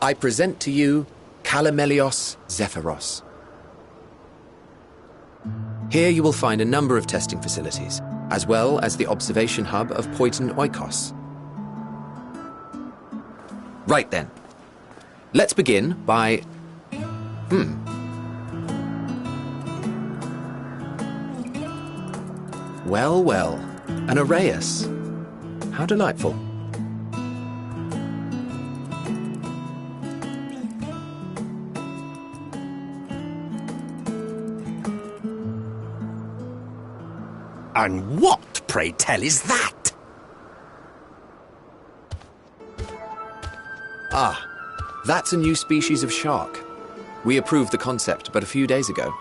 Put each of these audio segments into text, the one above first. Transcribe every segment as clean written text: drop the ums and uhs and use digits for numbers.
I present to you Calamelios Zephyros. Here you will find a number of testing facilities, as well as the observation hub of Poiton Oikos. Right then. Let's begin by... Well, well, an Arrhaeus. How delightful. And what, pray tell, is that? Ah, that's a new species of shark. We approved the concept but a few days ago.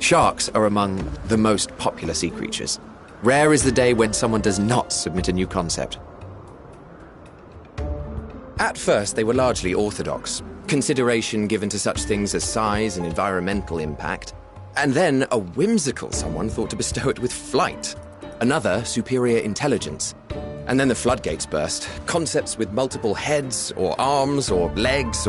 Sharks are among the most popular sea creatures. Rare is the day when someone does not submit a new concept. At first, they were largely orthodox, consideration given to such things as size and environmental impact. And then a whimsical someone thought to bestow it with flight, another superior intelligence. And then the floodgates burst, concepts with multiple heads or arms and legs,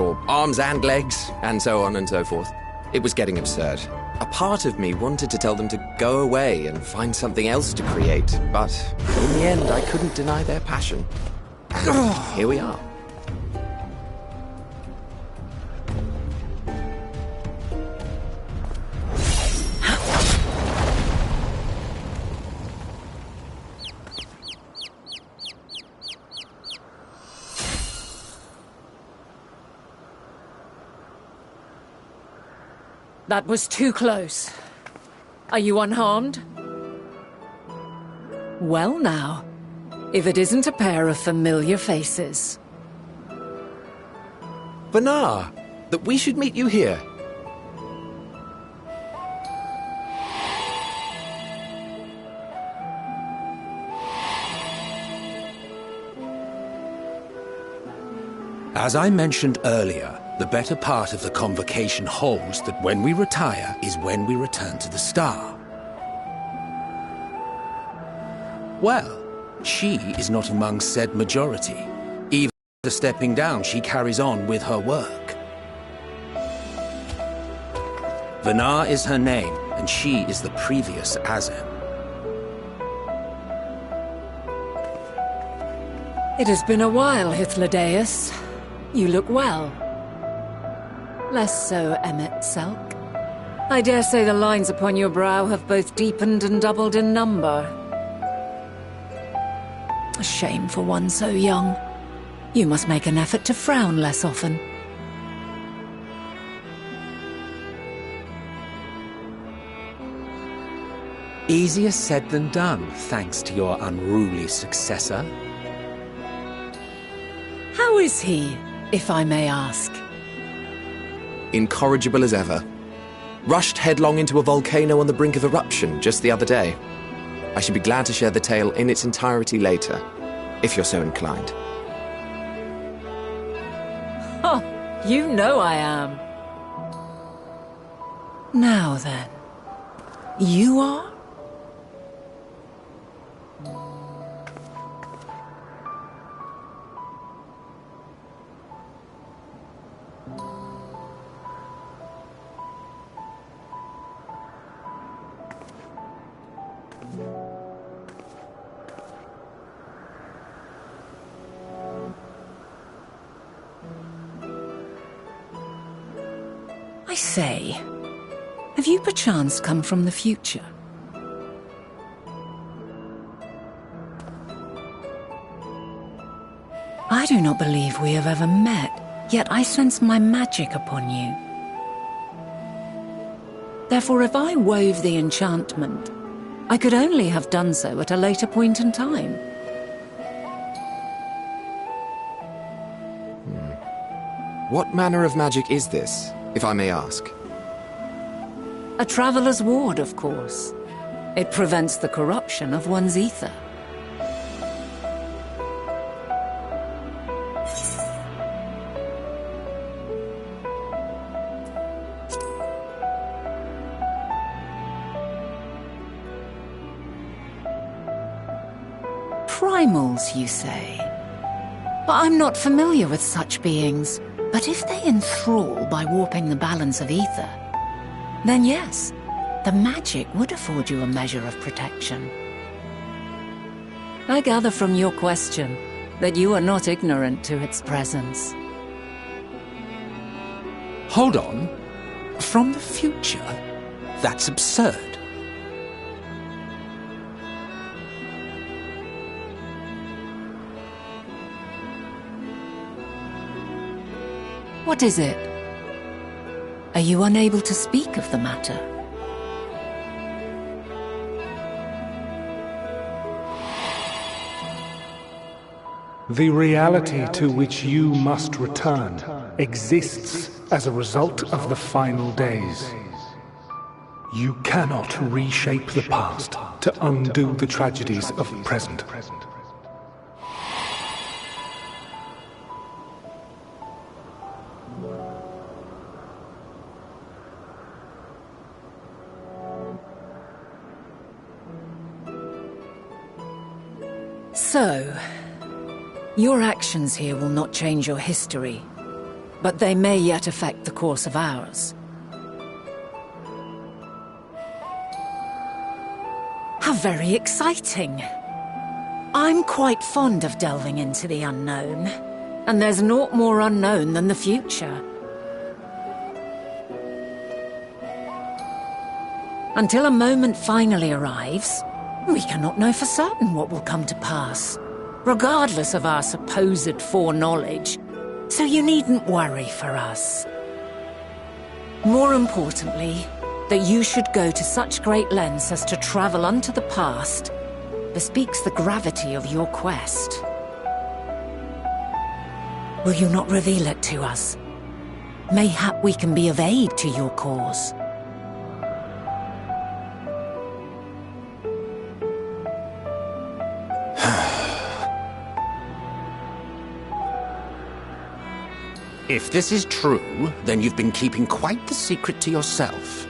and so on and so forth. It was getting absurd. A part of me wanted to tell them to go away and find something else to create, but in the end I couldn't deny their passion. And here we are. That was too close. Are you unharmed? Well now, if it isn't a pair of familiar faces. Vanar, that we should meet you here. As I mentioned earlier, the better part of the convocation holds that when we retire is when we return to the star. Well, she is not among said majority. Even after stepping down, she carries on with her work. Vanar is her name, and she is the previous Azem. It has been a while, Hythlodaeus. You look well. Less so, Emmet Selk. I dare say the lines upon your brow have both deepened and doubled in number. A shame for one so young. You must make an effort to frown less often. Easier said than done, thanks to your unruly successor. How is he, if I may ask? Incorrigible as ever. Rushed headlong into a volcano on the brink of eruption just the other day. I should be glad to share the tale in its entirety later, if you're so inclined. Huh, you know I am. Now then, you are? I say, have you perchance come from the future? I do not believe we have ever met, yet I sense my magic upon you. Therefore, if I wove the enchantment, I could only have done so at a later point in time. What manner of magic is this, if I may ask? A traveler's ward, of course. It prevents the corruption of one's ether. Primals, you say? But I'm not familiar with such beings. But if they enthrall by warping the balance of ether, then yes, the magic would afford you a measure of protection. I gather from your question that you are not ignorant to its presence. Hold on. From the future? That's absurd. What is it? Are you unable to speak of the matter? The reality to which you must return exists as a result of the final days. You cannot reshape the past to undo the tragedies of the present. So, your actions here will not change your history, but they may yet affect the course of ours. How very exciting! I'm quite fond of delving into the unknown, and there's naught more unknown than the future. Until a moment finally arrives, we cannot know for certain what will come to pass, regardless of our supposed foreknowledge, so you needn't worry for us. More importantly, that you should go to such great lengths as to travel unto the past bespeaks the gravity of your quest. Will you not reveal it to us? Mayhap we can be of aid to your cause. If this is true, then you've been keeping quite the secret to yourself.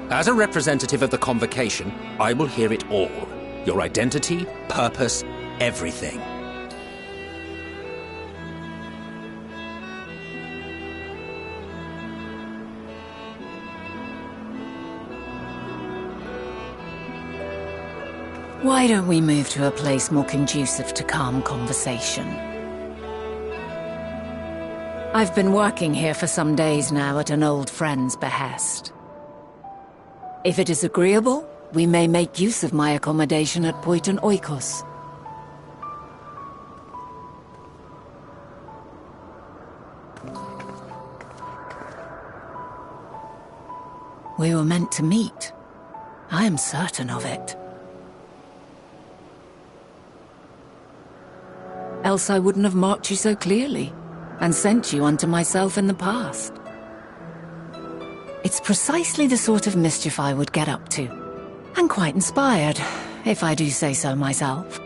As a representative of the Convocation, I will hear it all. Your identity, purpose, everything. Why don't we move to a place more conducive to calm conversation? I've been working here for some days now at an old friend's behest. If it is agreeable, we may make use of my accommodation at Poiton Oikos. We were meant to meet. I am certain of it. Else I wouldn't have marked you so clearly and sent you unto myself in the past. It's precisely the sort of mischief I would get up to, and quite inspired, if I do say so myself.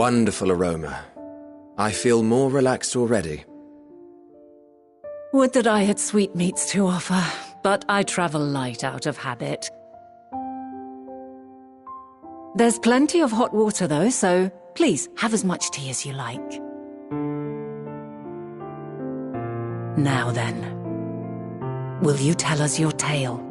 wonderful aroma. I feel more relaxed already. Would that I had sweetmeats to offer, but I travel light out of habit. There's plenty of hot water though, so please have as much tea as you like. Now then, will you tell us your tale?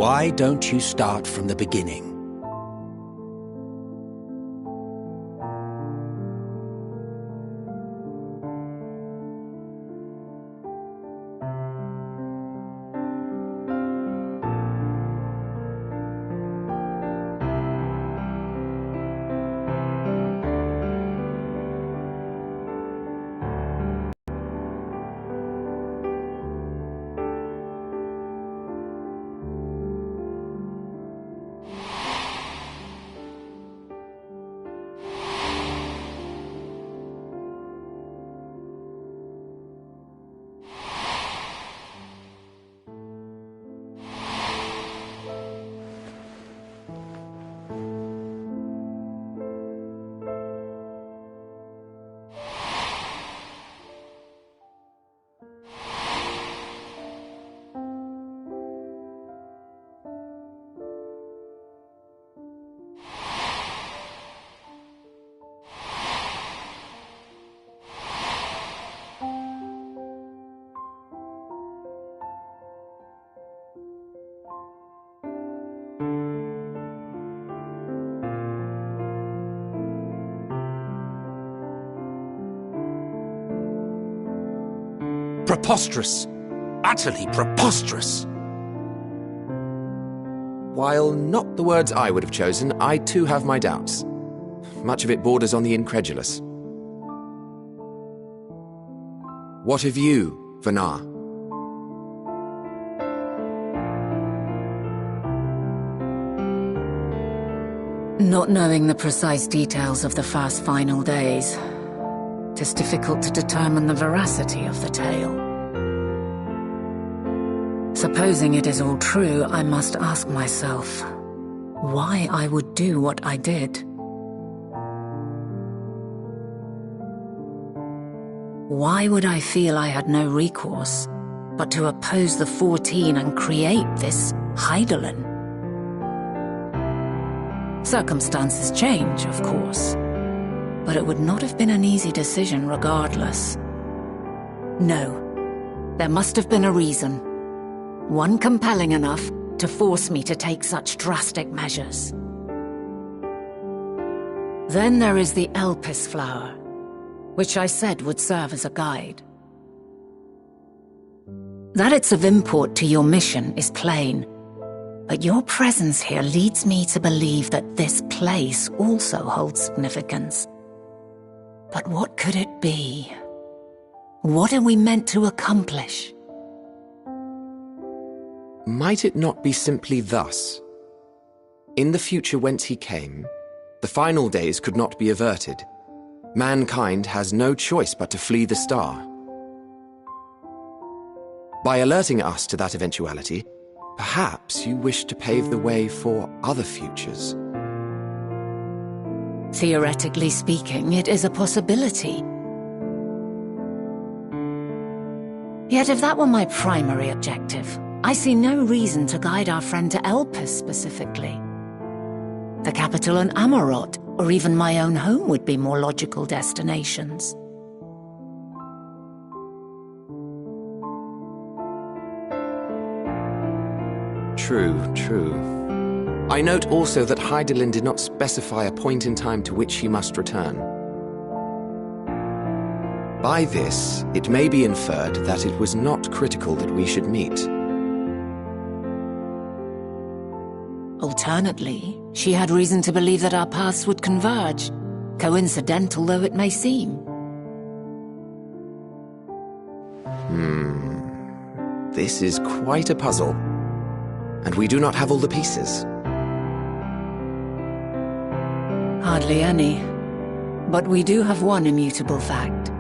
Why don't you start from the beginning? Preposterous! Utterly preposterous! While not the words I would have chosen, I too have my doubts. Much of it borders on the incredulous. What of you, Vanar? Not knowing the precise details of the first final days, it is difficult to determine the veracity of the tale. Supposing it is all true, I must ask myself why I would do what I did. Why would I feel I had no recourse but to oppose the 14 and create this Hydaelyn? Circumstances change, of course, but it would not have been an easy decision regardless. No, there must have been a reason. One compelling enough to force me to take such drastic measures. Then there is the Elpis flower, which I said would serve as a guide. That it's of import to your mission is plain, but your presence here leads me to believe that this place also holds significance. But what could it be? What are we meant to accomplish? Might it not be simply thus? In the future whence he came, the final days could not be averted. Mankind has no choice but to flee the star. By alerting us to that eventuality, perhaps you wish to pave the way for other futures. Theoretically speaking, it is a possibility. Yet if that were my primary objective, I see no reason to guide our friend to Elpis specifically. The capital and Amarot, or even my own home would be more logical destinations. True. I note also that Hydaelyn did not specify a point in time to which he must return. By this, it may be inferred that it was not critical that we should meet. Alternately, she had reason to believe that our paths would converge, coincidental though it may seem. This is quite a puzzle. And we do not have all the pieces. Hardly any. But we do have one immutable fact.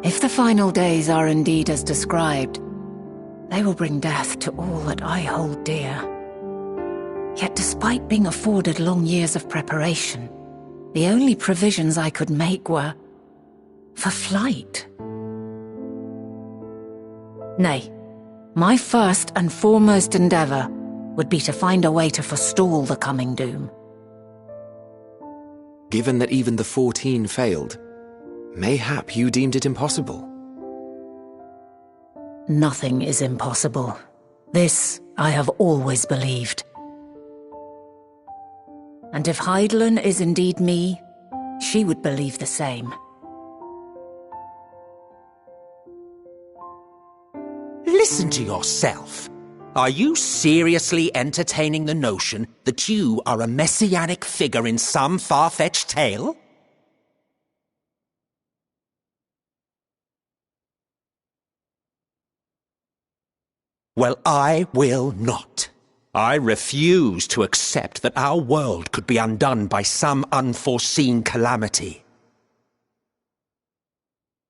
If the final days are indeed as described, they will bring death to all that I hold dear. Yet despite being afforded long years of preparation, the only provisions I could make were for flight. Nay, my first and foremost endeavor would be to find a way to forestall the coming doom. Given that even the 14 failed, mayhap you deemed it impossible. Nothing is impossible. This I have always believed. And if Hydaelyn is indeed me, she would believe the same. Listen to yourself. Are you seriously entertaining the notion that you are a messianic figure in some far-fetched tale? Well, I will not. I refuse to accept that our world could be undone by some unforeseen calamity.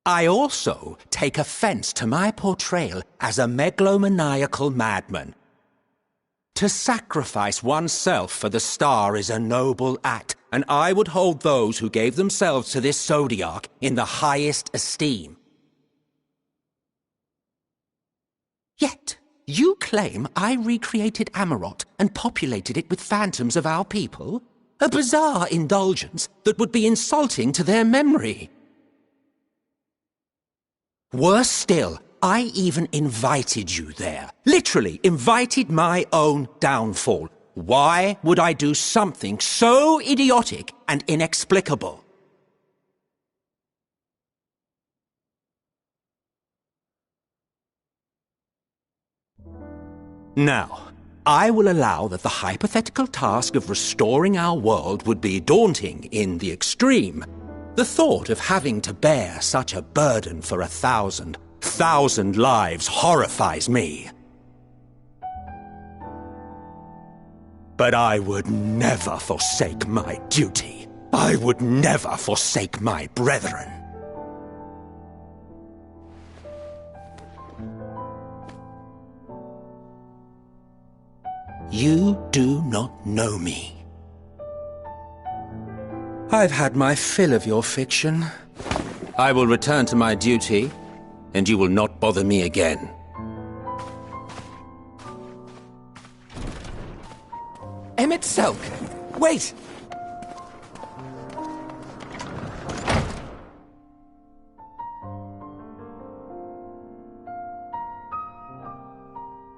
I also take offense to my portrayal as a megalomaniacal madman. To sacrifice oneself for the star is a noble act, and I would hold those who gave themselves to this zodiac in the highest esteem. Yet, you claim I recreated Amarot and populated it with phantoms of our people? A bizarre indulgence that would be insulting to their memory. Worse still, I even invited you there. Literally invited my own downfall. Why would I do something so idiotic and inexplicable? Now, I will allow that the hypothetical task of restoring our world would be daunting in the extreme. The thought of having to bear such a burden for 1,000 lives horrifies me. But I would never forsake my duty. I would never forsake my brethren. You do not know me. I've had my fill of your fiction. I will return to my duty, and you will not bother me again. Selk! Wait!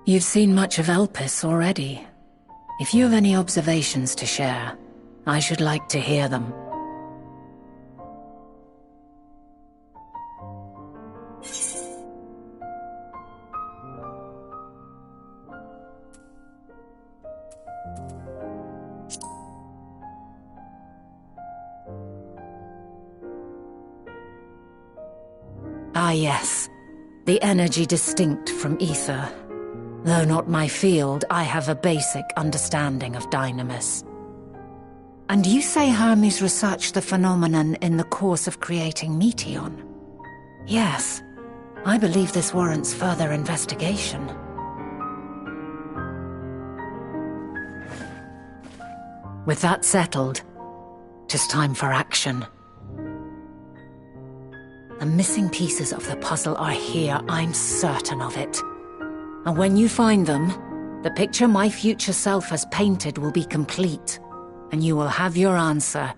You've seen much of Elpis already. If you have any observations to share, I should like to hear them. Ah yes, the energy distinct from ether. Though not my field, I have a basic understanding of dynamis. And you say Hermes researched the phenomenon in the course of creating Meteon? Yes, I believe this warrants further investigation. With that settled, 'tis time for action. The missing pieces of the puzzle are here, I'm certain of it. And when you find them, the picture my future self has painted will be complete, and you will have your answer.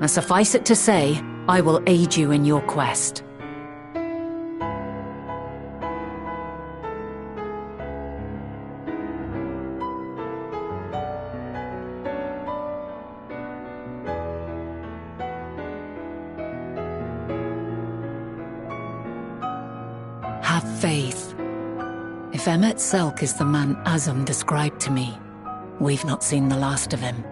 And suffice it to say, I will aid you in your quest. Have faith. If Emmet Selk is the man Azum described to me, we've not seen the last of him.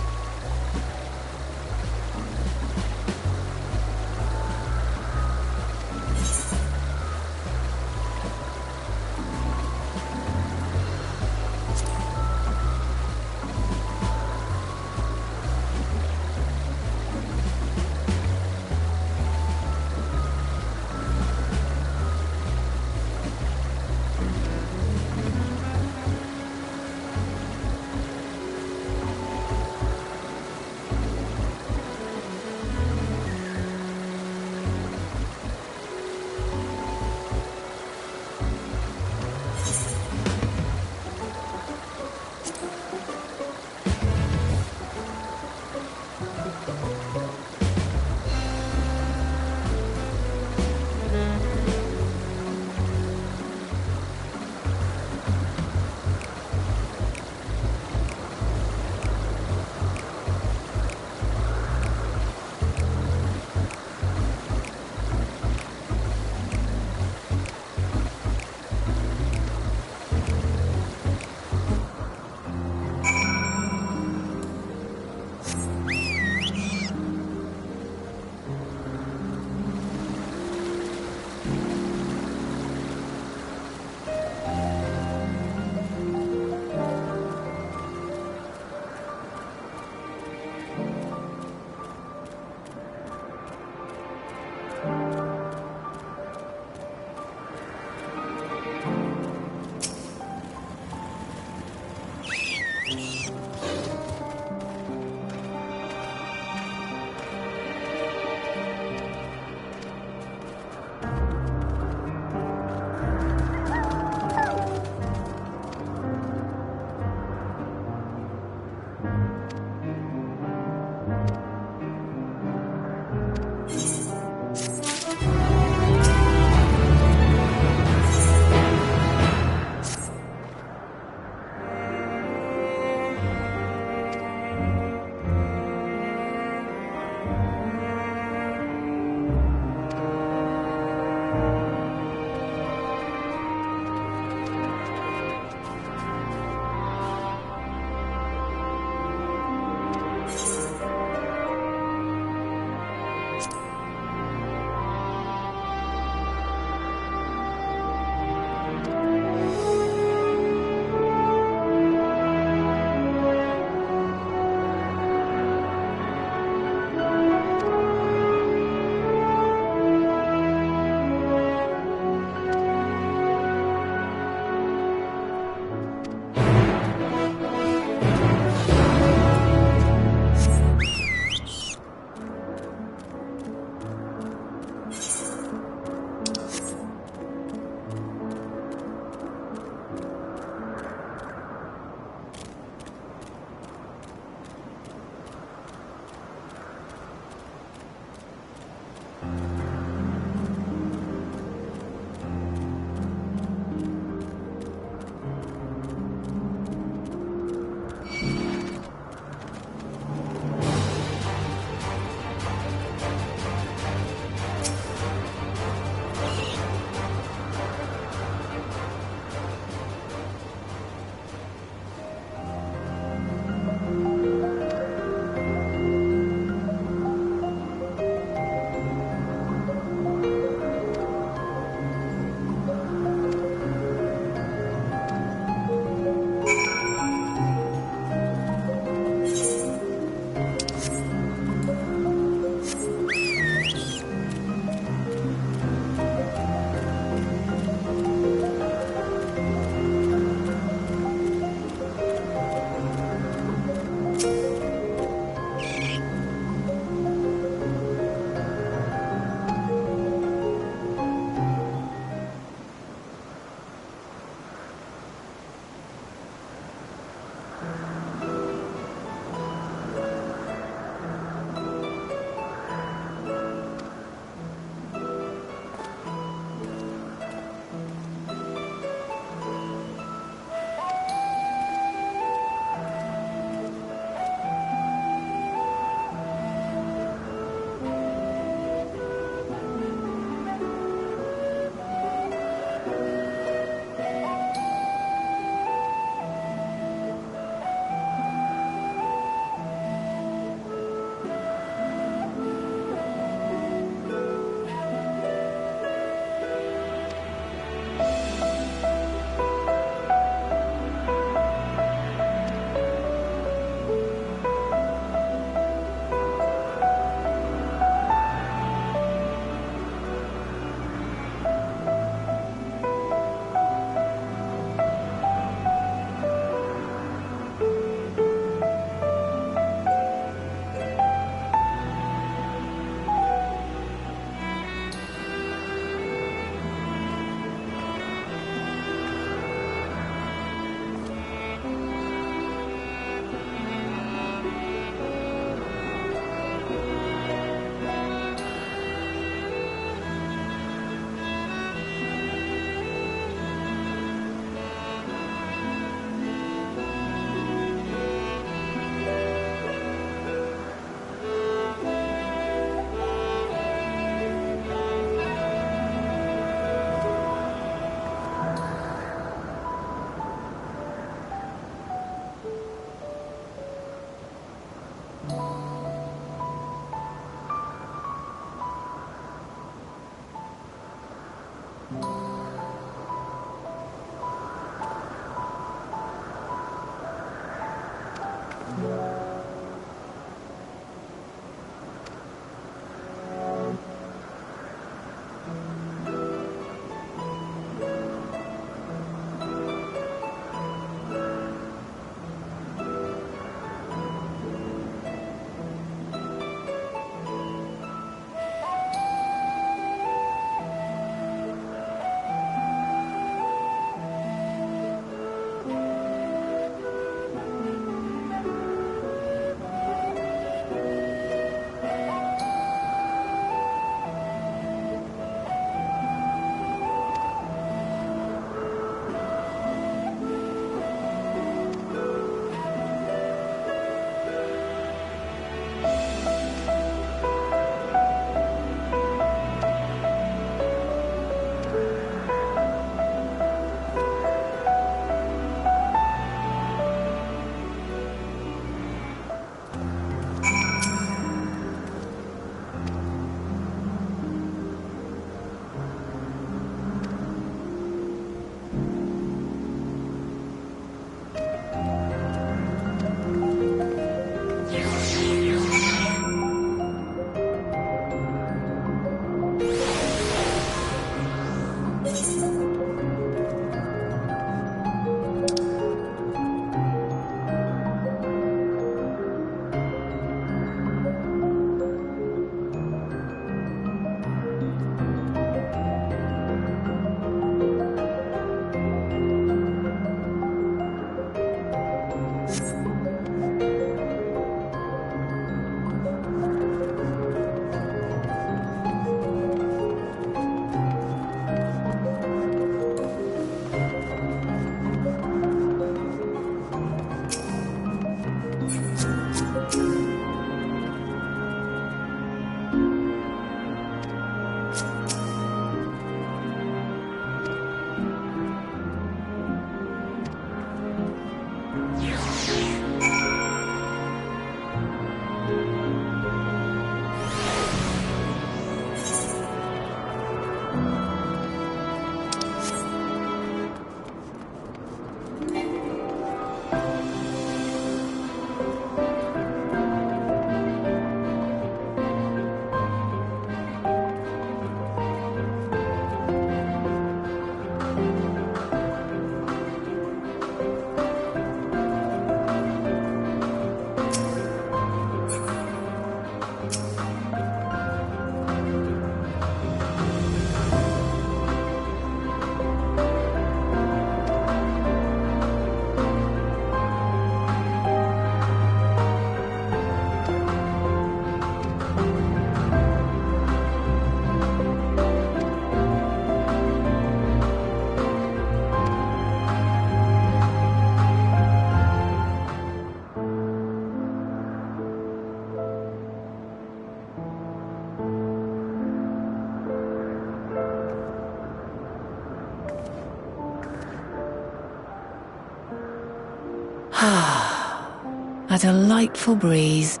A delightful breeze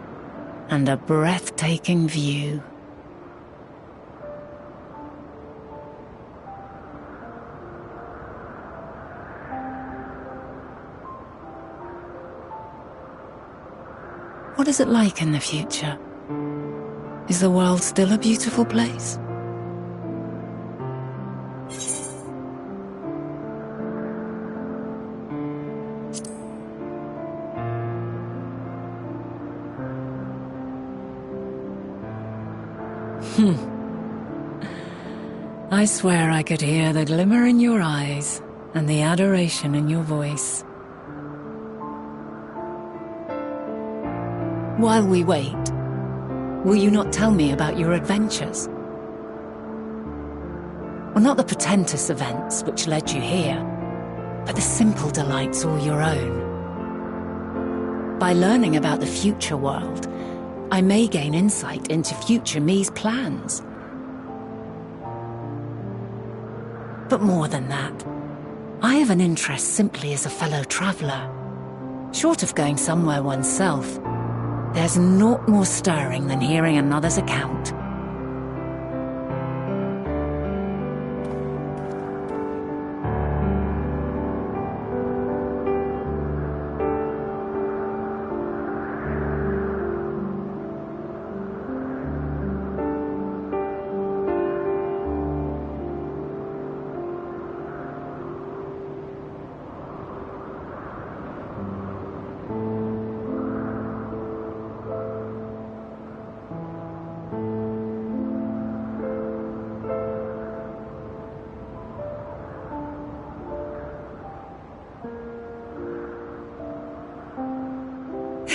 and a breathtaking view. What is it like in the future? Is the world still a beautiful place? I swear I could hear the glimmer in your eyes and the adoration in your voice. While we wait, will you not tell me about your adventures? Well, not the portentous events which led you here, but the simple delights all your own. By learning about the future world, I may gain insight into future me's plans. But more than that, I have an interest simply as a fellow traveller. Short of going somewhere oneself, there's naught more stirring than hearing another's account.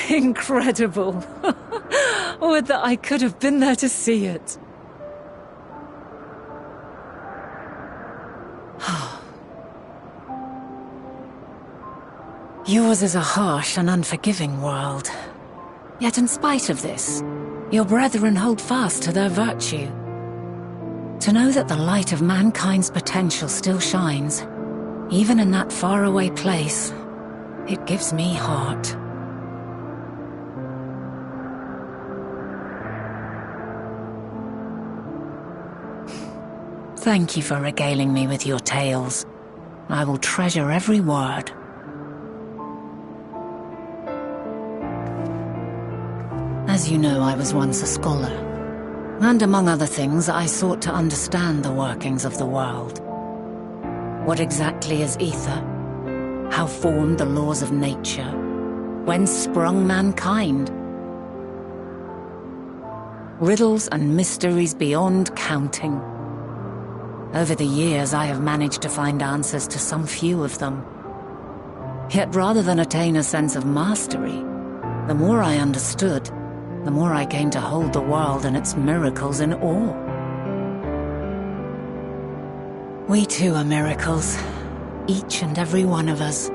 Incredible! Would that I could have been there to see it. Yours is a harsh and unforgiving world. Yet in spite of this, your brethren hold fast to their virtue. To know that the light of mankind's potential still shines, even in that faraway place, it gives me heart. Thank you for regaling me with your tales. I will treasure every word. As you know, I was once a scholar. And among other things, I sought to understand the workings of the world. What exactly is ether? How formed the laws of nature? Whence sprung mankind? Riddles and mysteries beyond counting. Over the years, I have managed to find answers to some few of them. Yet rather than attain a sense of mastery, the more I understood, the more I came to hold the world and its miracles in awe. We too are miracles, each and every one of us,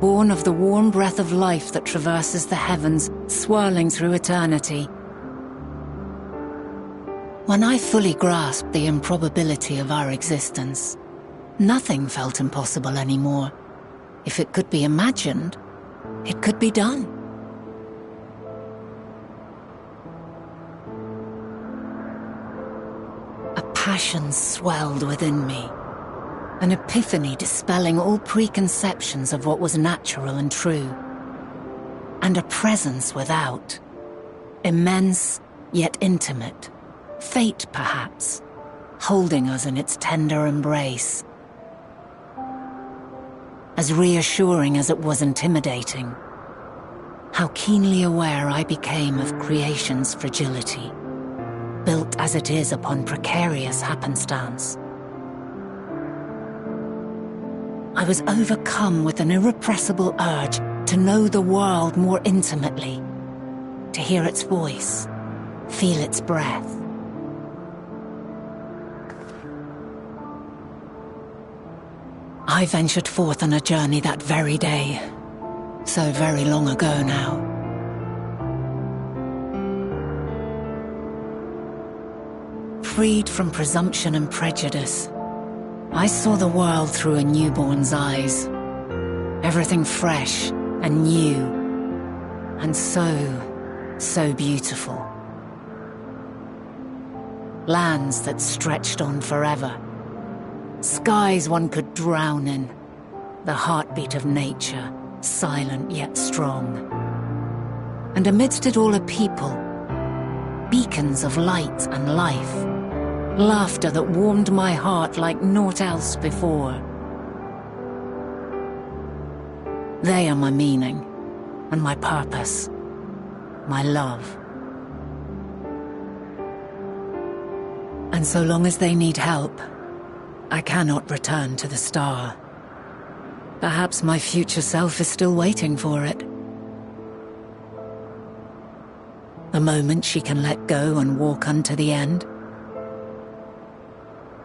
born of the warm breath of life that traverses the heavens, swirling through eternity. When I fully grasped the improbability of our existence, nothing felt impossible anymore. If it could be imagined, it could be done. A passion swelled within me, an epiphany dispelling all preconceptions of what was natural and true, and a presence without, immense yet intimate. Fate, perhaps, holding us in its tender embrace. As reassuring as it was intimidating, how keenly aware I became of creation's fragility, built as it is upon precarious happenstance. I was overcome with an irrepressible urge to know the world more intimately, to hear its voice, feel its breath. I ventured forth on a journey that very day, so very long ago now. Freed from presumption and prejudice, I saw the world through a newborn's eyes. Everything fresh, and new, and so beautiful. Lands that stretched on forever. Skies one could drown in. The heartbeat of nature, silent yet strong. And amidst it all a people, beacons of light and life. Laughter that warmed my heart like naught else before. They are my meaning, and my purpose, my love. And so long as they need help, I cannot return to the star. Perhaps my future self is still waiting for it. The moment she can let go and walk unto the end.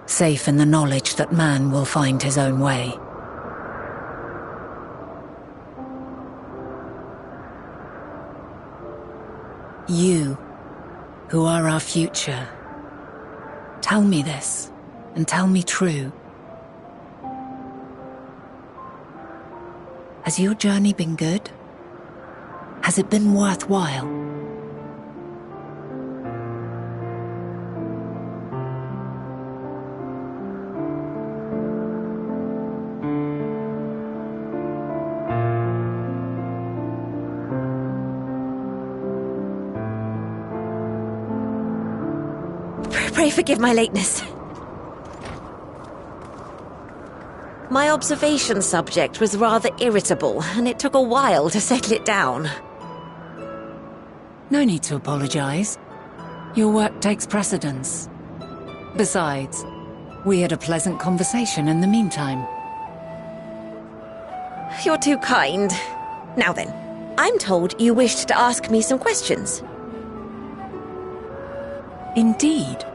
Safe in the knowledge that man will find his own way. You, who are our future, tell me this, and tell me true. Has your journey been good? Has it been worthwhile? Pray forgive my lateness. My observation subject was rather irritable, and it took a while to settle it down. No need to apologize. Your work takes precedence. Besides, we had a pleasant conversation in the meantime. You're too kind. Now then, I'm told you wished to ask me some questions. Indeed.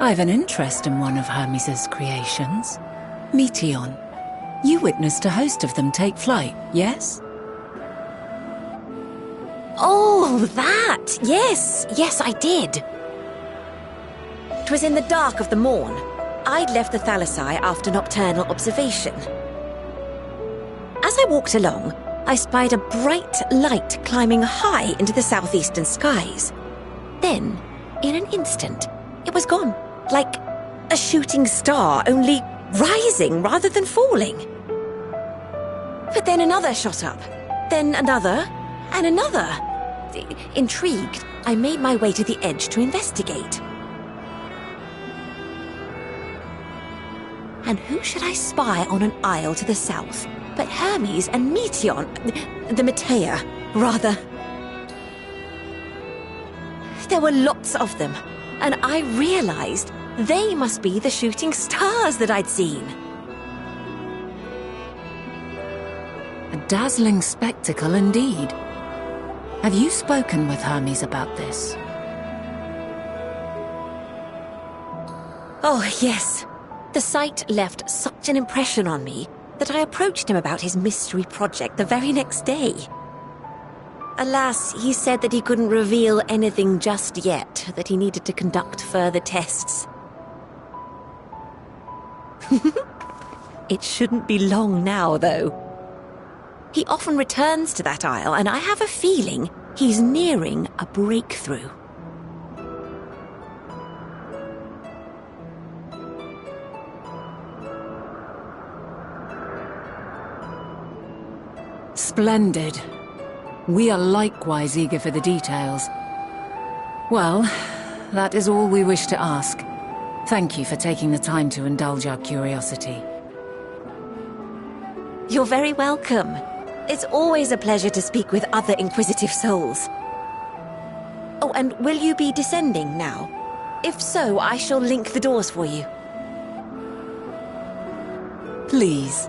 I've an interest in one of Hermes' creations. Meteon. You witnessed a host of them take flight, yes? Oh, that! Yes, I did. It was in the dark of the morn. I'd left the Thalassai after nocturnal observation. As I walked along, I spied a bright light climbing high into the southeastern skies. Then, in an instant, it was gone. Like a shooting star, only rising rather than falling. But then another shot up. Then another, and another. Intrigued, I made my way to the edge to investigate. And who should I spy on an isle to the south but Hermes and Meteon, the Metea, rather. There were lots of them, and I realized they must be the shooting stars that I'd seen. A dazzling spectacle indeed. Have you spoken with Hermes about this? Oh, yes. The sight left such an impression on me that I approached him about his mystery project the very next day. Alas, he said that he couldn't reveal anything just yet, that he needed to conduct further tests. It shouldn't be long now, though. He often returns to that isle, and I have a feeling he's nearing a breakthrough. Splendid. We are likewise eager for the details. Well, that is all we wish to ask. Thank you for taking the time to indulge our curiosity. You're very welcome. It's always a pleasure to speak with other inquisitive souls. Oh, and will you be descending now? If so, I shall link the doors for you. Please.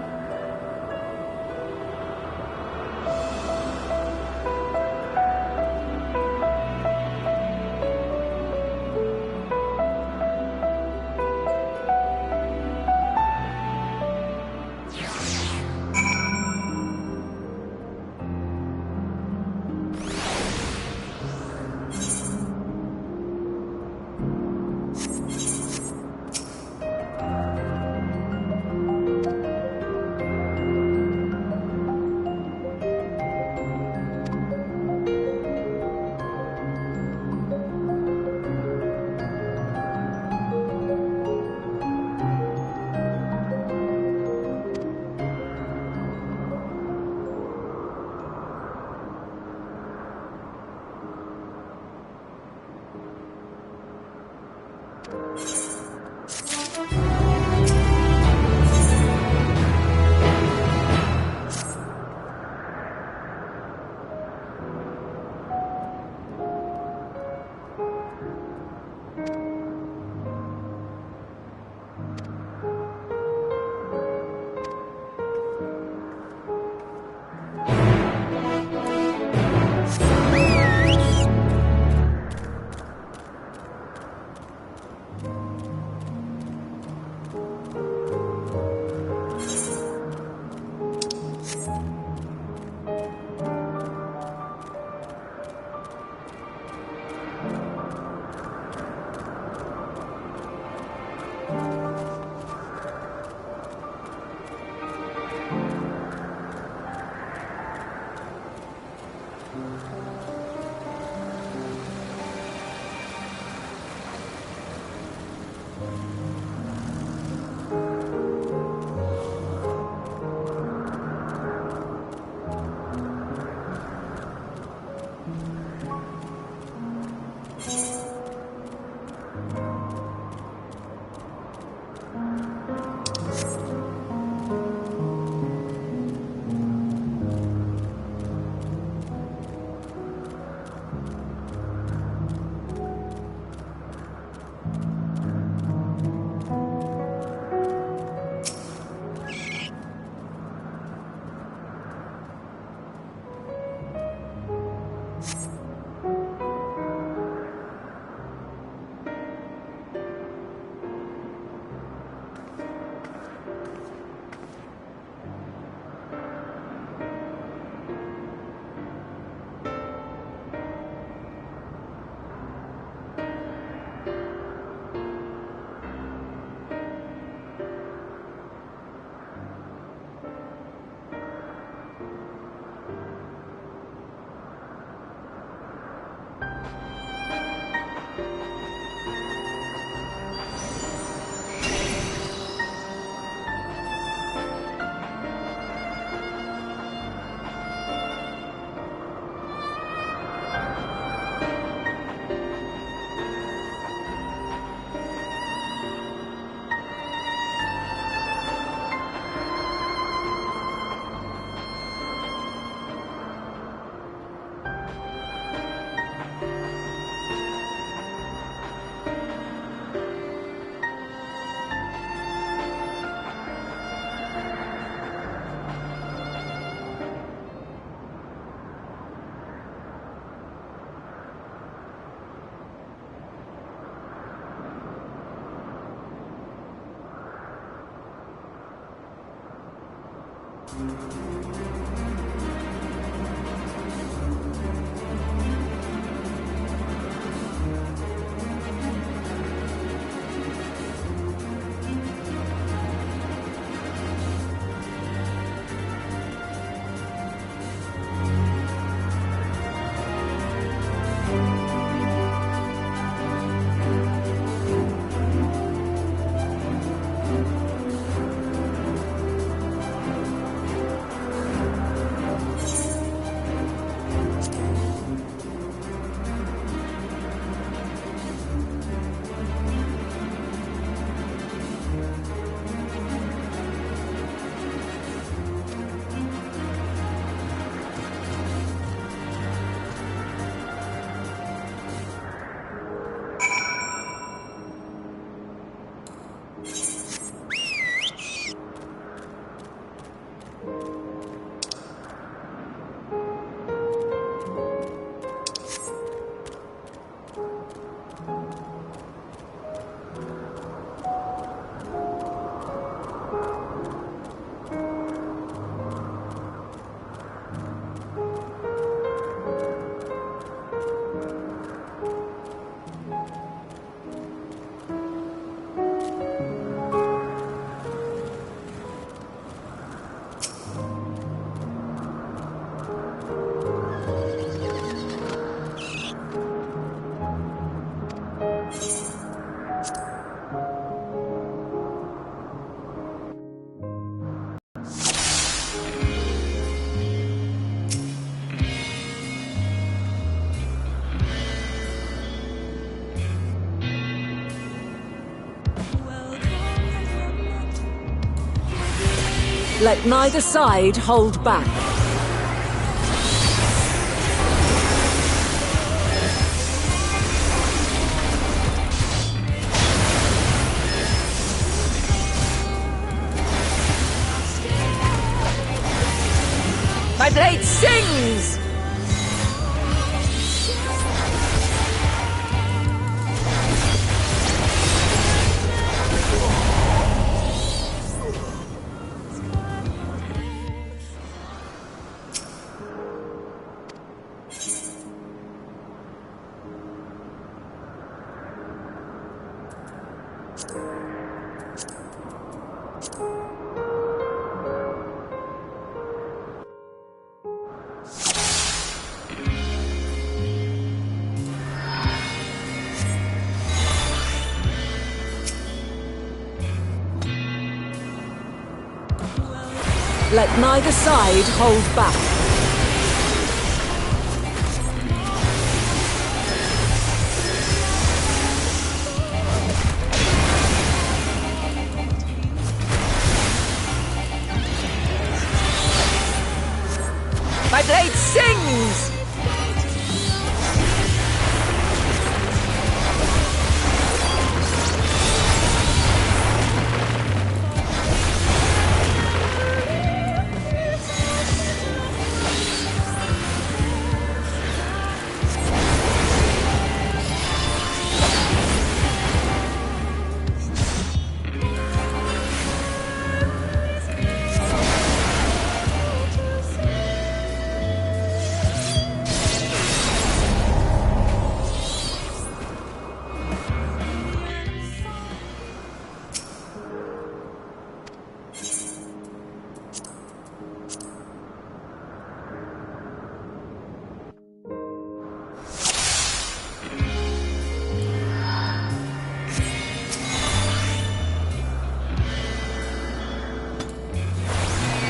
Let neither side hold back. My blade sings! Let neither side hold back. My blade sings!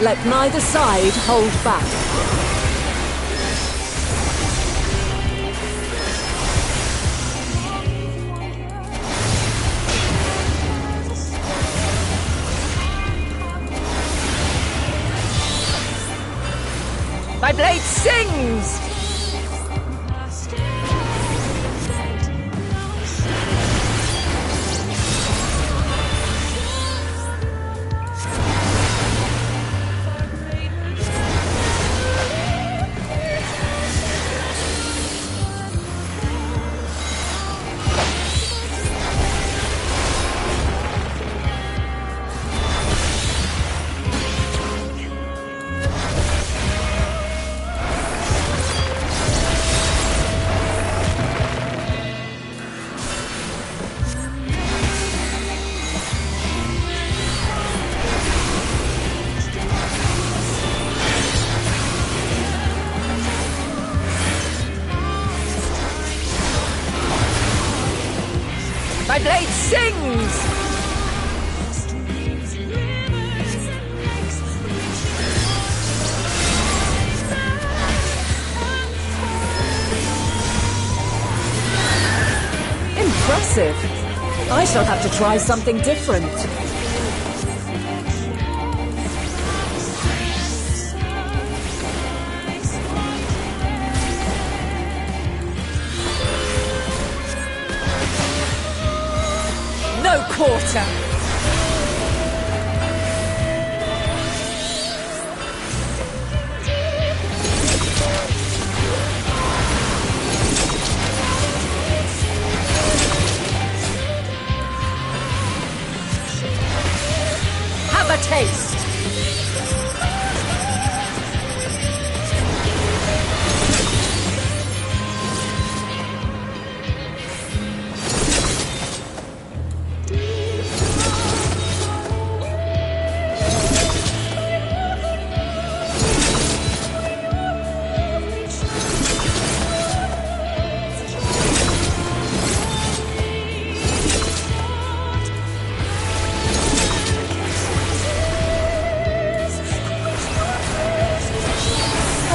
Let neither side hold back. My blade sings! impressive. I shall have to try something different. No quarter! Taste.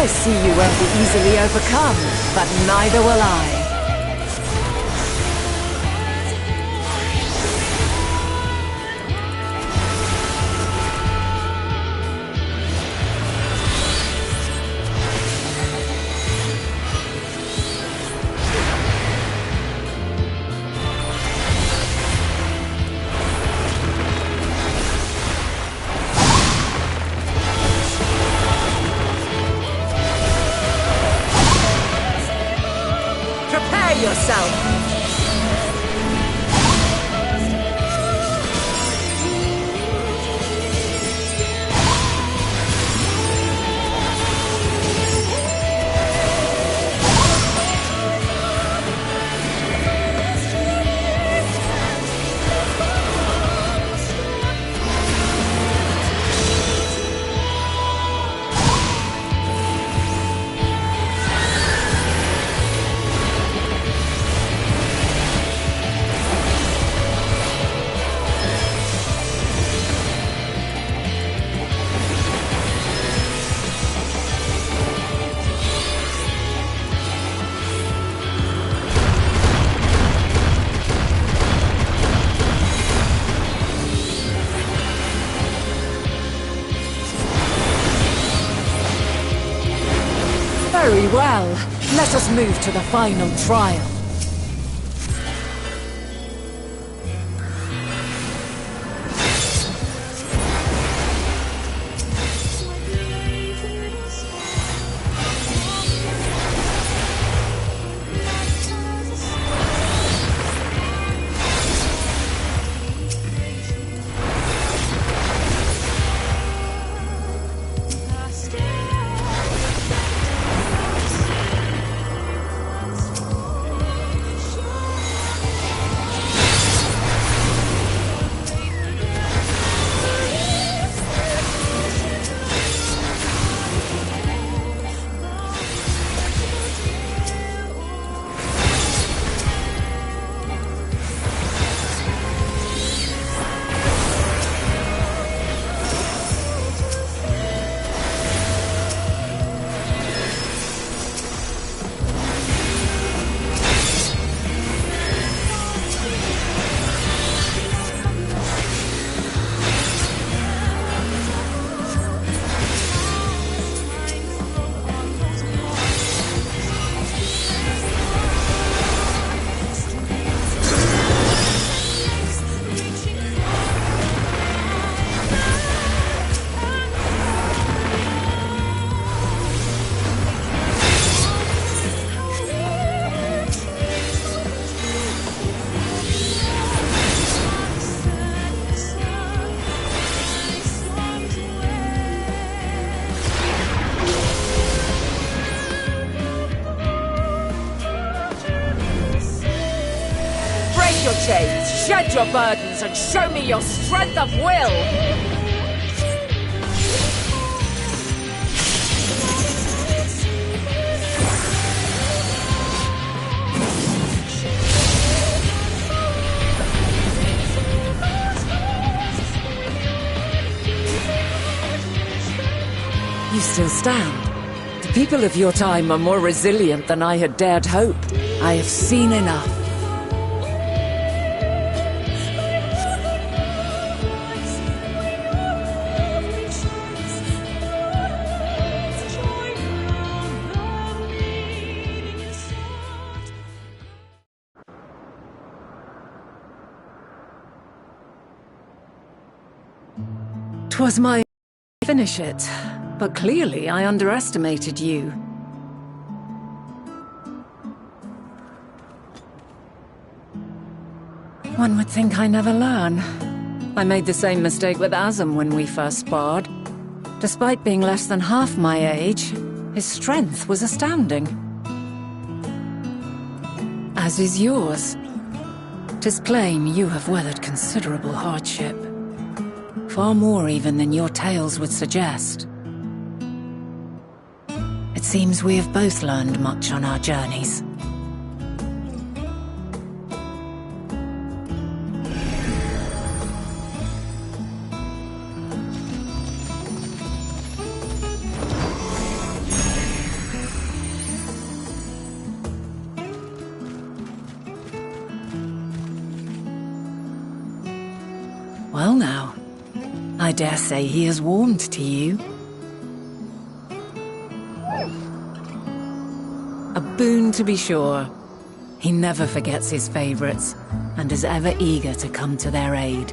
I see you won't be easily overcome, but neither will I. Yourself. Very well. Let us move to the final trial. Your chains, shed your burdens, and show me your strength of will! You still stand. The people of your time are more resilient than I had dared hope. I have seen enough. 'Twas my finish it, but clearly I underestimated you. One would think I never learn. I made the same mistake with Azam when we first sparred. Despite being less than half my age, his strength was astounding. As is yours. 'Tis plain you have weathered considerable hardship. Far more even than your tales would suggest. It seems we have both learned much on our journeys. Well now, I dare say he has warmed to you. A boon to be sure. He never forgets his favorites, and is ever eager to come to their aid.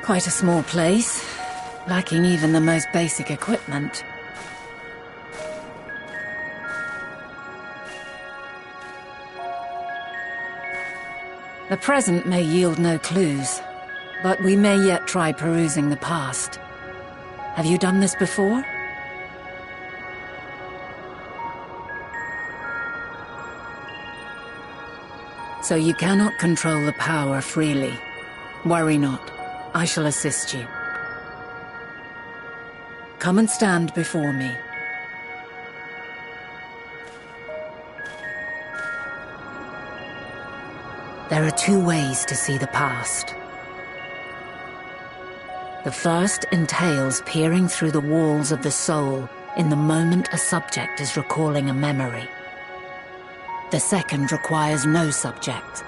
Quite a small place, lacking even the most basic equipment. The present may yield no clues, but we may yet try perusing the past. Have you done this before? So you cannot control the power freely. Worry not. I shall assist you. Come and stand before me. There are two ways to see the past. The first entails peering through the walls of the soul in the moment a subject is recalling a memory. The second requires no subject,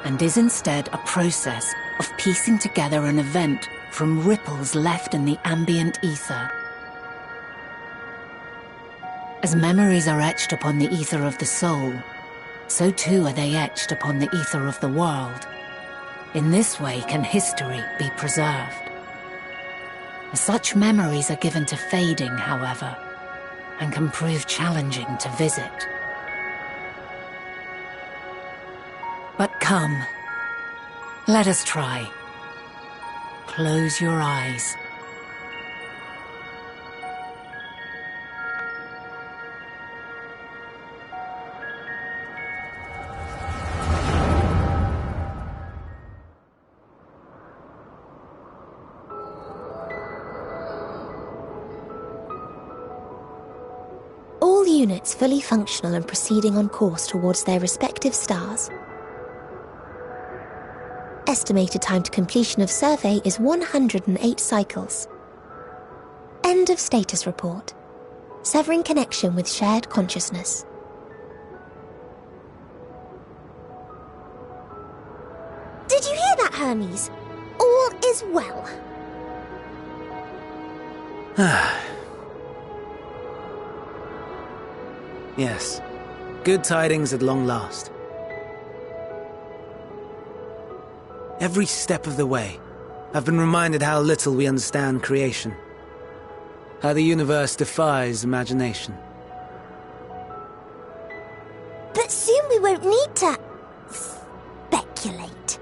and is instead a process of piecing together an event from ripples left in the ambient ether. As memories are etched upon the ether of the soul, so too are they etched upon the ether of the world. In this way can history be preserved. Such memories are given to fading, however, and can prove challenging to visit. But come, let us try. Close your eyes. All units fully functional and proceeding on course towards their respective stars. Estimated time to completion of survey is 108 cycles. End of status report. Severing connection with shared consciousness. Did you hear that, Hermes? All is well. Yes. Good tidings at long last. Every step of the way, I've been reminded how little we understand creation. How the universe defies imagination. But soon we won't need to speculate.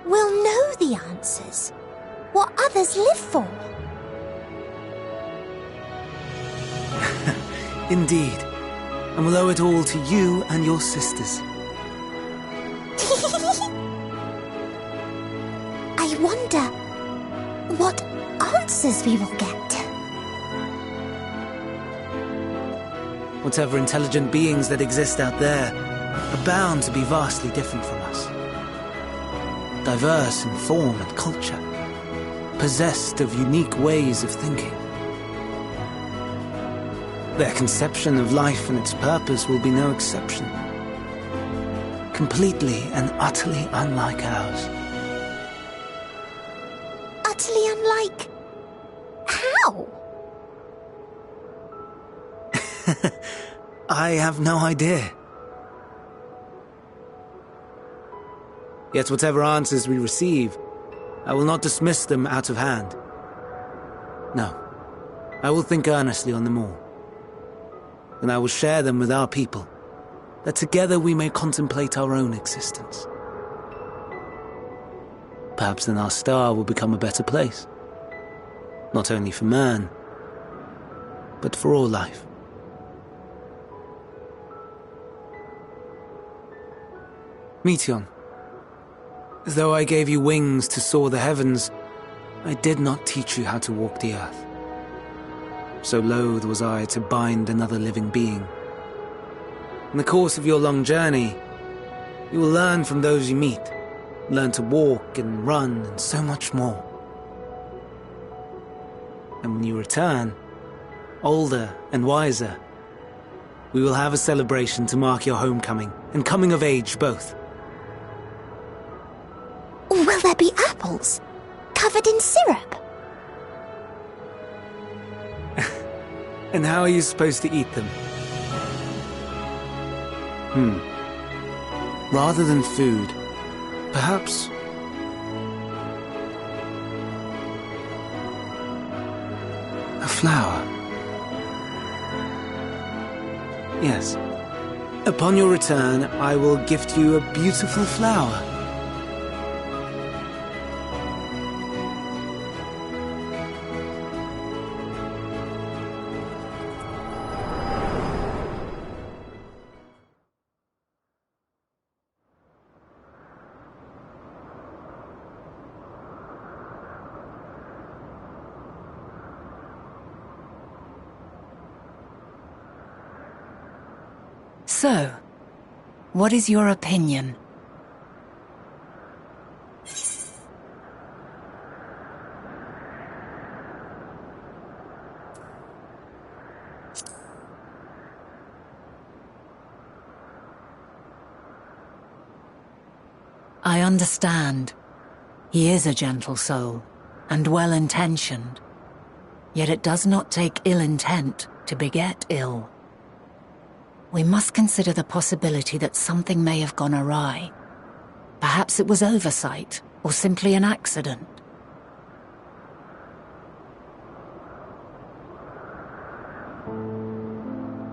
We'll know the answers. What others live for. Indeed. And we'll owe it all to you and your sisters. I wonder what answers we will get. Whatever intelligent beings that exist out there are bound to be vastly different from us. Diverse in form and culture, possessed of unique ways of thinking. Their conception of life and its purpose will be no exception. Completely and utterly unlike ours. Utterly unlike... how? I have no idea. Yet whatever answers we receive, I will not dismiss them out of hand. No, I will think earnestly on them all. And I will share them with our people, that together we may contemplate our own existence. Perhaps then our star will become a better place. Not only for man, but for all life. Meteon, though I gave you wings to soar the heavens, I did not teach you how to walk the earth. So loath was I to bind another living being. In the course of your long journey, you will learn from those you meet, learn to walk and run and so much more. And when you return, older and wiser, we will have a celebration to mark your homecoming and coming of age both. Will there be apples? Covered in syrup? And how are you supposed to eat them? Rather than food, perhaps flower. Yes. Upon your return, I will gift you a beautiful flower. So, what is your opinion? I understand. He is a gentle soul, and well-intentioned. Yet it does not take ill intent to beget ill. We must consider the possibility that something may have gone awry. Perhaps it was oversight, or simply an accident.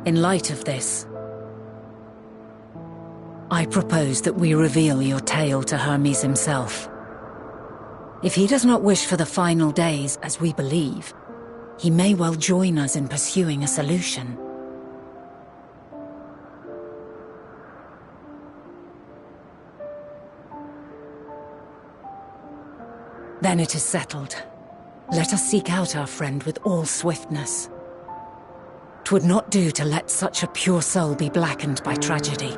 In light of this, I propose that we reveal your tale to Hermes himself. If he does not wish for the final days, as we believe, he may well join us in pursuing a solution. Then it is settled. Let us seek out our friend with all swiftness. 'Twould not do to let such a pure soul be blackened by tragedy.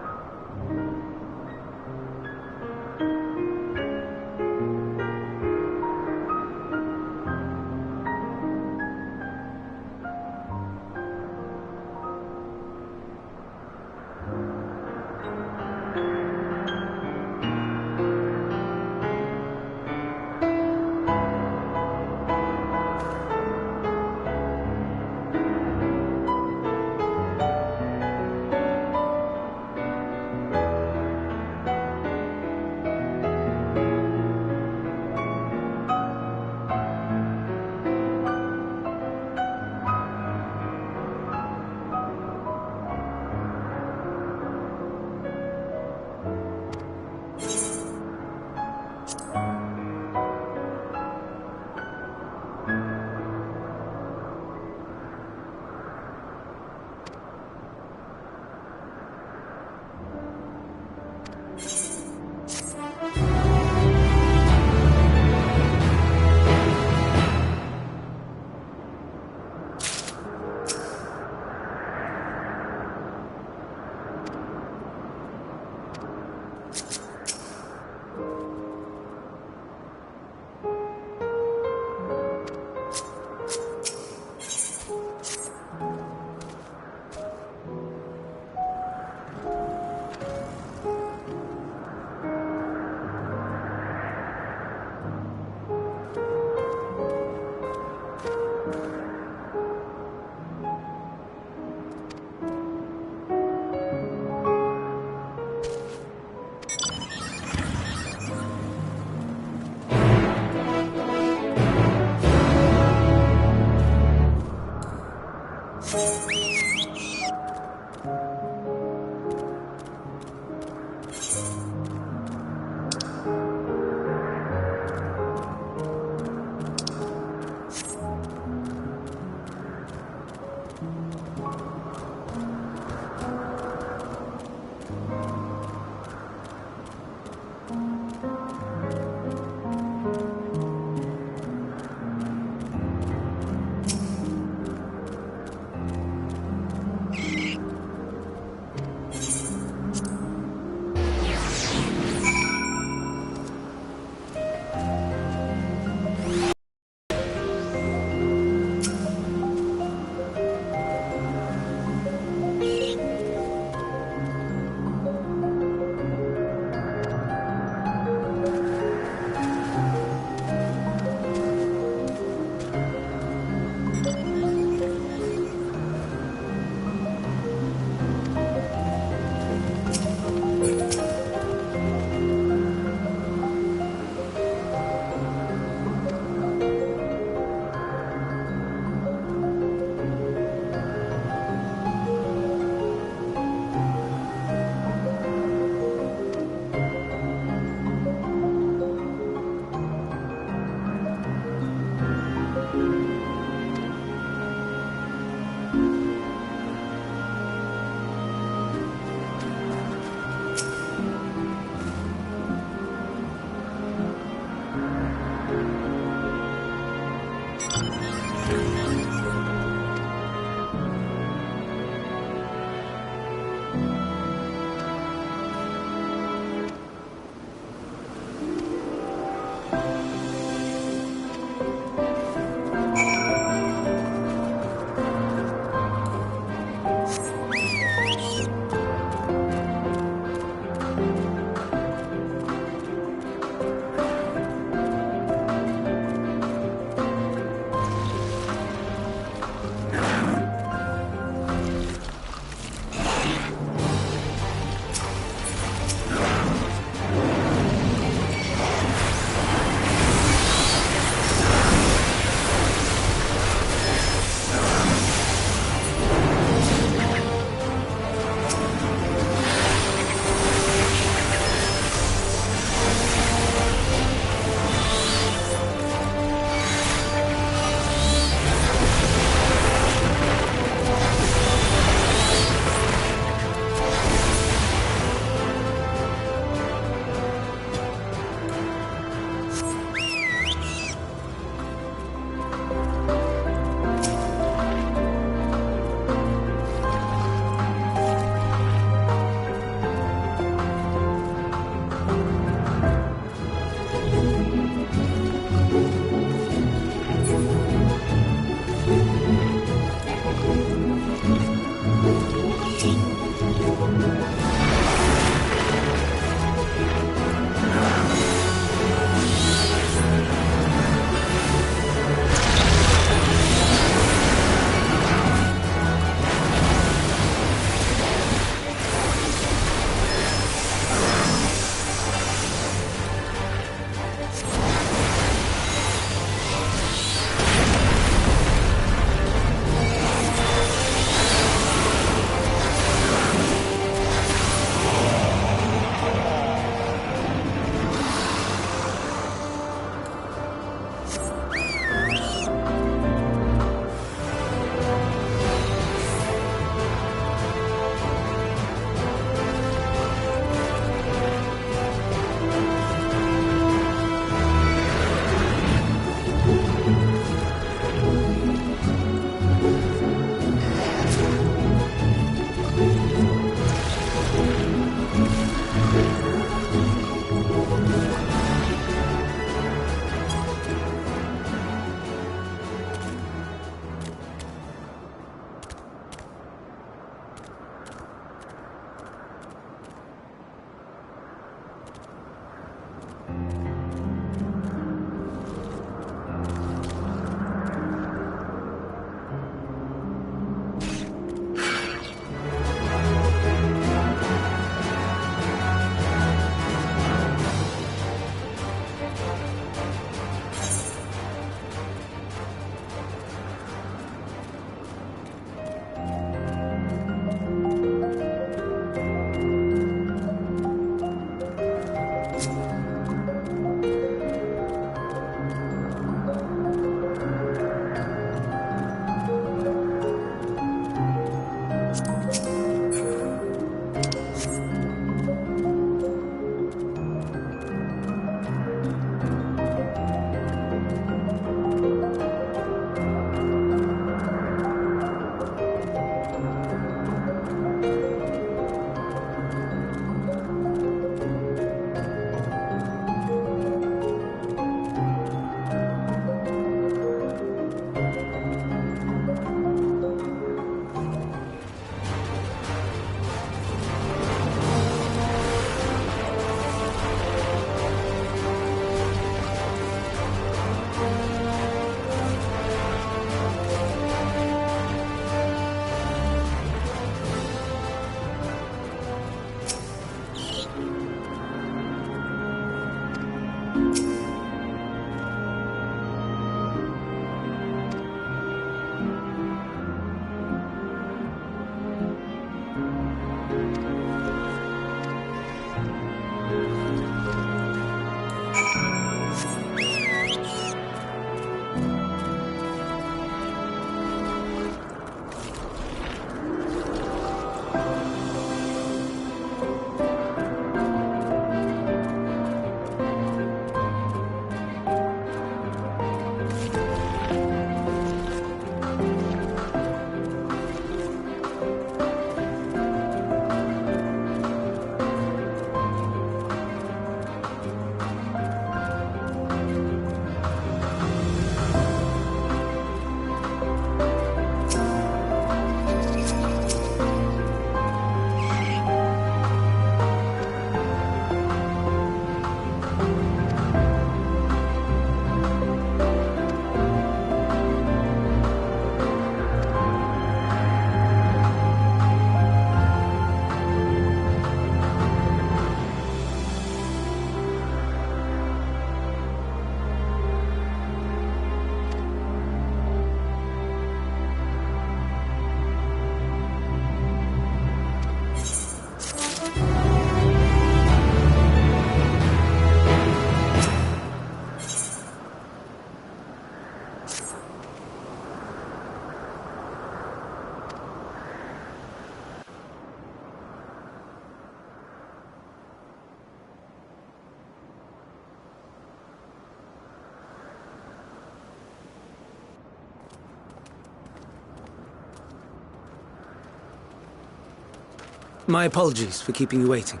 My apologies for keeping you waiting.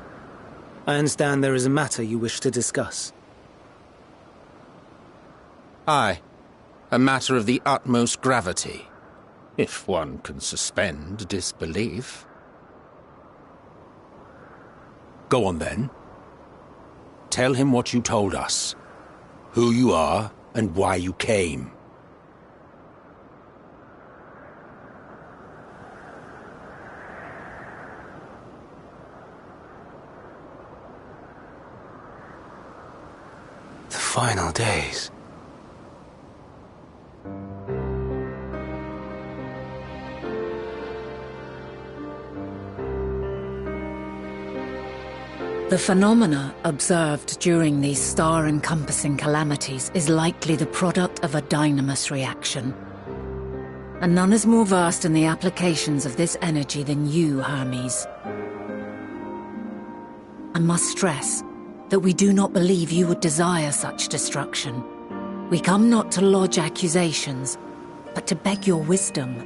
I understand there is a matter you wish to discuss. Aye. A matter of the utmost gravity. If one can suspend disbelief. Go on then. Tell him what you told us. Who you are and why you came. The final days. The phenomena observed during these star-encompassing calamities is likely the product of a dynamis reaction. And none is more versed in the applications of this energy than you, Hermes. I must stress that we do not believe you would desire such destruction. We come not to lodge accusations, but to beg your wisdom.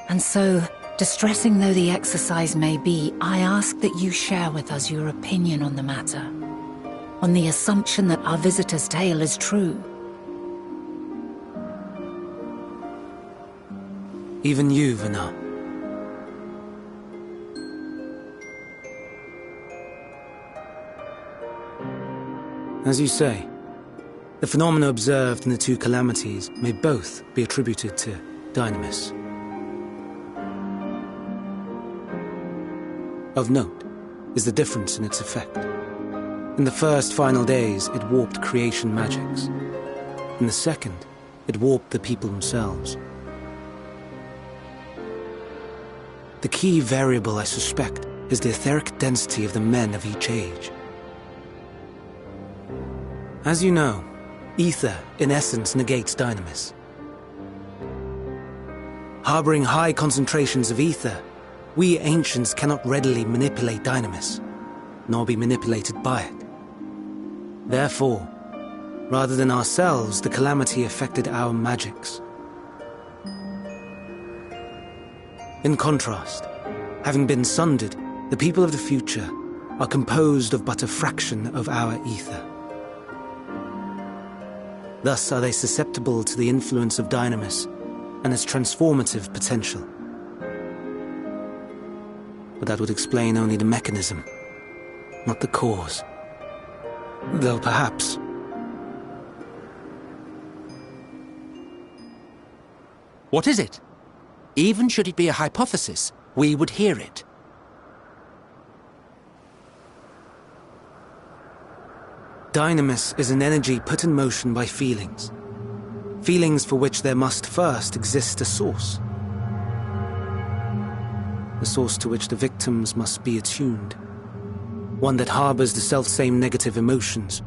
And so, distressing though the exercise may be, I ask that you share with us your opinion on the matter, on the assumption that our visitor's tale is true. Even you, Vana. As you say, the phenomena observed in the two calamities may both be attributed to dynamis. Of note is the difference in its effect. In the first final days, it warped creation magics. In the second, it warped the people themselves. The key variable, I suspect, is the etheric density of the men of each age. As you know, ether, in essence, negates dynamis. Harboring high concentrations of ether, we ancients cannot readily manipulate dynamis, nor be manipulated by it. Therefore, rather than ourselves, the calamity affected our magics. In contrast, having been sundered, the people of the future are composed of but a fraction of our ether. Thus are they susceptible to the influence of dynamis and its transformative potential. But that would explain only the mechanism, not the cause. Though perhaps... What is it? Even should it be a hypothesis, we would hear it. Dynamis is an energy put in motion by feelings. Feelings for which there must first exist a source. A source to which the victims must be attuned. One that harbors the selfsame negative emotions.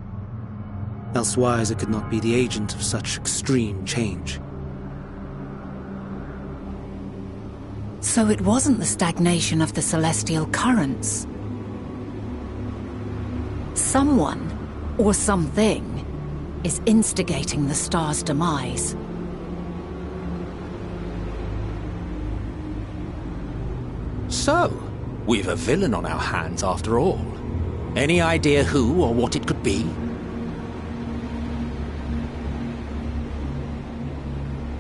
Elsewise it could not be the agent of such extreme change. So it wasn't the stagnation of the celestial currents. Someone, or something, is instigating the star's demise. So, we've a villain on our hands after all. Any idea who or what it could be?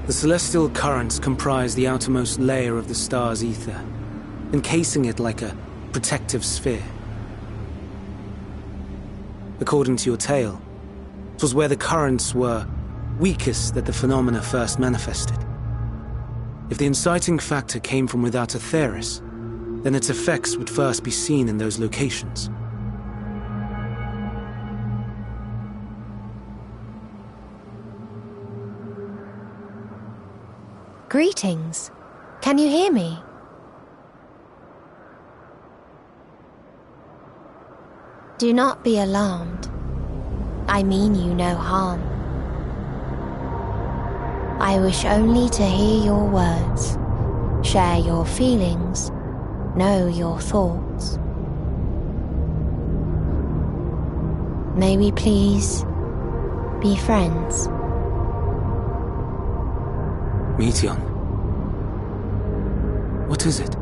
The celestial currents comprise the outermost layer of the star's ether, encasing it like a protective sphere. According to your tale, it was where the currents were weakest that the phenomena first manifested. If the inciting factor came from without Aetheris, then its effects would first be seen in those locations. Greetings. Can you hear me? Do not be alarmed. I mean you no harm. I wish only to hear your words, share your feelings, know your thoughts. May we please be friends? Meteion. What is it?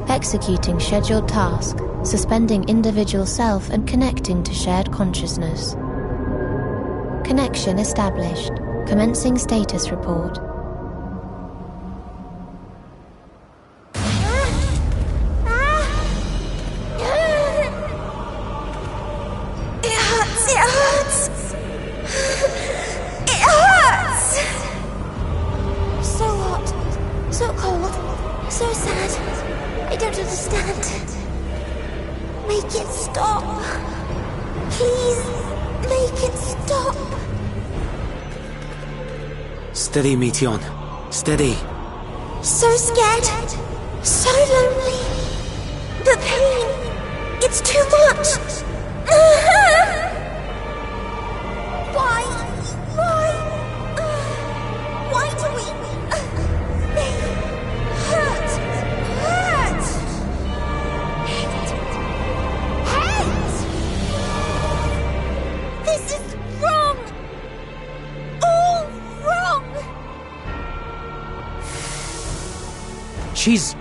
Executing scheduled task, suspending individual self and connecting to shared consciousness. Connection established. Commencing status report. Steady, Meteion. Steady. So scared. So lonely. The pain. It's too much. Why? Why do we? They hurt. Hate. This is wrong. All wrong. She's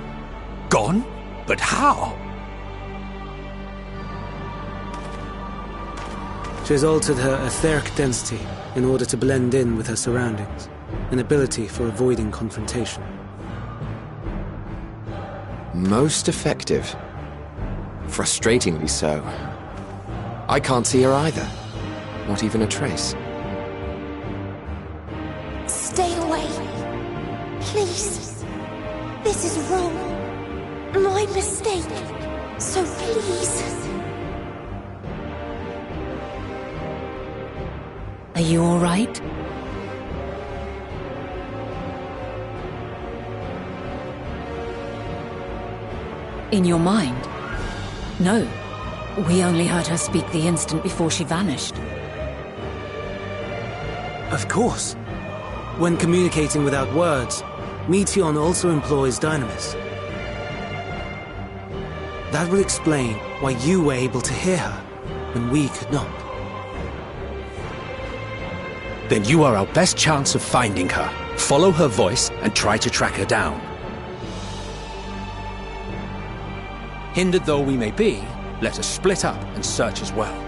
gone? But how? She has altered her etheric density in order to blend in with her surroundings, an ability for avoiding confrontation. Most effective. Frustratingly so. I can't see her either. Not even a trace. Stay away. Please. This is wrong. My mistake. So please. Are you all right? In your mind? No. We only heard her speak the instant before she vanished. Of course. When communicating without words, Meteion also employs Dynamis. That would explain why you were able to hear her, when we could not. Then you are our best chance of finding her. Follow her voice and try to track her down. Hindered though we may be, let us split up and search as well.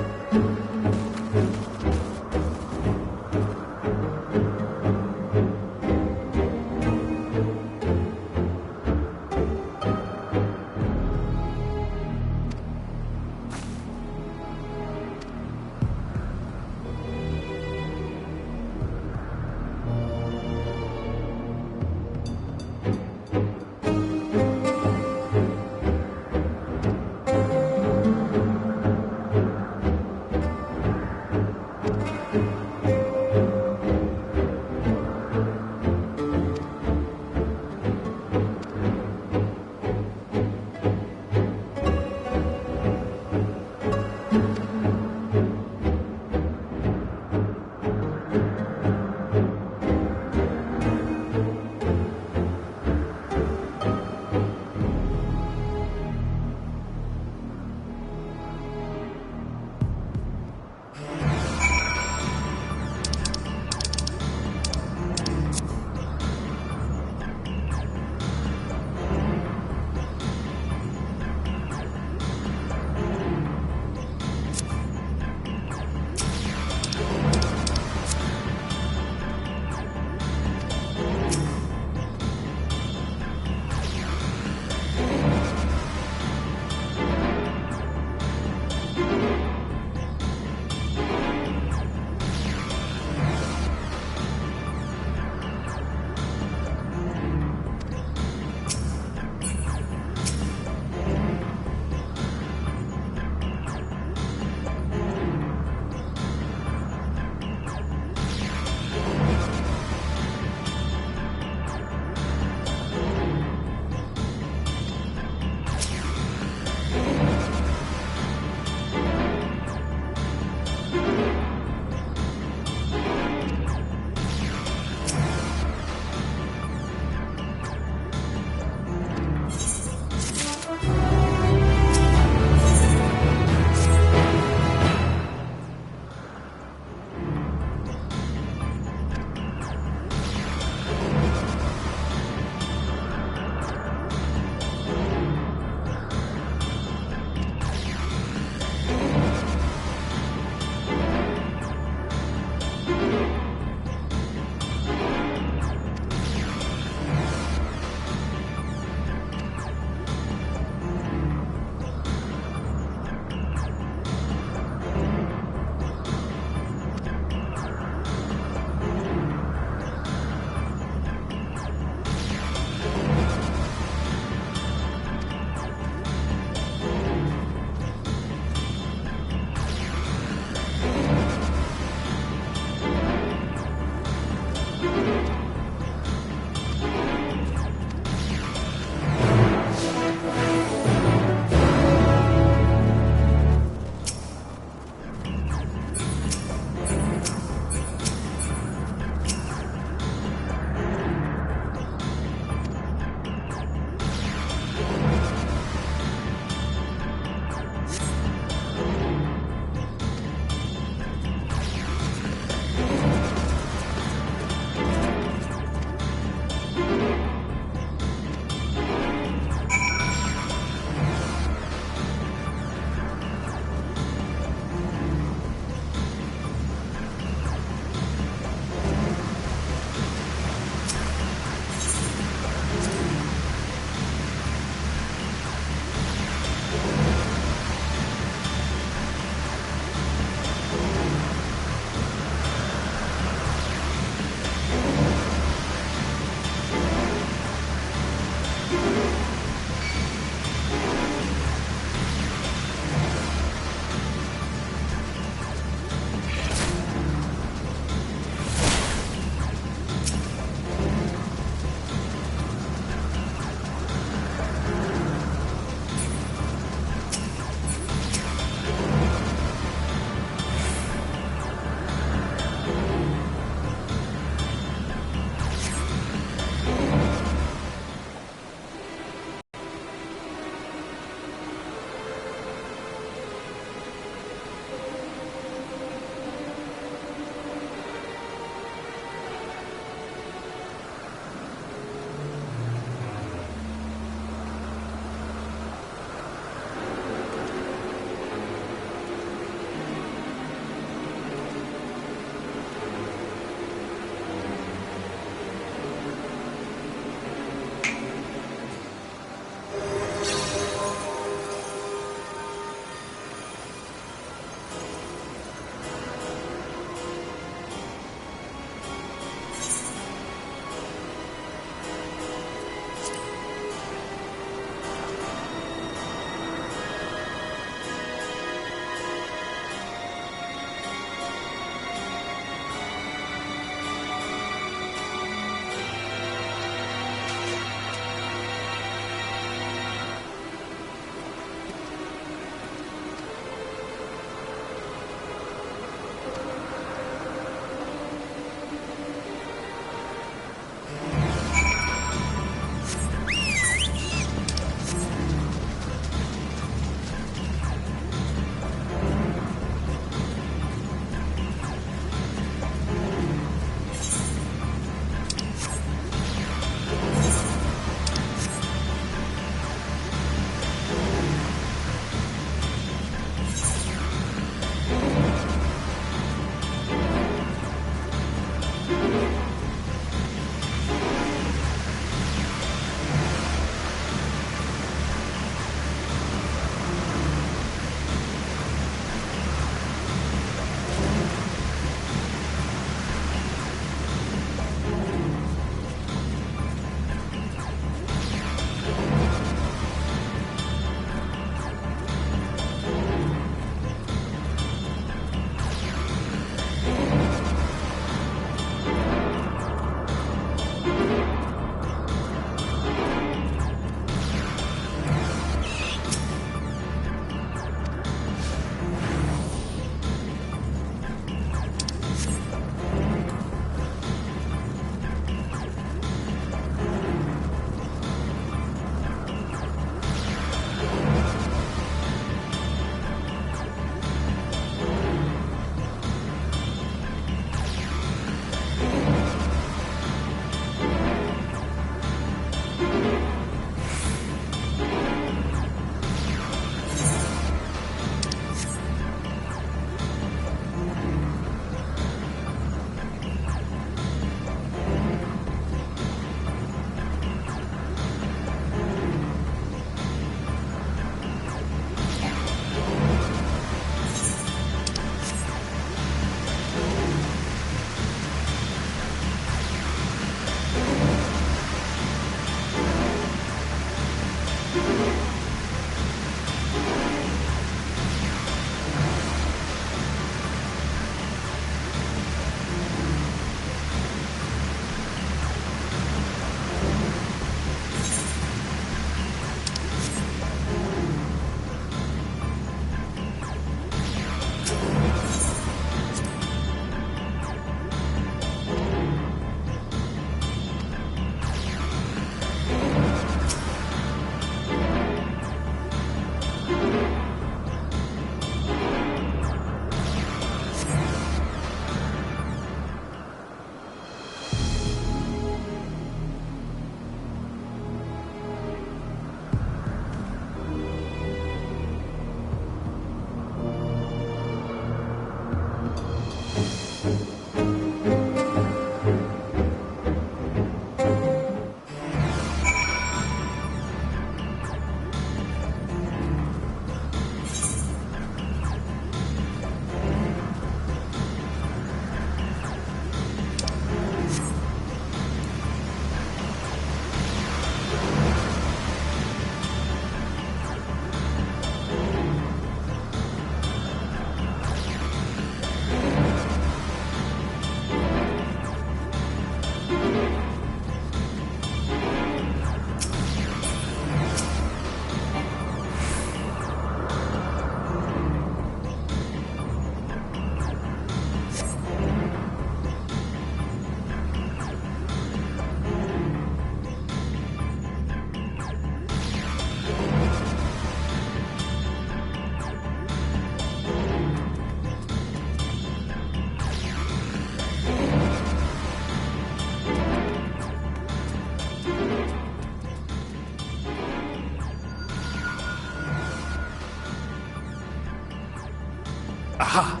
Ha!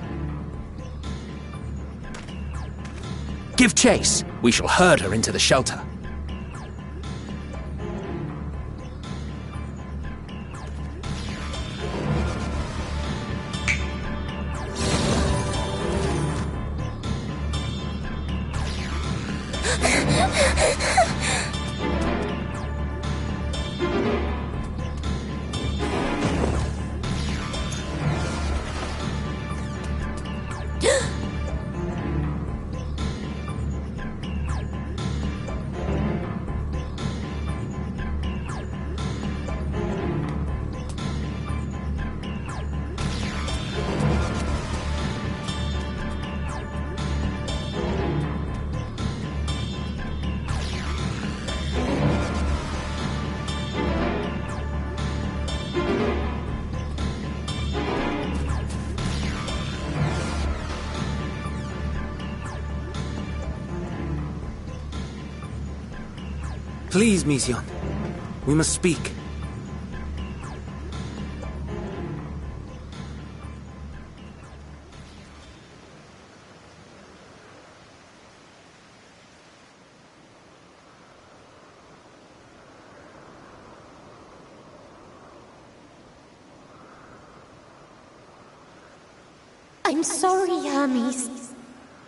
Give chase! We shall herd her into the shelter. Please, Meteion. We must speak. I'm sorry, Hermes.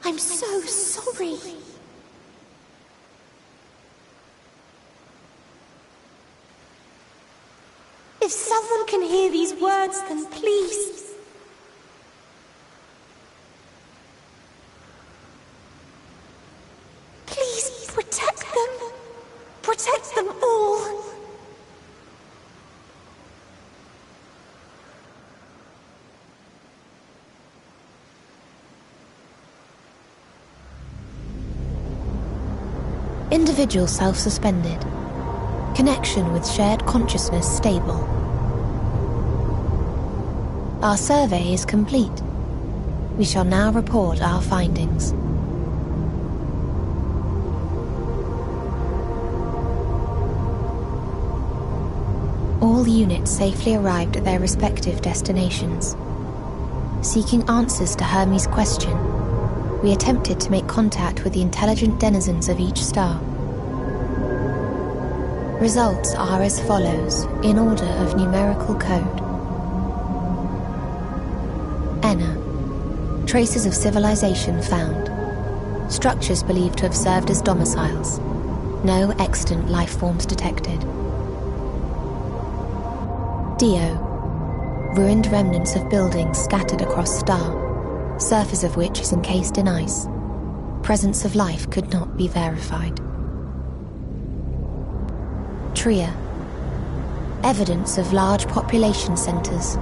I'm so sorry. If someone can hear these words, then please. Please protect them. Protect them all. Individual self-suspended. Connection with shared consciousness stable. Our survey is complete. We shall now report our findings. All units safely arrived at their respective destinations. Seeking answers to Hermes' question, we attempted to make contact with the intelligent denizens of each star. Results are as follows, in order of numerical code. Enna. Traces of civilization found. Structures believed to have served as domiciles. No extant life forms detected. Dio. Ruined remnants of buildings scattered across star, surface of which is encased in ice. Presence of life could not be verified. Tria. Evidence of large population centers,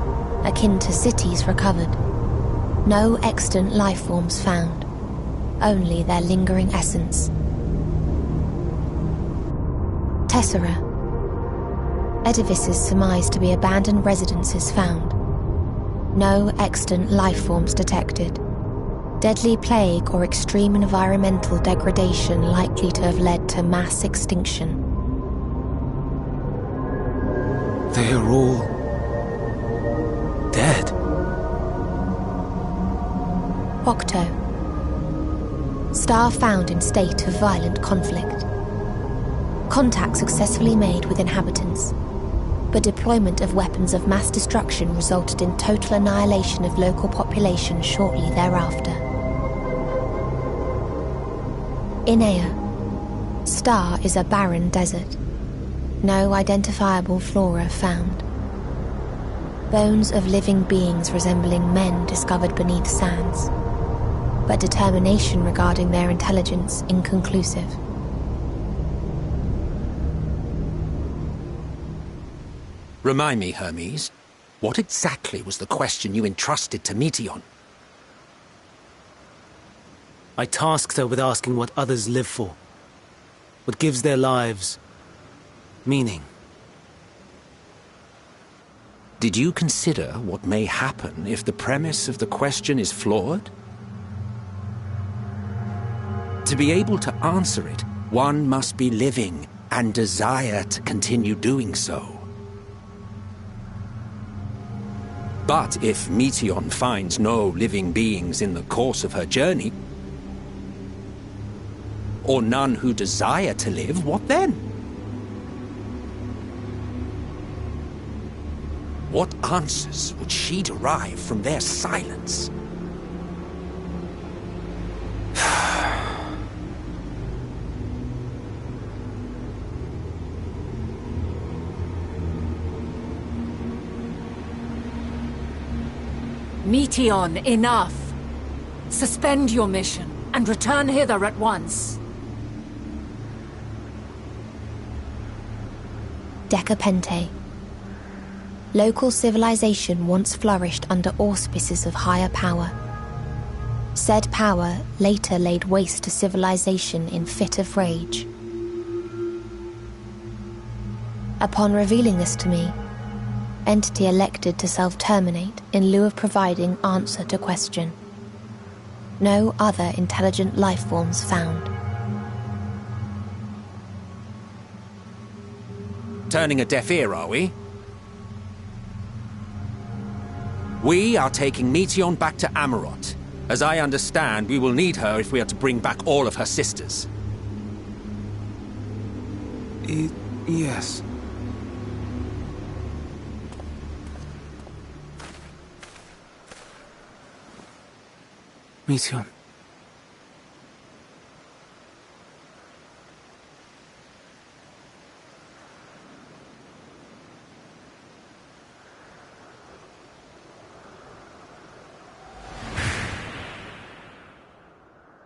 akin to cities recovered. No extant life forms found, only their lingering essence. Tessera. Edifices surmised to be abandoned residences found. No extant life forms detected. Deadly plague or extreme environmental degradation likely to have led to mass extinction. They are all dead. Octo. Star found in state of violent conflict. Contact successfully made with inhabitants, but deployment of weapons of mass destruction resulted in total annihilation of local population shortly thereafter. Inea. Star is a barren desert. No identifiable flora found. Bones of living beings resembling men discovered beneath sands, but determination regarding their intelligence inconclusive. Remind me, Hermes, what exactly was the question you entrusted to Meteion? I tasked her with asking what others live for. What gives their lives meaning. Did you consider what may happen if the premise of the question is flawed? To be able to answer it, one must be living and desire to continue doing so. But if Meteion finds no living beings in the course of her journey, or none who desire to live, what then? What answers would she derive from their silence? Meteion, enough! Suspend your mission, and return hither at once. Decapente. Local civilization once flourished under auspices of higher power. Said power later laid waste to civilization in fit of rage. Upon revealing this to me, entity elected to self-terminate in lieu of providing answer to question. No other intelligent life forms found. Turning a deaf ear, are we? We are taking Meteion back to Amarot. As I understand, we will need her if we are to bring back all of her sisters. Yes. Meteion.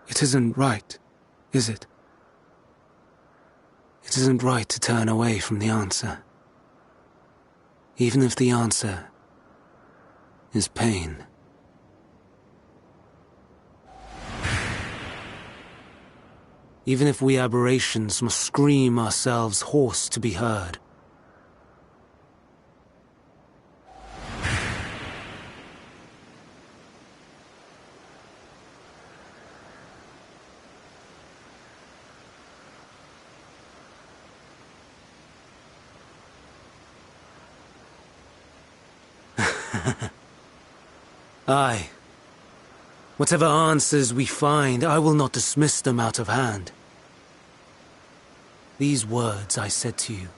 It isn't right, is it? It isn't right to turn away from the answer. Even if the answer is pain. Even if we aberrations must scream ourselves hoarse to be heard. Aye. Whatever answers we find, I will not dismiss them out of hand. These words I said to you,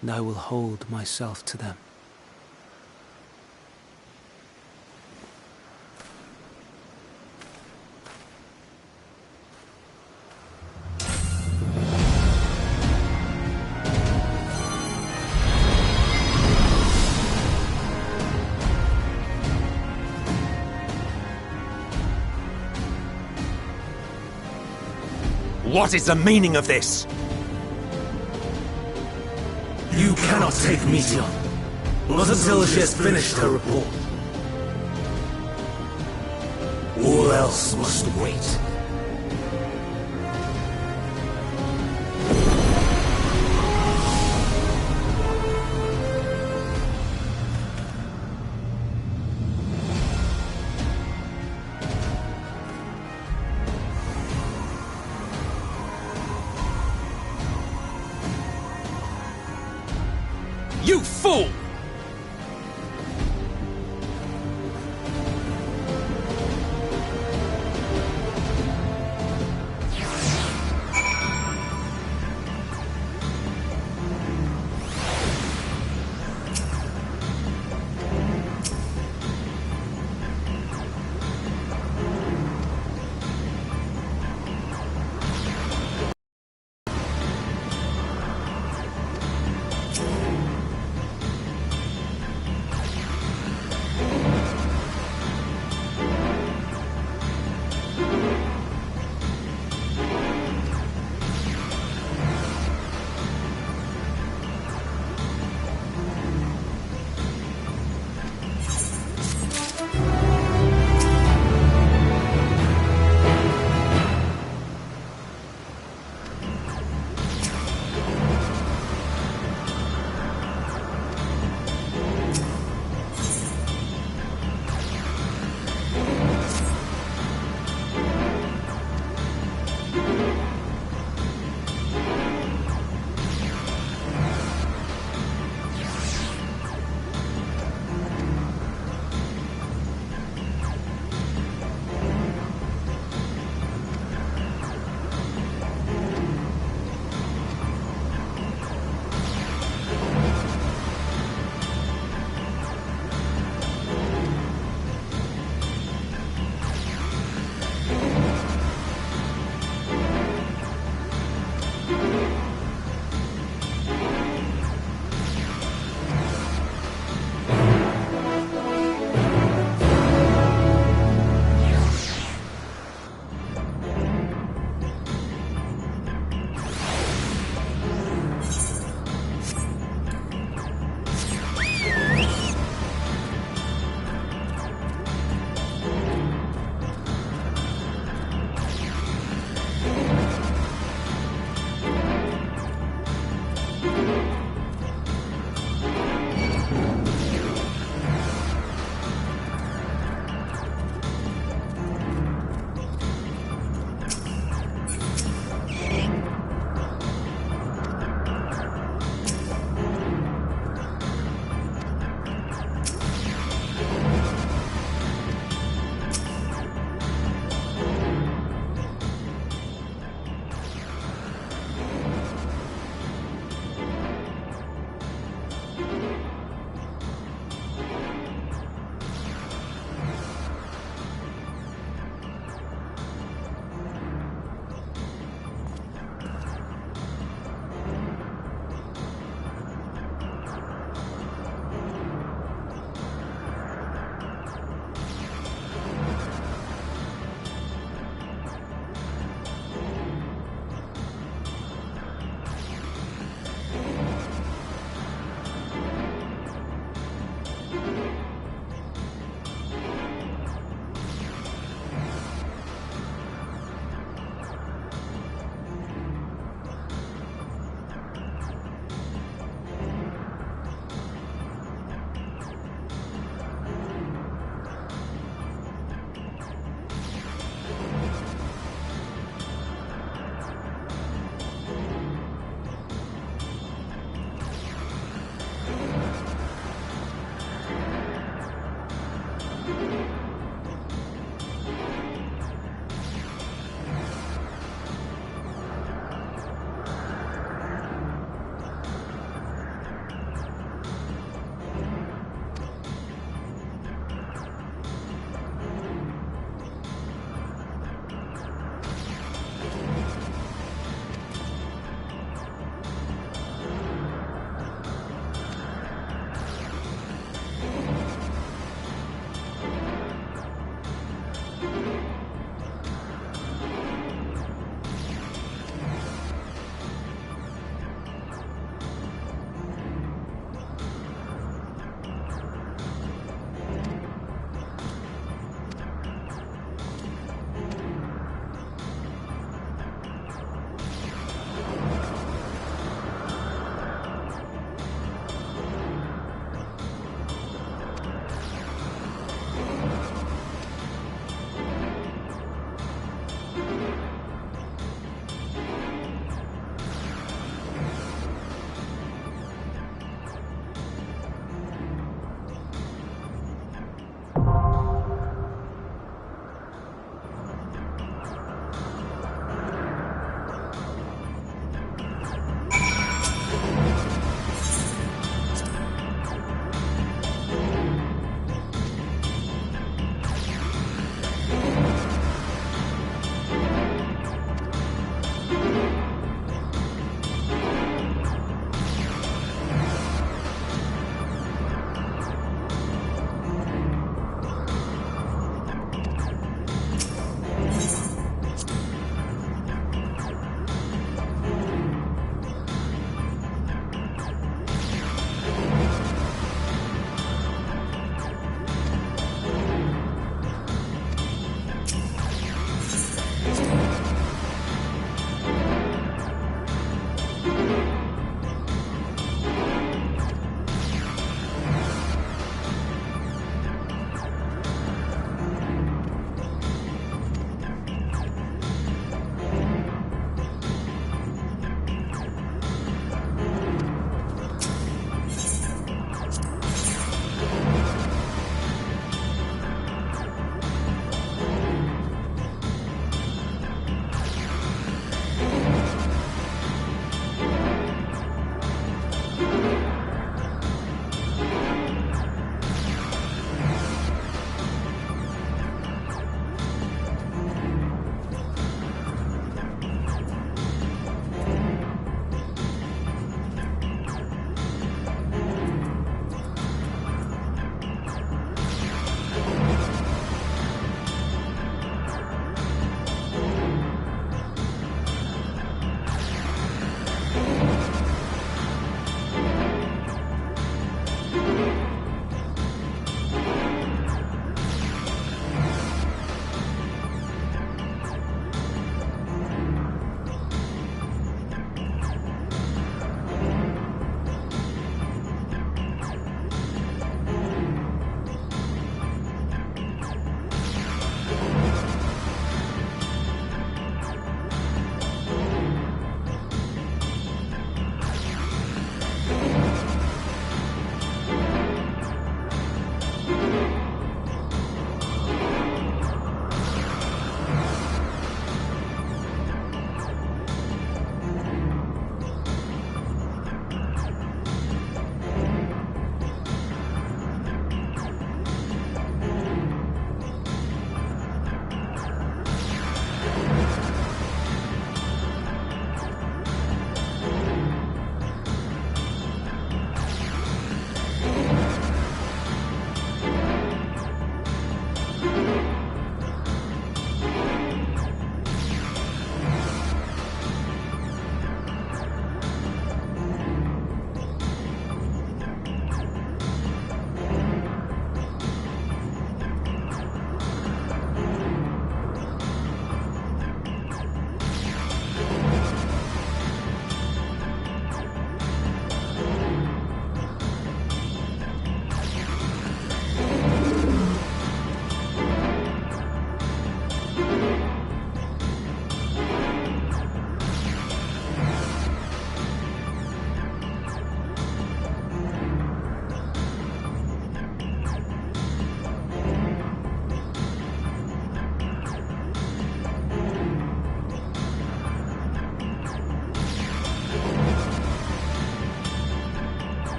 and I will hold myself to them. What is the meaning of this? You cannot take Meteion, not until she has finished her report. All else must wait. You fool!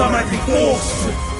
I might be forced to...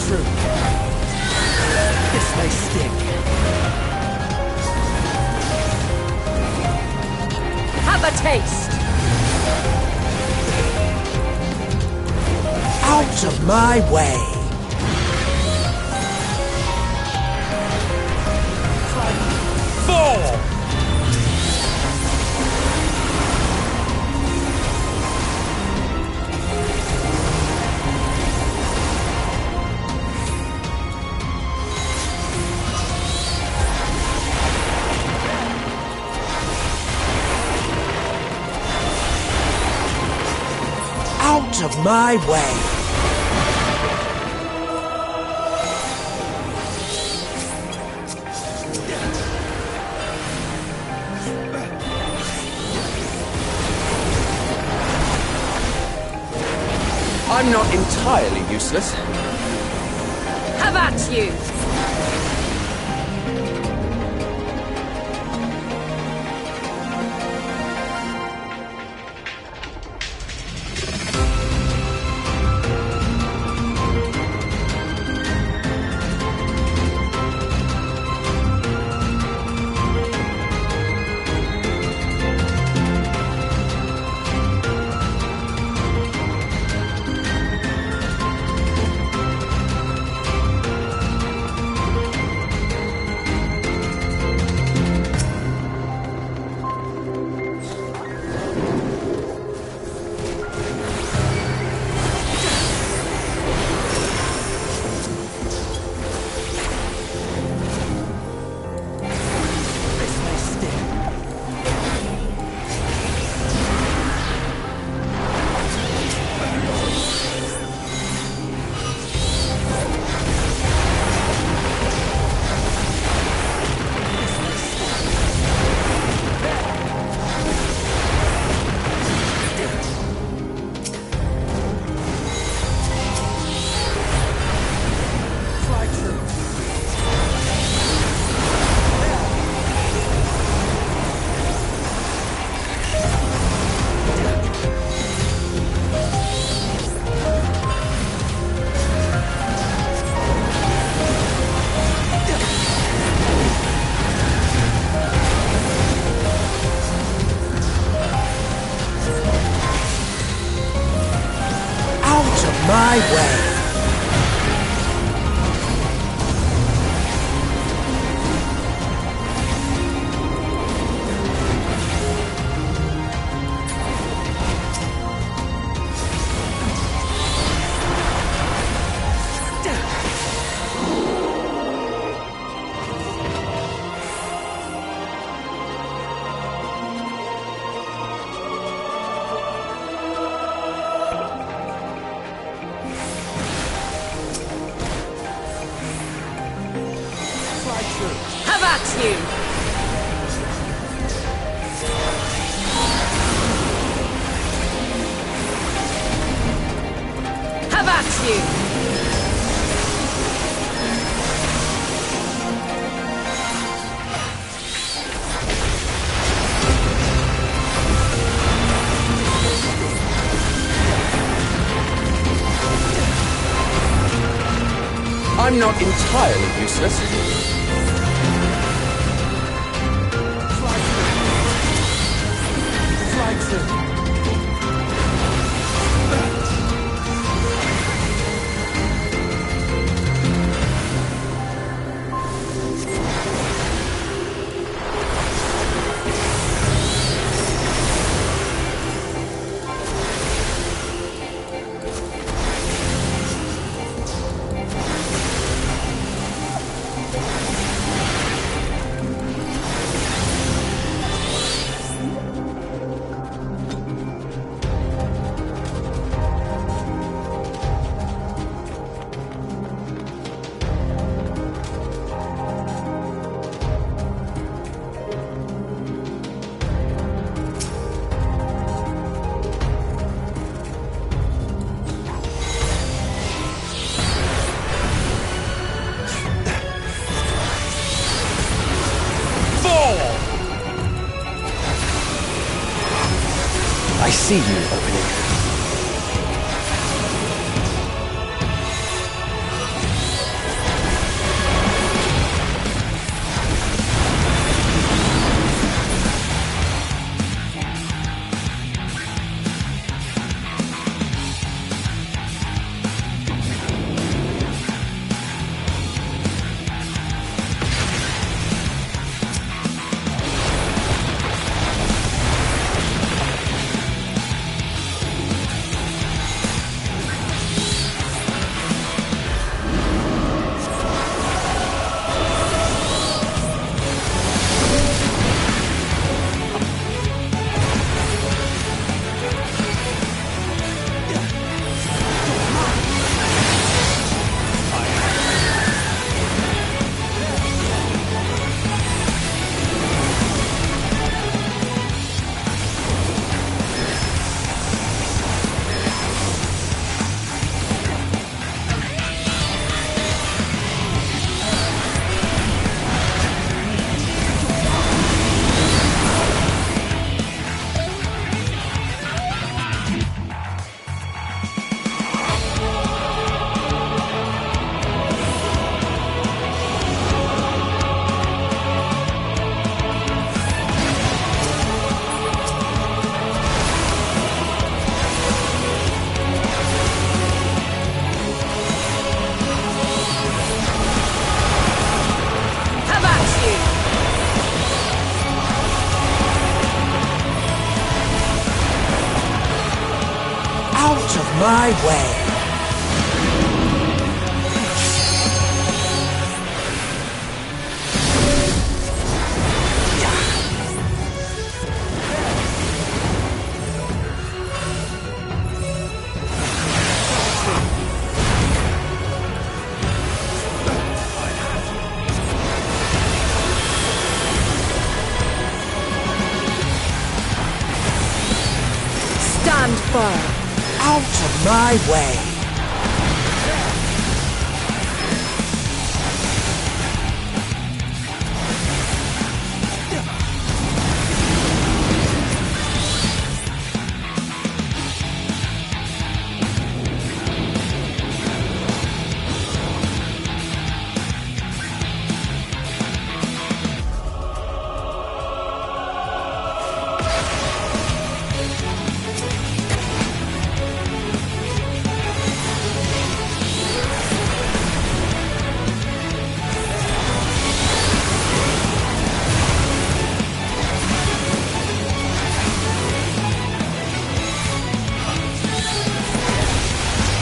True. This may sting. Have a taste! Out of my way! Fall! Out of my way! I'm not entirely useless. Have at you! My way. you! Have at you! I'm not entirely useless. I see you opening. Out of my way! Stand firm! Out of my way!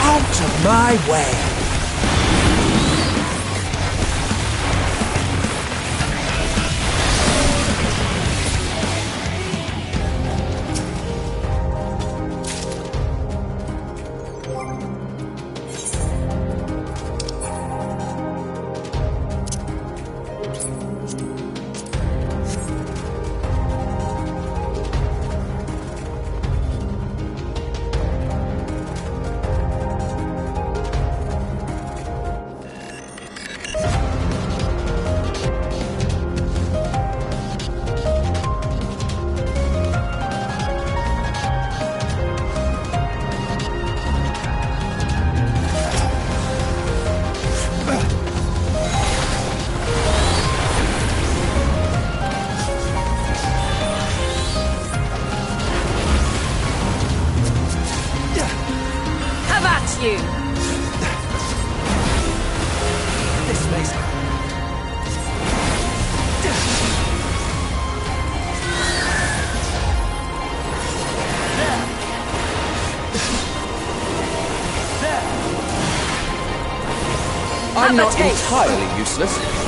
Out of my way! you! This makes... I'm Have a not taste. entirely useless.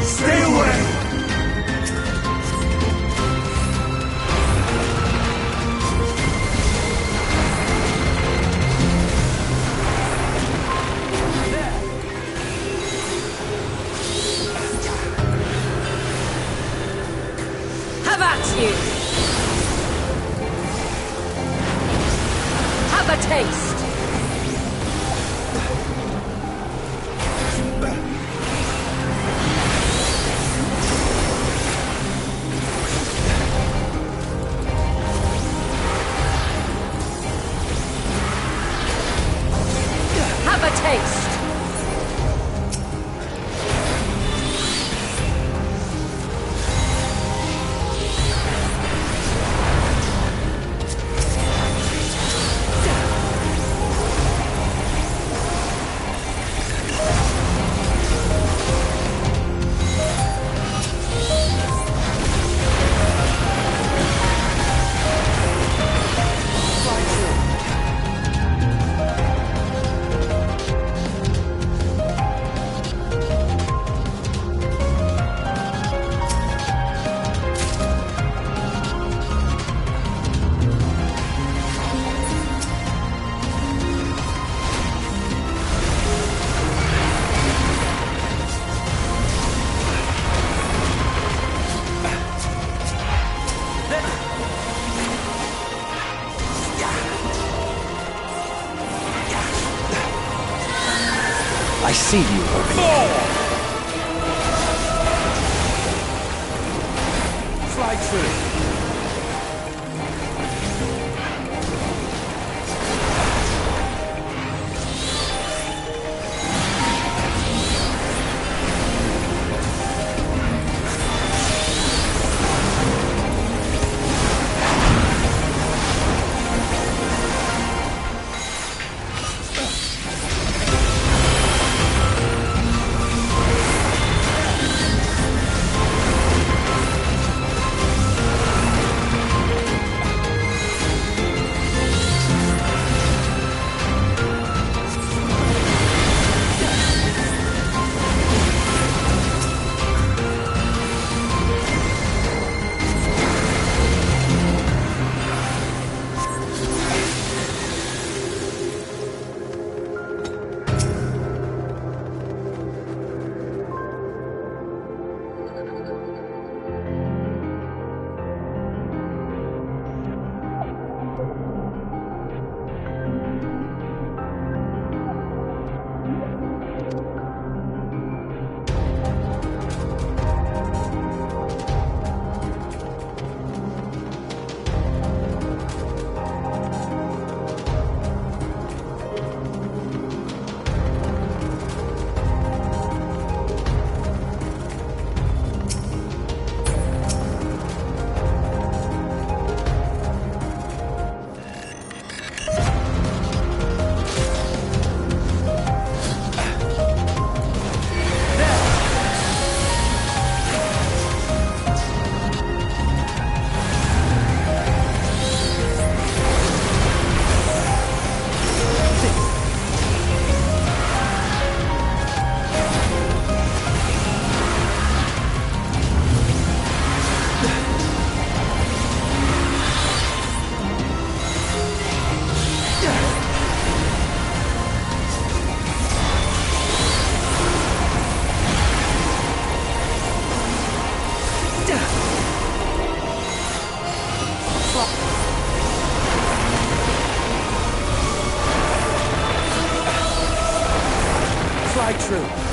Stay away! Have at you! Have a taste! Have a taste! I see you over there. Fly through. Slide through.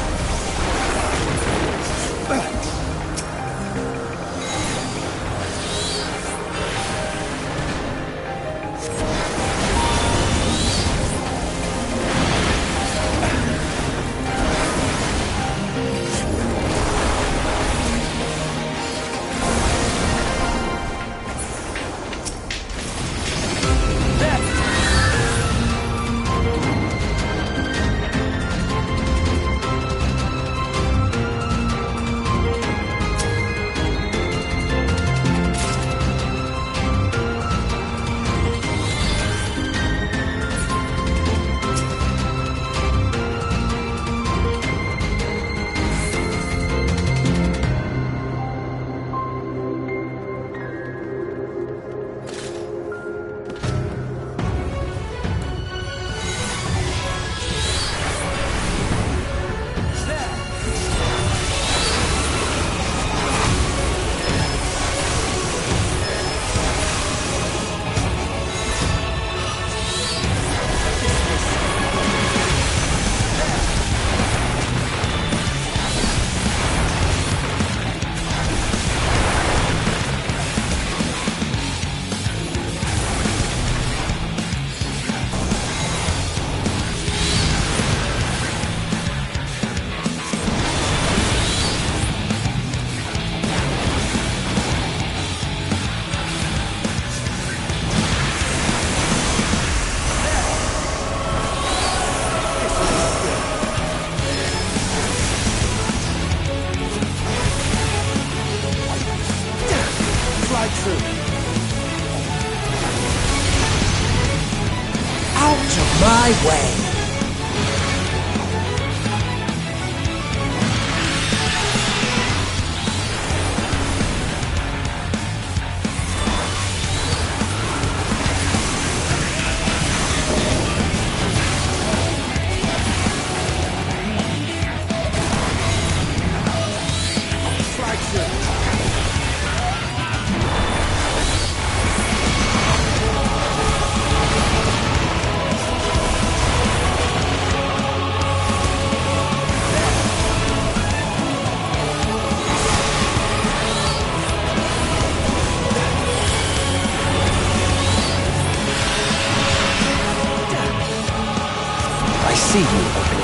My way. See you opening.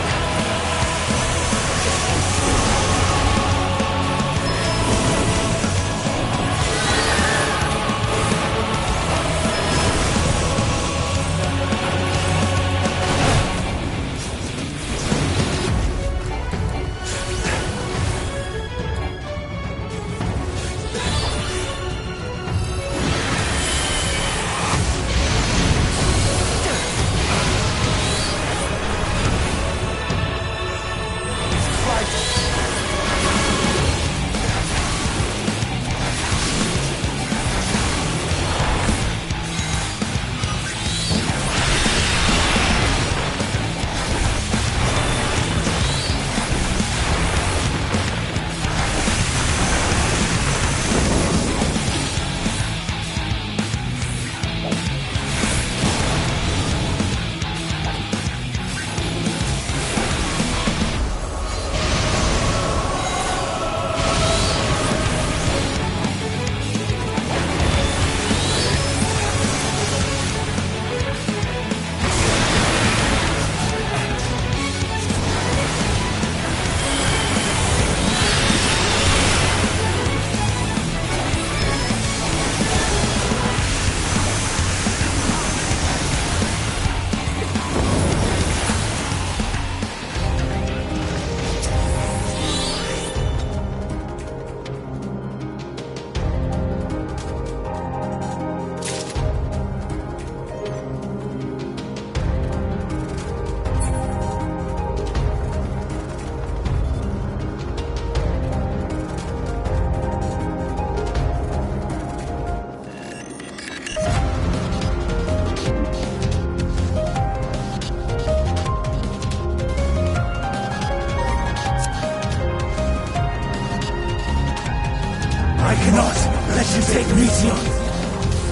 Take Meteor!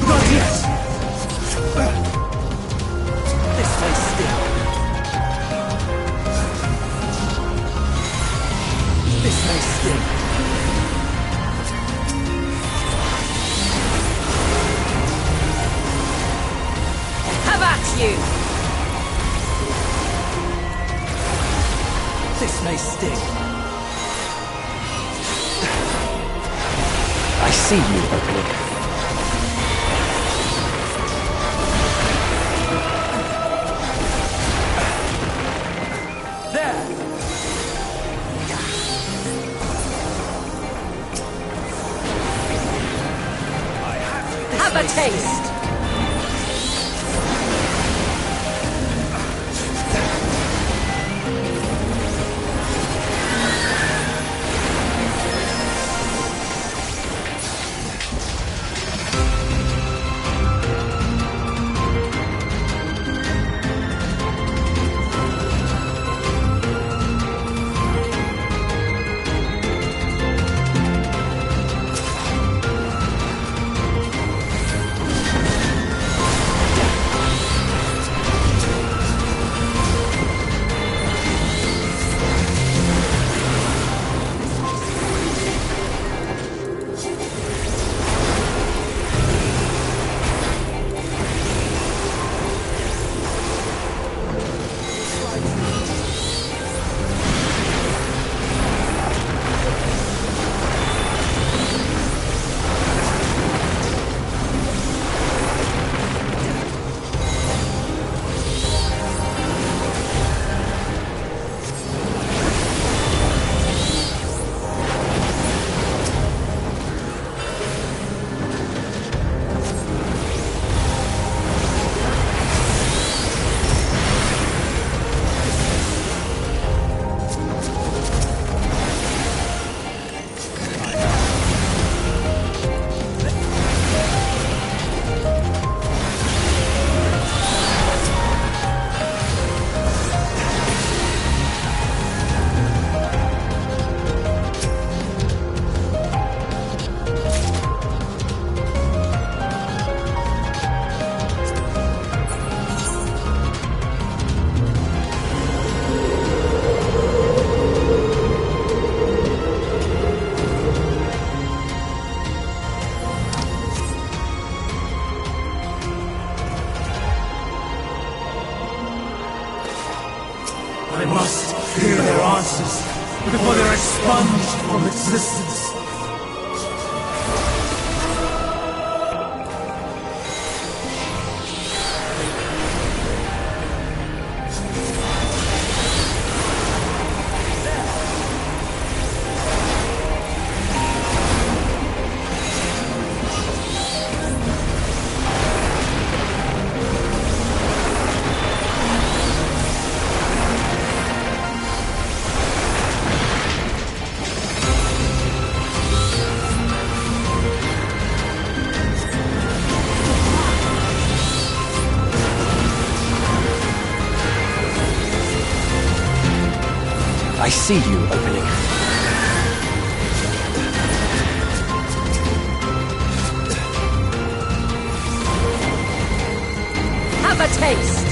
Not yet! This way still. This may sting. I see you opening. There! Have a taste! I must hear their answers before they're expunged from existence. I see you opening. Have a taste!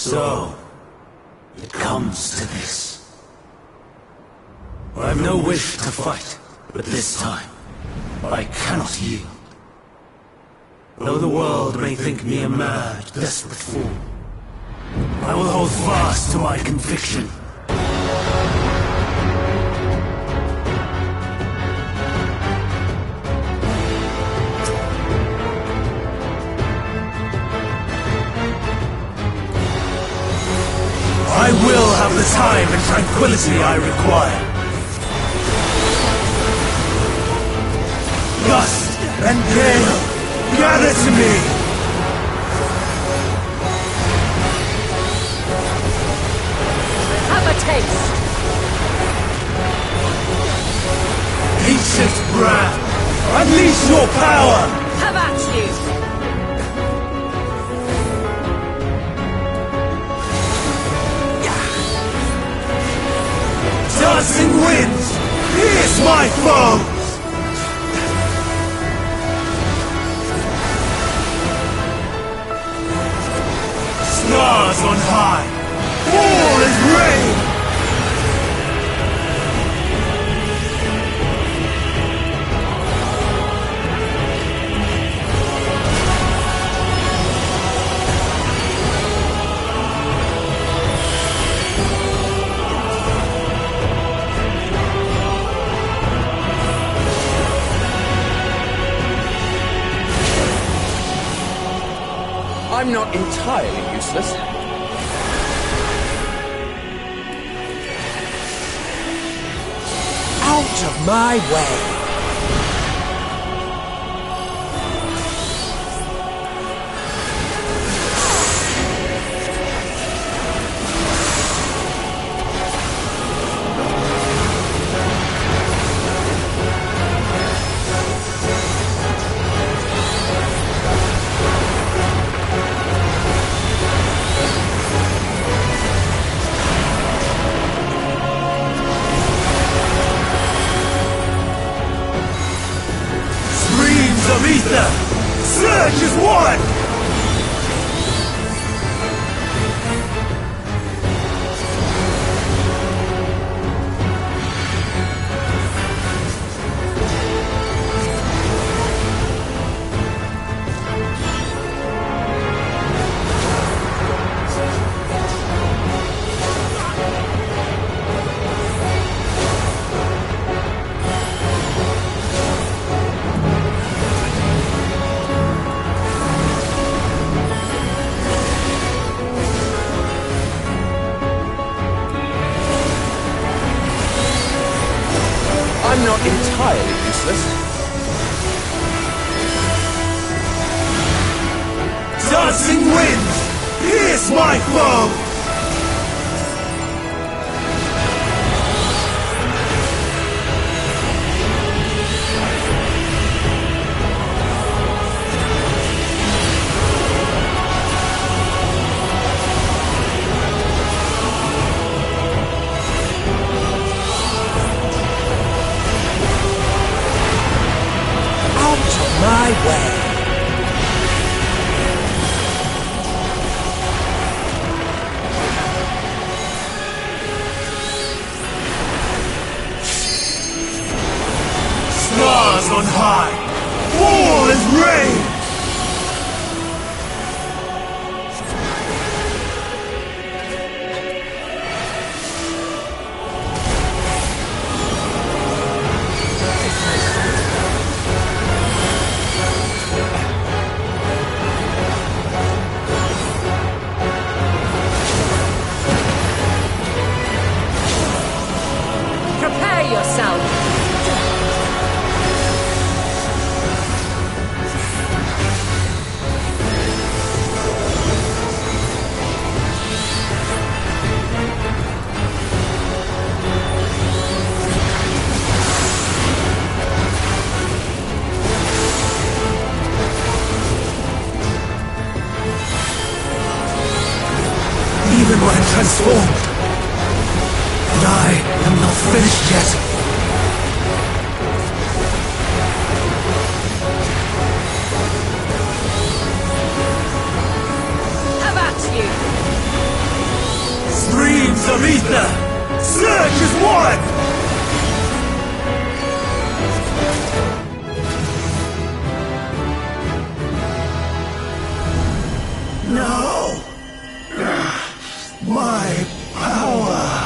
So, it comes to this. I have no wish to fight, but this time, I cannot yield. Though the world may think me a mad, desperate fool, I will hold fast to my conviction. I will have the time and tranquility I require. Gust and gale, gather to me! Have a taste! Ancient breath, unleash your power! Have at you! Dancing winds, pierce my foes! Stars on high, fall as rain! I'm not entirely useless. Out of my way! Of ether! Surge is one! I'm not entirely useless. Dancing winds, pierce my foe! My way! Stars on high, fall as rain! Prepare yourself! Even when transformed, and I am not finished yet. Have at you! ether! Search as one! No! My power!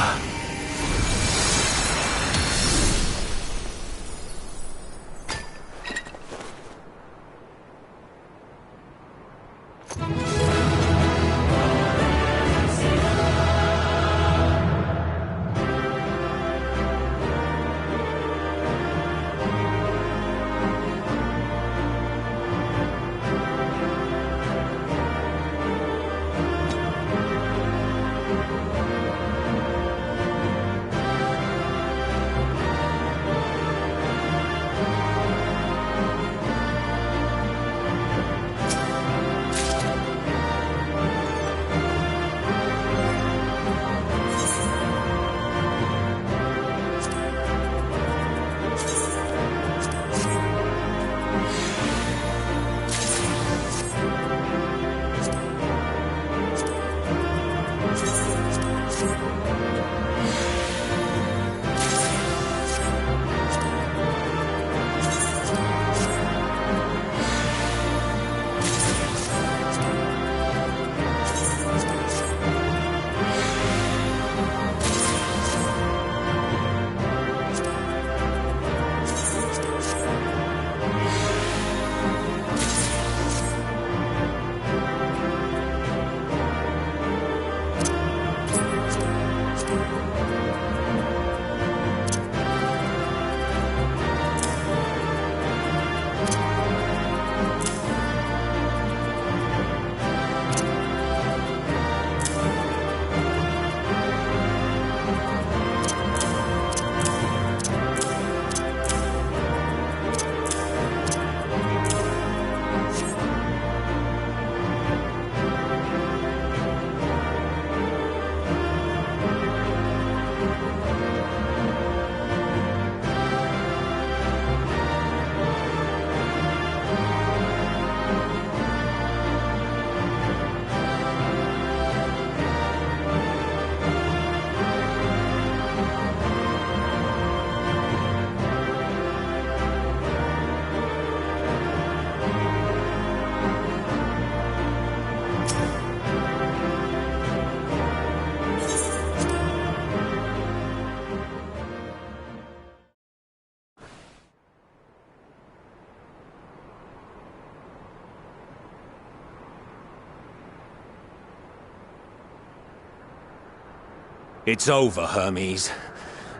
It's over, Hermes.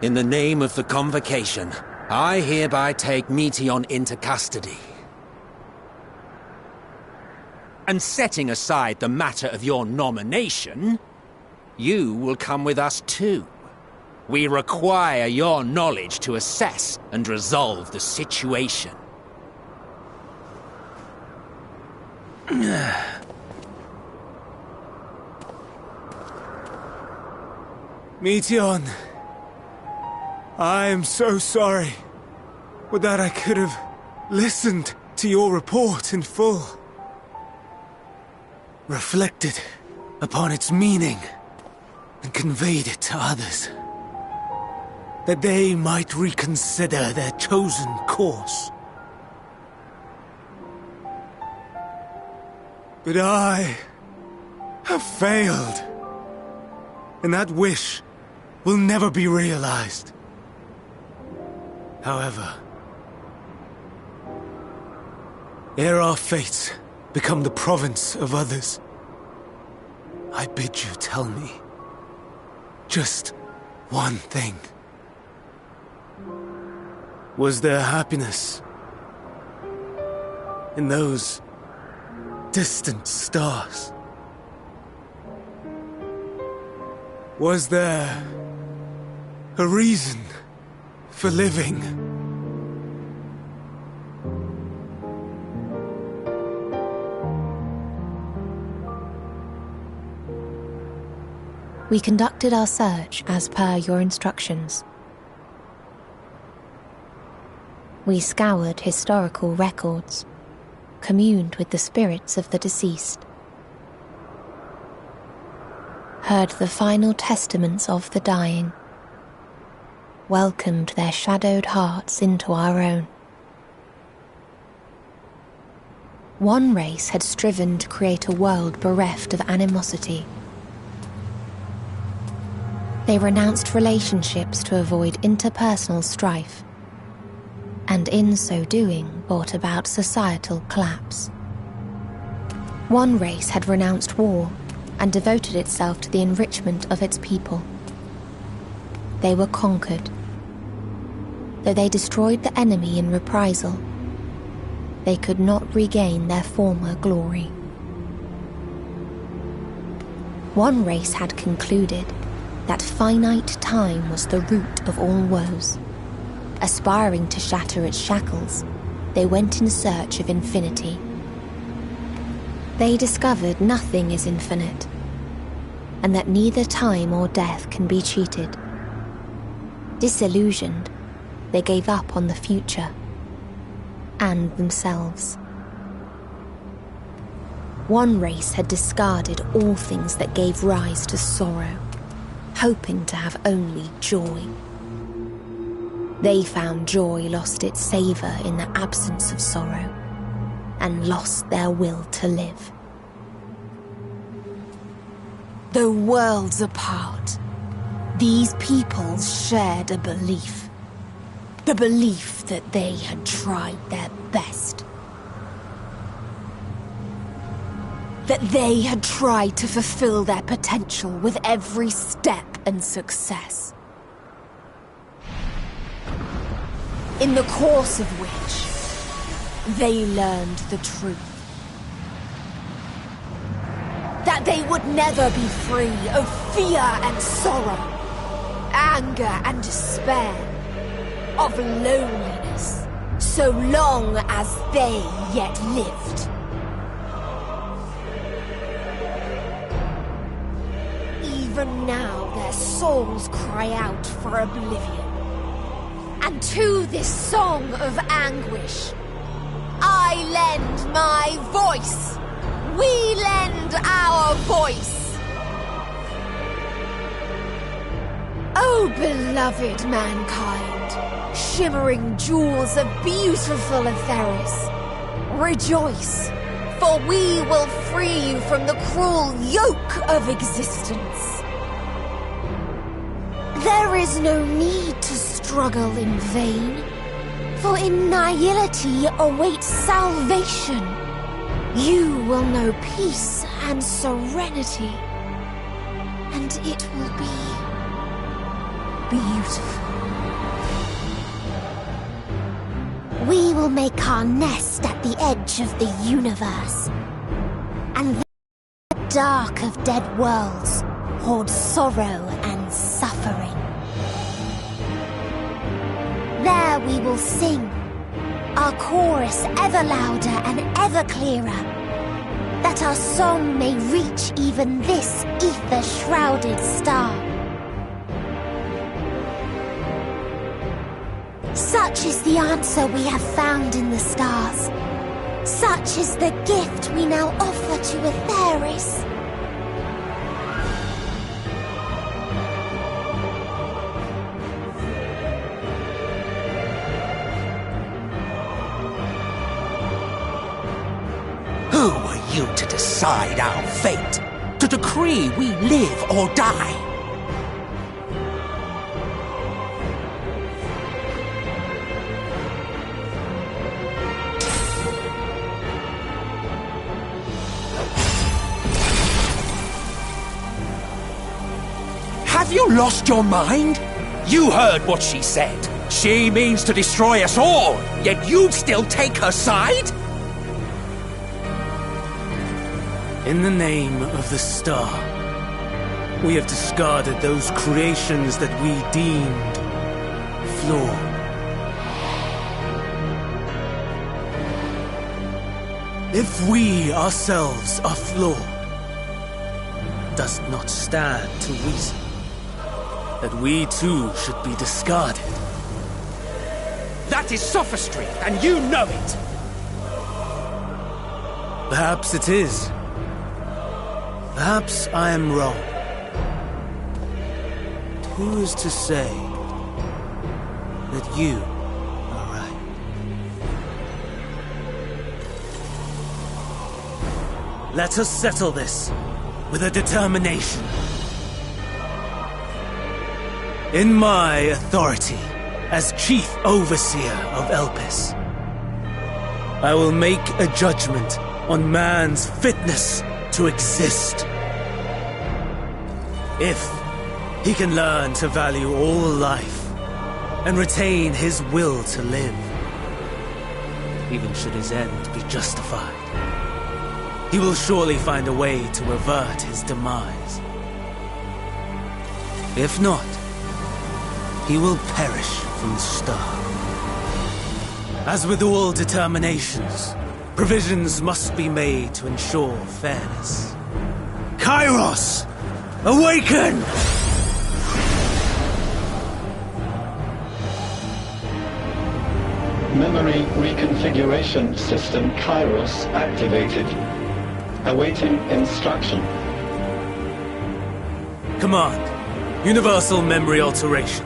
In the name of the Convocation, I hereby take Meteion into custody. And setting aside the matter of your nomination, you will come with us too. We require your knowledge to assess and resolve the situation. Meteion, I am so sorry. Would that I could have listened to your report in full. Reflected upon its meaning and conveyed it to others. That they might reconsider their chosen course. But I have failed. And that wish will never be realized. However, ere our fates become the province of others, I bid you tell me just one thing. Was there happiness in those distant stars? Was there a reason for living? We conducted our search as per your instructions. We scoured historical records, communed with the spirits of the deceased. heard the final testaments of the dying, welcomed their shadowed hearts into our own. One race had striven to create a world bereft of animosity. They renounced relationships to avoid interpersonal strife, and in so doing brought about societal collapse. One race had renounced war and devoted itself to the enrichment of its people. They were conquered. Though they destroyed the enemy in reprisal, they could not regain their former glory. One race had concluded that finite time was the root of all woes. Aspiring to shatter its shackles, they went in search of infinity. They discovered nothing is infinite, and that neither time or death can be cheated. Disillusioned, they gave up on the future and themselves. One race had discarded all things that gave rise to sorrow, hoping to have only joy. They found joy lost its savour in the absence of sorrow, and lost their will to live. Though worlds apart, these peoples shared a belief. The belief that they had tried their best. That they had tried to fulfill their potential with every step and success. In the course of which, they learned the truth. That they would never be free of fear and sorrow, anger and despair, of loneliness, so long as they yet lived. Even now their souls cry out for oblivion. And to this song of anguish, I lend my voice. We lend our voice. Oh, beloved mankind, shimmering jewels of beautiful Etheris, rejoice, for we will free you from the cruel yoke of existence. There is no need to struggle in vain, for in nihility awaits salvation. You will know peace and serenity, and it will be beautiful. We will make our nest at the edge of the universe, and the dark of dead worlds hoard sorrow and suffering. There we will sing, our chorus ever louder and ever clearer, that our song may reach even this ether-shrouded star. Such is the answer we have found in the stars. Such is the gift we now offer to Etheris. Who are you to decide our fate? To decree we live or die? Have you lost your mind? You heard what she said. She means to destroy us all, yet you'd still take her side? In the name of the star, we have discarded those creations that we deemed flawed. If we ourselves are flawed, does it not stand to reason that we too should be discarded? That is sophistry, and you know it! Perhaps it is. Perhaps I am wrong. who is to say that you are right? Let us settle this with a determination. In my authority as Chief Overseer of Elpis, I will make a judgment on man's fitness to exist. If he can learn to value all life and retain his will to live, even should his end be justified, he will surely find a way to avert his demise. If not, he will perish from the start. As with all determinations, provisions must be made to ensure fairness. Kairos! Awaken! Memory reconfiguration system Kairos activated. Awaiting instruction. Command. Universal memory alteration.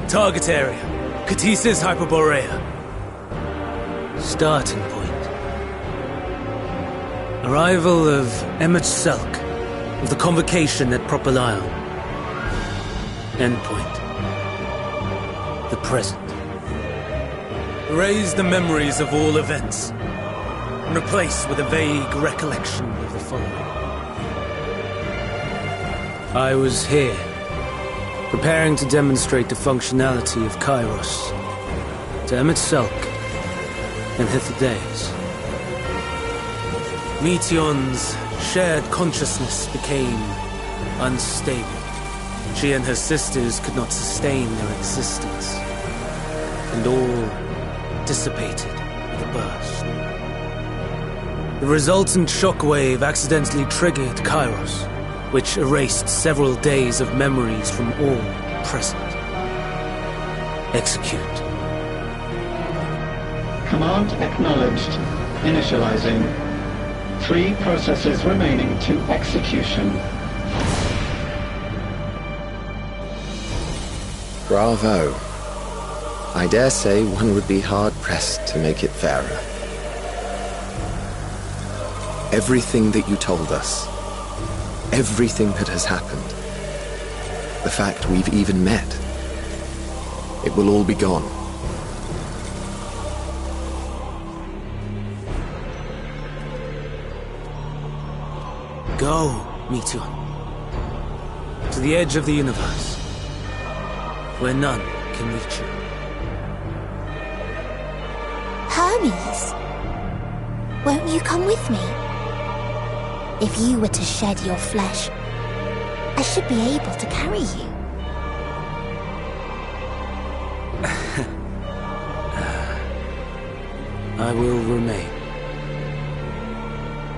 Target area. Catesis Hyperborea. Starting point. Arrival of MSQ of the convocation at Propylion. Endpoint. The present. Erase the memories of all events and replace with a vague recollection of the following. I was here, preparing to demonstrate the functionality of Kairos to MSQ and Hythlodaeus. Meteon's shared consciousness became unstable. She and her sisters could not sustain their existence, and all dissipated with a burst. The resultant shockwave accidentally triggered Kairos, which erased several days of memories from all present. Execute. Command acknowledged. Initializing. 3 processes remaining to execution. Bravo. I dare say one would be hard-pressed to make it fairer. Everything that you told us, everything that has happened, the fact we've even met, it will all be gone. Go, Meteon. To the edge of the universe, where none can reach you. Hermes, won't you come with me? If you were to shed your flesh, I should be able to carry you. I will remain.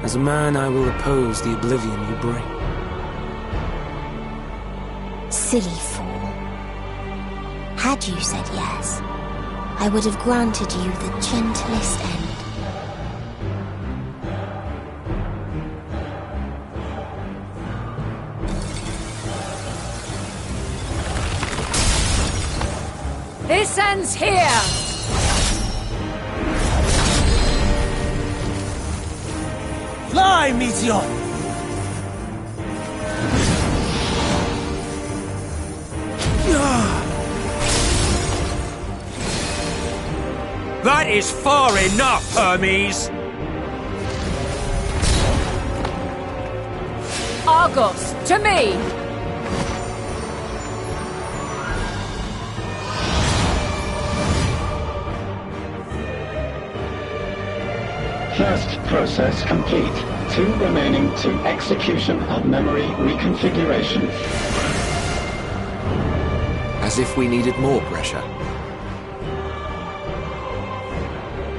As a man, I will oppose the oblivion you bring. Silly fool. Had you said yes, I would have granted you the gentlest end. This ends here! Fly, Meteon! That is far enough, Hermes! Argos, to me! First process complete. 2 remaining to execution of memory reconfiguration. As if we needed more pressure.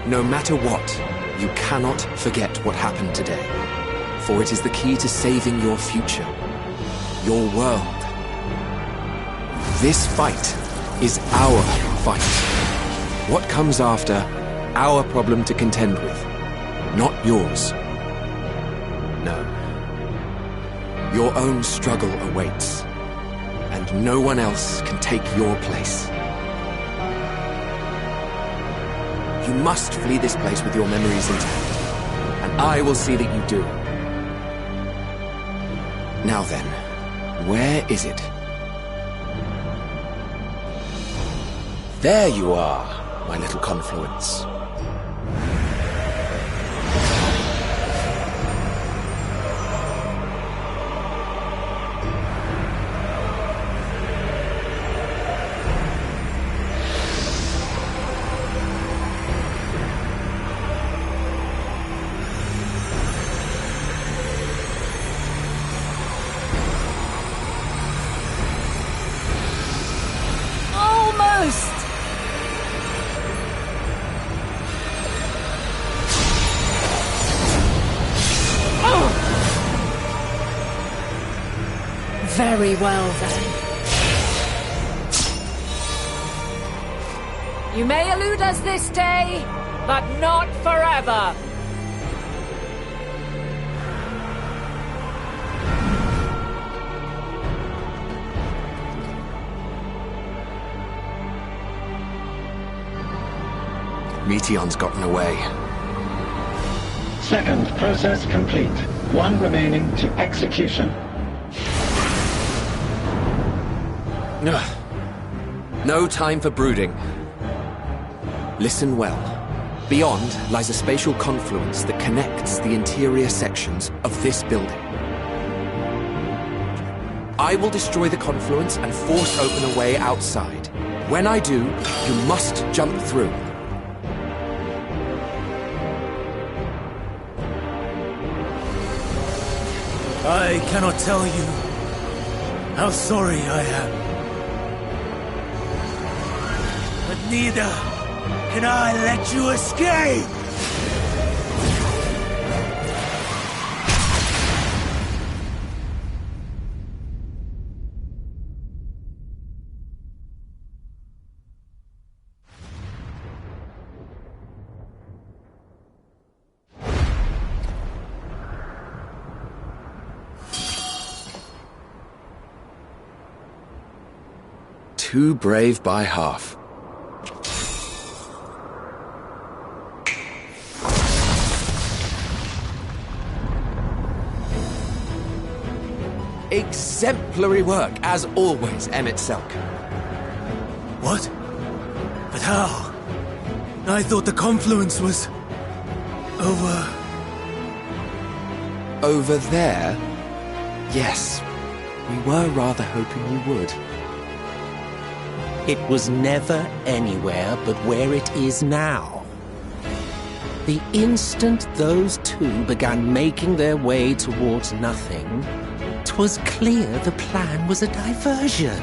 No matter what, you cannot forget what happened today. For it is the key to saving your future. Your world. This fight is our fight. What comes after, our problem to contend with. Not yours. No. Your own struggle awaits. And and no one else can take your place. You must flee this place with your memories intact, and I will see that you do. Now then, where is it? There you are, my little confluence. Very well, then. You may elude us this day, but not forever. Meteon's gotten away. Second process complete. One remaining to execution. Ugh. No time for brooding. Listen well. Beyond lies a spatial confluence that connects the interior sections of this building. I will destroy the confluence and force open a way outside. When I do, you must jump through. I cannot tell you how sorry I am. But neither can I let you escape! Too brave by half. Exemplary work, as always, MSQ. What? But how? I thought the confluence was... Over there? Yes. We were rather hoping you would. It was never anywhere but where it is now. The instant those two began making their way towards nothing, 'twas clear the plan was a diversion.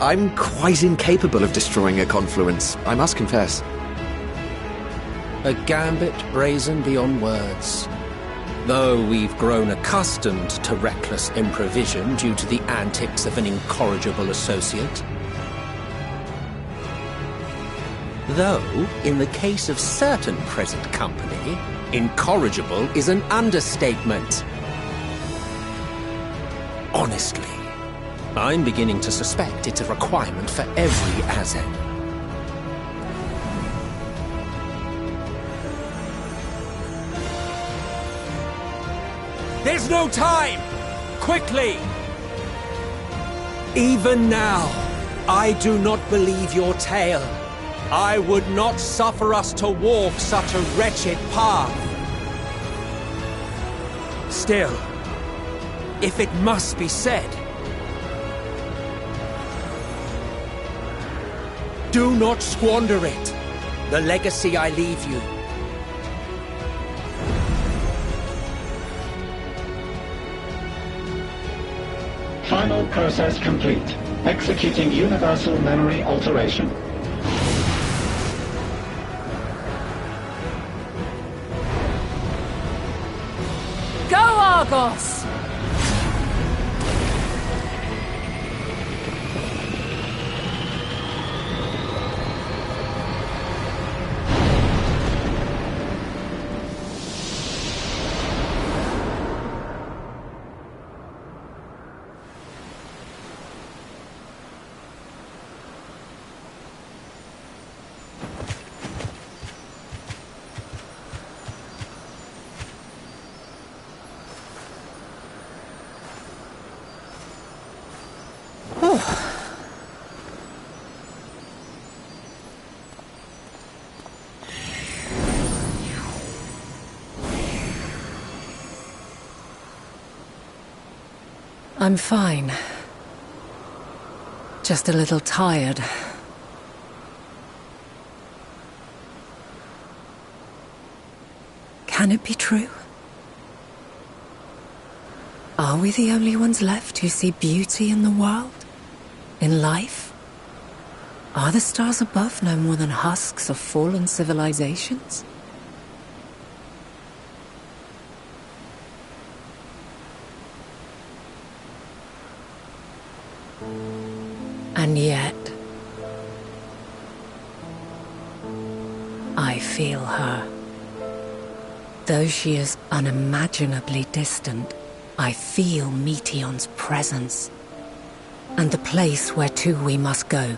I'm quite incapable of destroying a confluence, I must confess. A gambit brazen beyond words. Though we've grown accustomed to reckless improvision due to the antics of an incorrigible associate. Though, in the case of certain present company, incorrigible is an understatement. Honestly, I'm beginning to suspect it's a requirement for every Azen. There's no time! Quickly! Even now, I do not believe your tale. I would not suffer us to walk such a wretched path. Still, if it must be said, do not squander it. The legacy I leave you. Final process complete. Executing universal memory alteration. Go, Argos! I'm fine. Just a little tired. Can it be true? Are we the only ones left who see beauty in the world? In life? Are the stars above no more than husks of fallen civilizations? And yet, I feel her. Though she is unimaginably distant, I feel Meteon's presence, and the place where to we must go.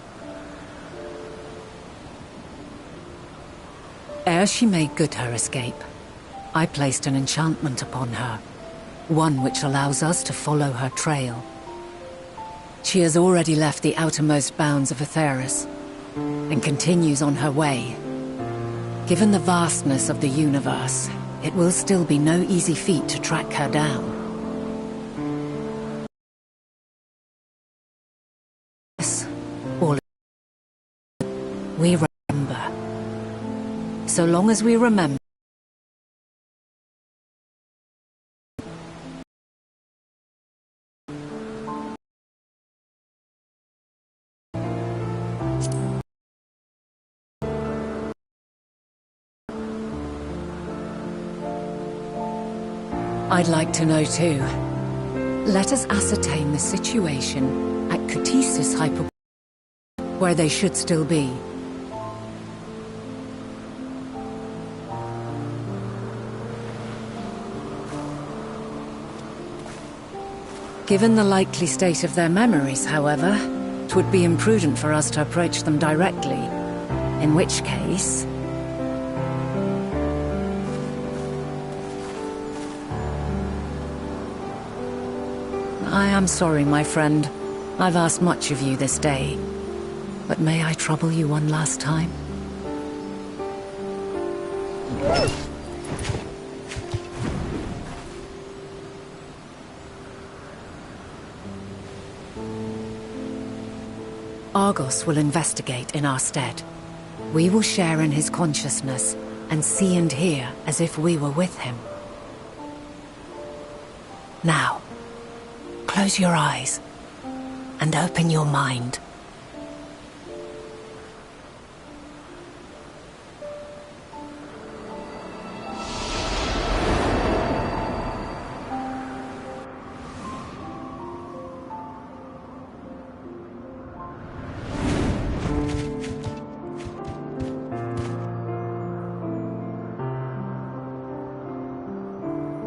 Ere she made good her escape, I placed an enchantment upon her, one which allows us to follow her trail. She has already left the outermost bounds of Aetheris, and continues on her way. Given the vastness of the universe, it will still be no easy feat to track her down. Yes, all we remember. So long as we remember, I'd like to know too. Let us ascertain the situation at Kutisis Hyper, where they should still be. Given the likely state of their memories, however, it would be imprudent for us to approach them directly. In which case... I am sorry, my friend. I've asked much of you this day. But may I trouble you one last time? Argos will investigate in our stead. We will share in his consciousness and see and hear as if we were with him. Now, close your eyes and open your mind.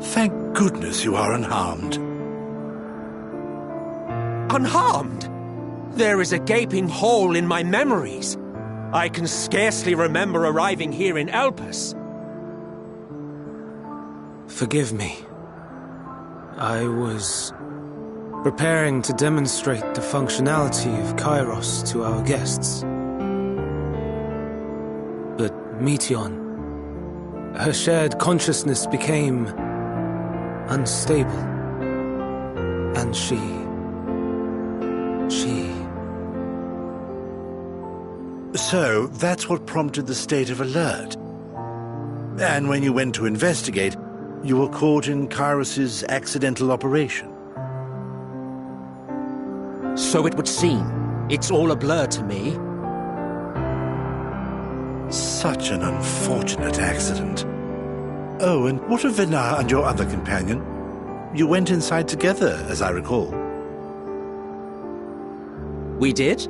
Thank goodness you are unharmed. Unharmed? There is a gaping hole in my memories. I can scarcely remember arriving here in Elpis. Forgive me. I was preparing to demonstrate the functionality of Kairos to our guests. But Meteon, her shared consciousness became unstable. And she... So, that's what prompted the state of alert. And when you went to investigate, you were caught in Kairos's accidental operation. So it would seem. It's all a blur to me. Such an unfortunate accident. Oh, and what of Venar and your other companion? You went inside together, as I recall. We did?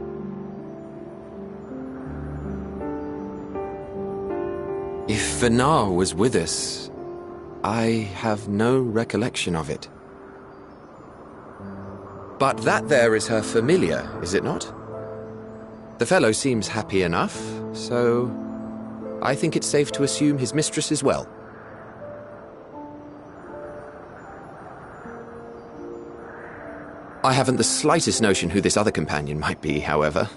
If Venar was with us, I have no recollection of it. But that there is her familiar, is it not? The fellow seems happy enough, so I think it's safe to assume his mistress is well. I haven't the slightest notion who this other companion might be, however.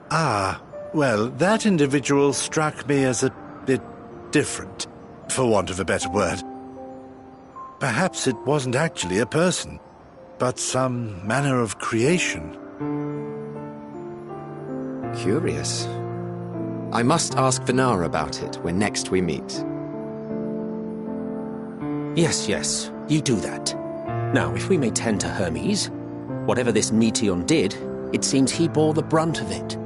Ah, well, that individual struck me as a bit different, for want of a better word. Perhaps it wasn't actually a person, but some manner of creation. Curious. I must ask Venara about it when next we meet. Yes, you do that. Now, if we may tend to Hermes, whatever this Meteon did, it seems he bore the brunt of it.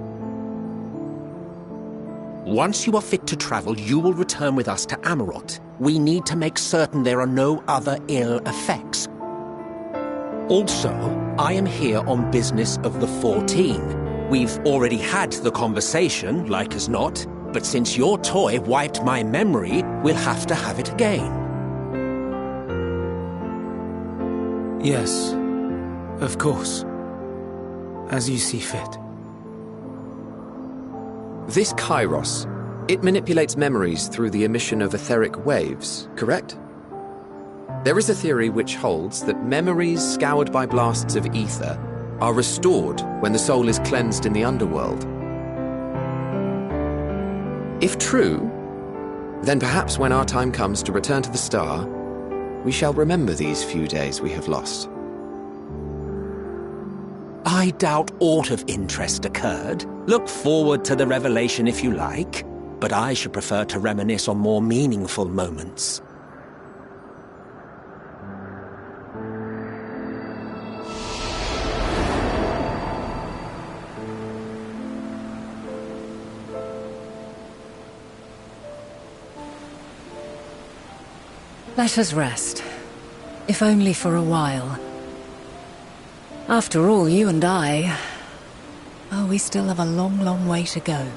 Once you are fit to travel, you will return with us to Amarot. We need to make certain there are no other ill effects. Also, I am here on business of the 14. We've already had the conversation, like as not, but since your toy wiped my memory, we'll have to have it again. Yes, of course. As you see fit. This Kairos, it manipulates memories through the emission of etheric waves, correct? There is a theory which holds that memories scoured by blasts of ether are restored when the soul is cleansed in the underworld. If true, then perhaps when our time comes to return to the star, we shall remember these few days we have lost. I doubt aught of interest occurred. Look forward to the revelation if you like, but I should prefer to reminisce on more meaningful moments. Let us rest, if only for a while. After all, you and I... oh, we still have a long, long way to go.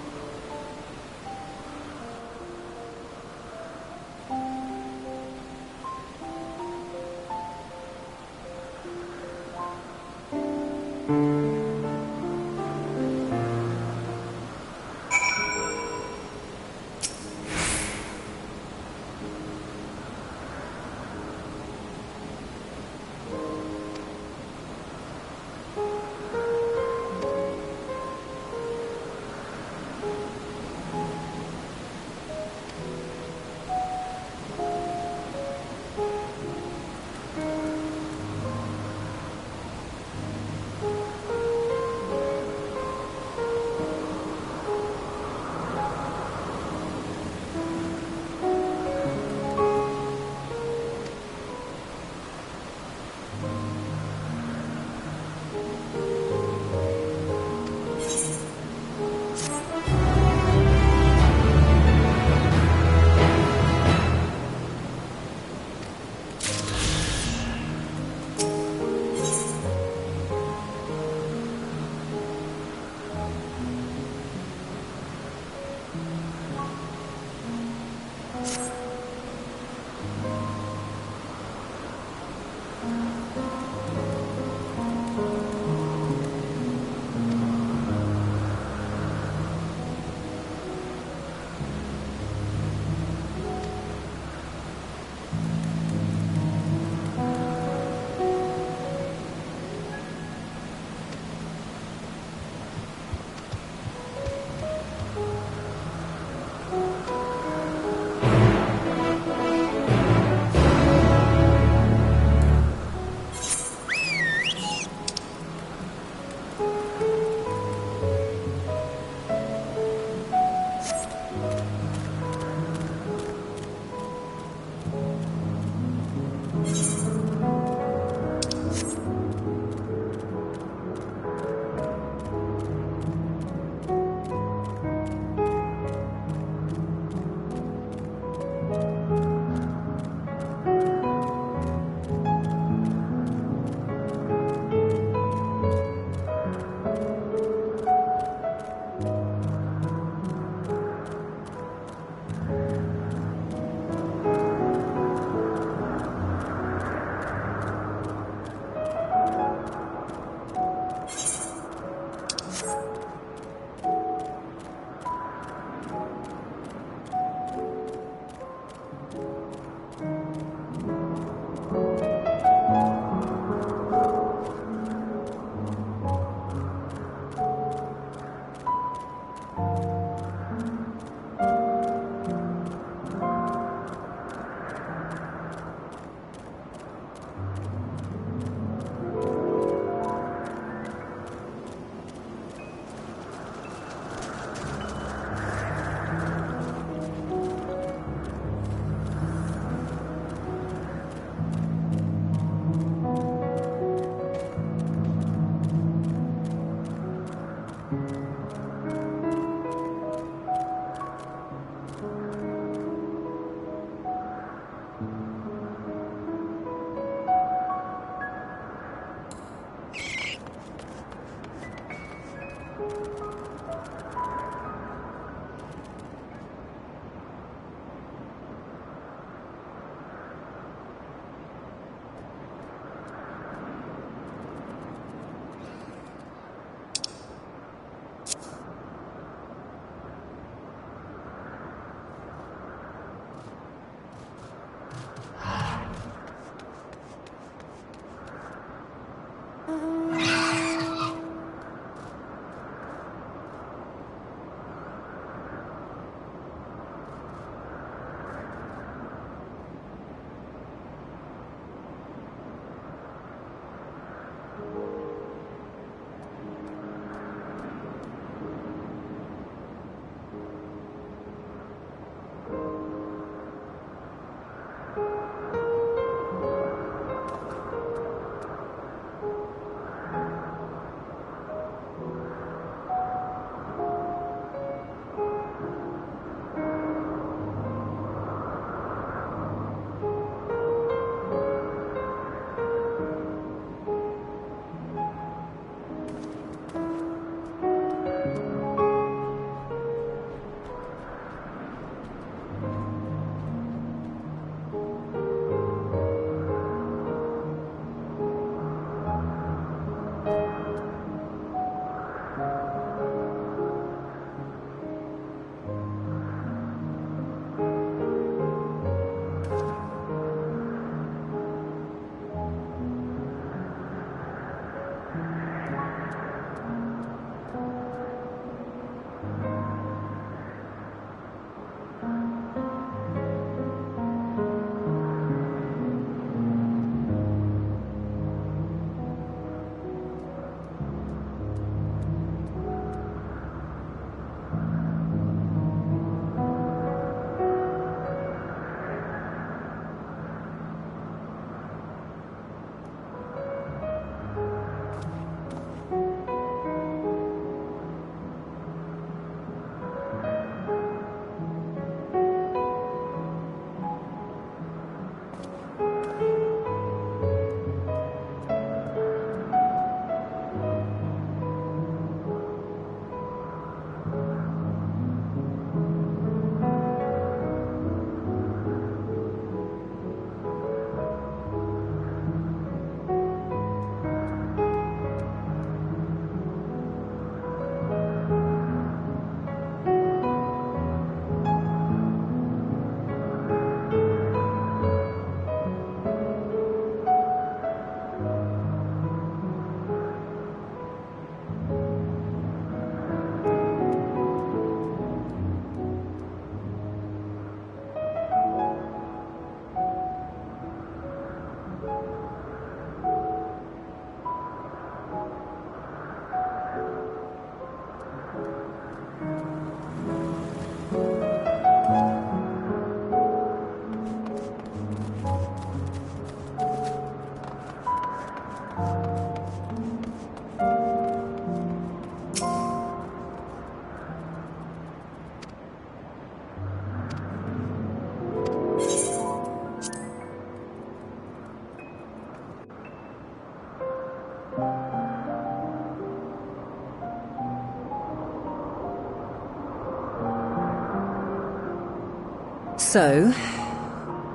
So,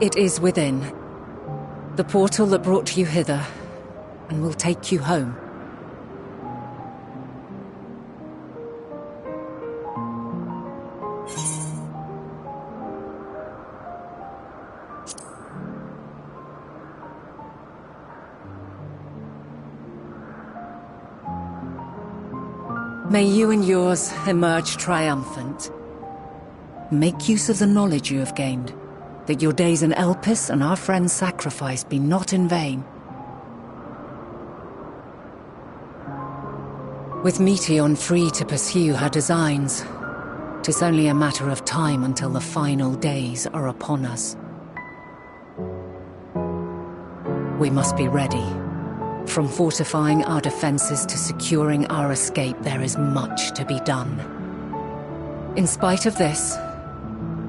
it is within. The portal that brought you hither, and will take you home. May you and yours emerge triumphant. Make use of the knowledge you have gained, that your days in Elpis and our friend's sacrifice be not in vain. With Meteion free to pursue her designs, 'tis only a matter of time until the final days are upon us. We must be ready. From fortifying our defenses to securing our escape, there is much to be done. In spite of this,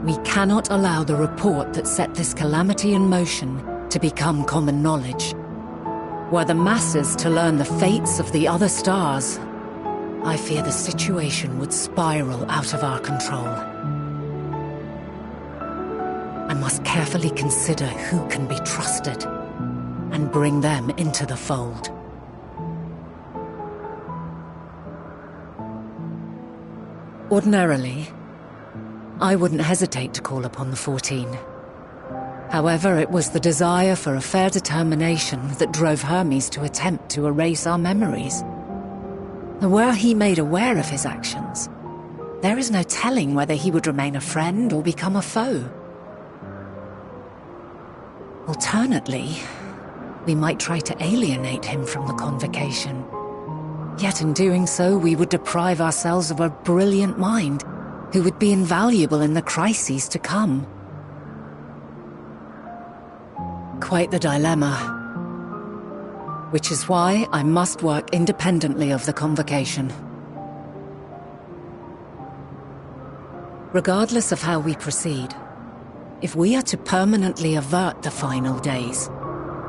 we cannot allow the report that set this calamity in motion to become common knowledge. Were the masses to learn the fates of the other stars, I fear the situation would spiral out of our control. I must carefully consider who can be trusted and bring them into the fold. Ordinarily, I wouldn't hesitate to call upon the 14. However, it was the desire for a fair determination that drove Hermes to attempt to erase our memories. And were he made aware of his actions, there is no telling whether he would remain a friend or become a foe. Alternately, we might try to alienate him from the convocation. Yet in doing so, we would deprive ourselves of a brilliant mind who would be invaluable in the crises to come. Quite the dilemma. Which is why I must work independently of the convocation. Regardless of how we proceed, if we are to permanently avert the final days,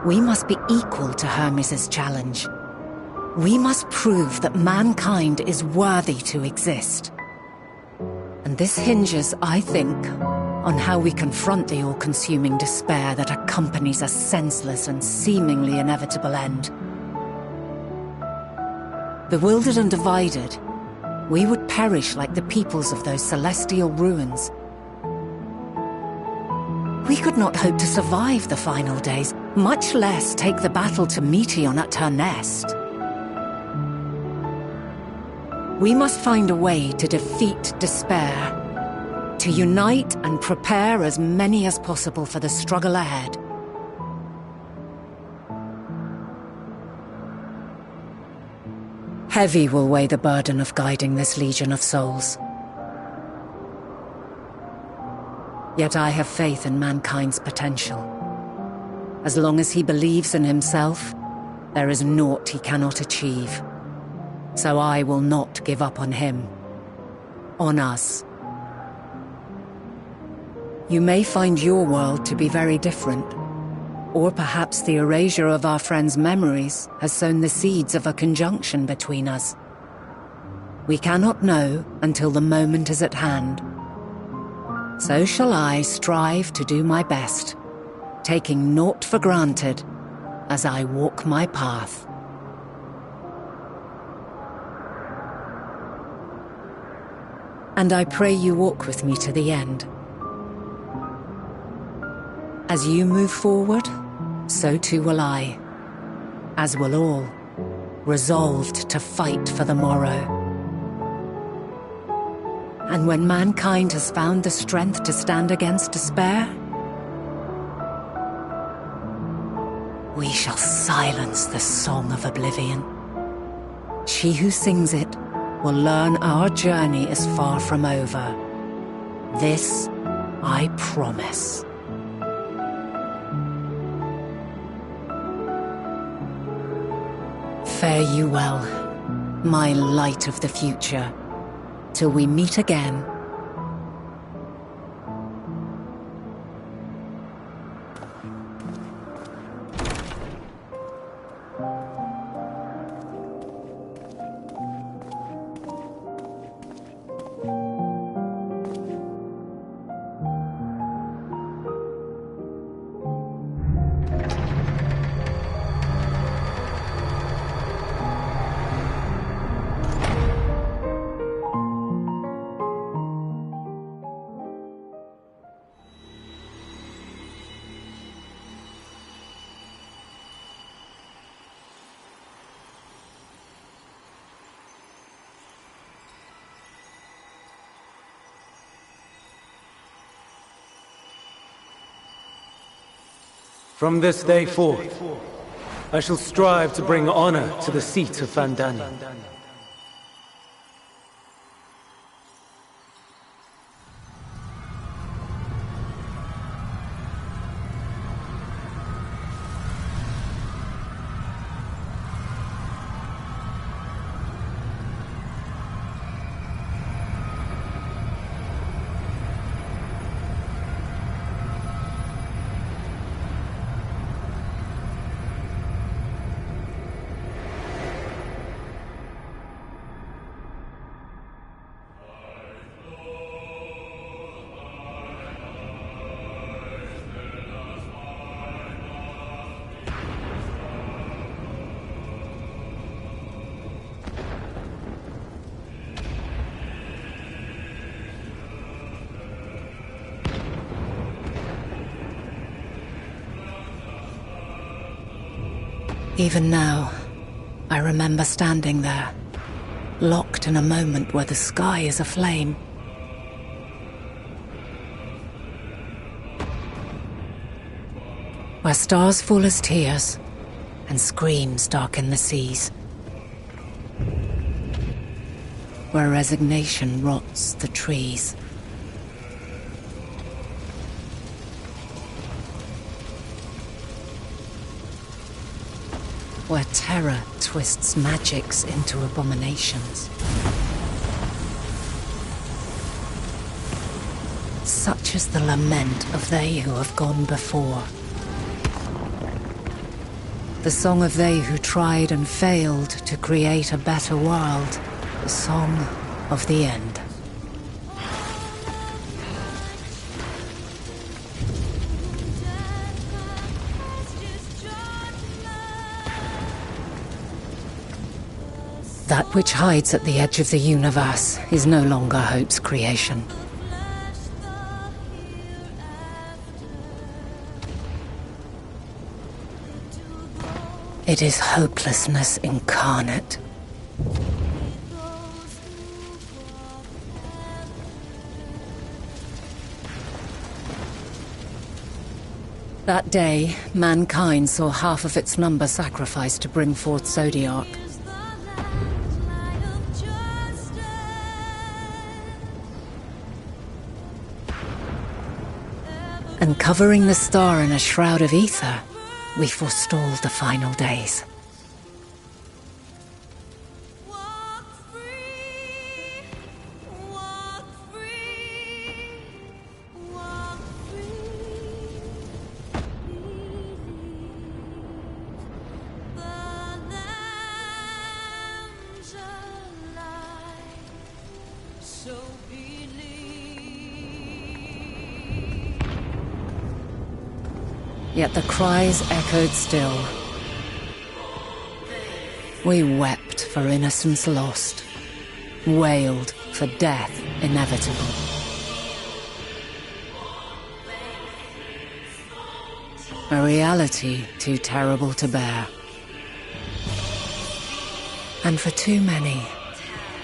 we must be equal to Hermes' challenge. We must prove that mankind is worthy to exist. And this hinges, I think, on how we confront the all-consuming despair that accompanies a senseless and seemingly inevitable end. Bewildered and divided, we would perish like the peoples of those celestial ruins. We could not hope to survive the final days, much less take the battle to Meteion at her nest. We must find a way to defeat despair, to unite and prepare as many as possible for the struggle ahead. Heavy will weigh the burden of guiding this legion of souls. Yet I have faith in mankind's potential. As long as he believes in himself, there is naught he cannot achieve. So I will not give up on him. On us. You may find your world to be very different. Or perhaps the erasure of our friend's memories has sown the seeds of a conjunction between us. We cannot know until the moment is at hand. So shall I strive to do my best, taking naught for granted as I walk my path. And I pray you walk with me to the end. As you move forward, so too will I, as will all, resolved to fight for the morrow. And when mankind has found the strength to stand against despair, we shall silence the song of oblivion. She who sings it will learn our journey is far from over. This I promise. Fare you well, my light of the future, till we meet again. From this day forth, I shall strive to bring honor to the seat of Vandani. Even now, I remember standing there, locked in a moment where the sky is aflame. Where stars fall as tears, and screams darken the seas. Where resignation rots the trees. Where terror twists magics into abominations. Such is the lament of they who have gone before. The song of they who tried and failed to create a better world. The song of the end. That which hides at the edge of the universe is no longer hope's creation. It is hopelessness incarnate. That day, mankind saw half of its number sacrificed to bring forth Zodiac. And covering the star in a shroud of ether, we forestalled the final days. Yet the cries echoed still. We wept for innocence lost, wailed for death inevitable. A reality too terrible to bear. And for too many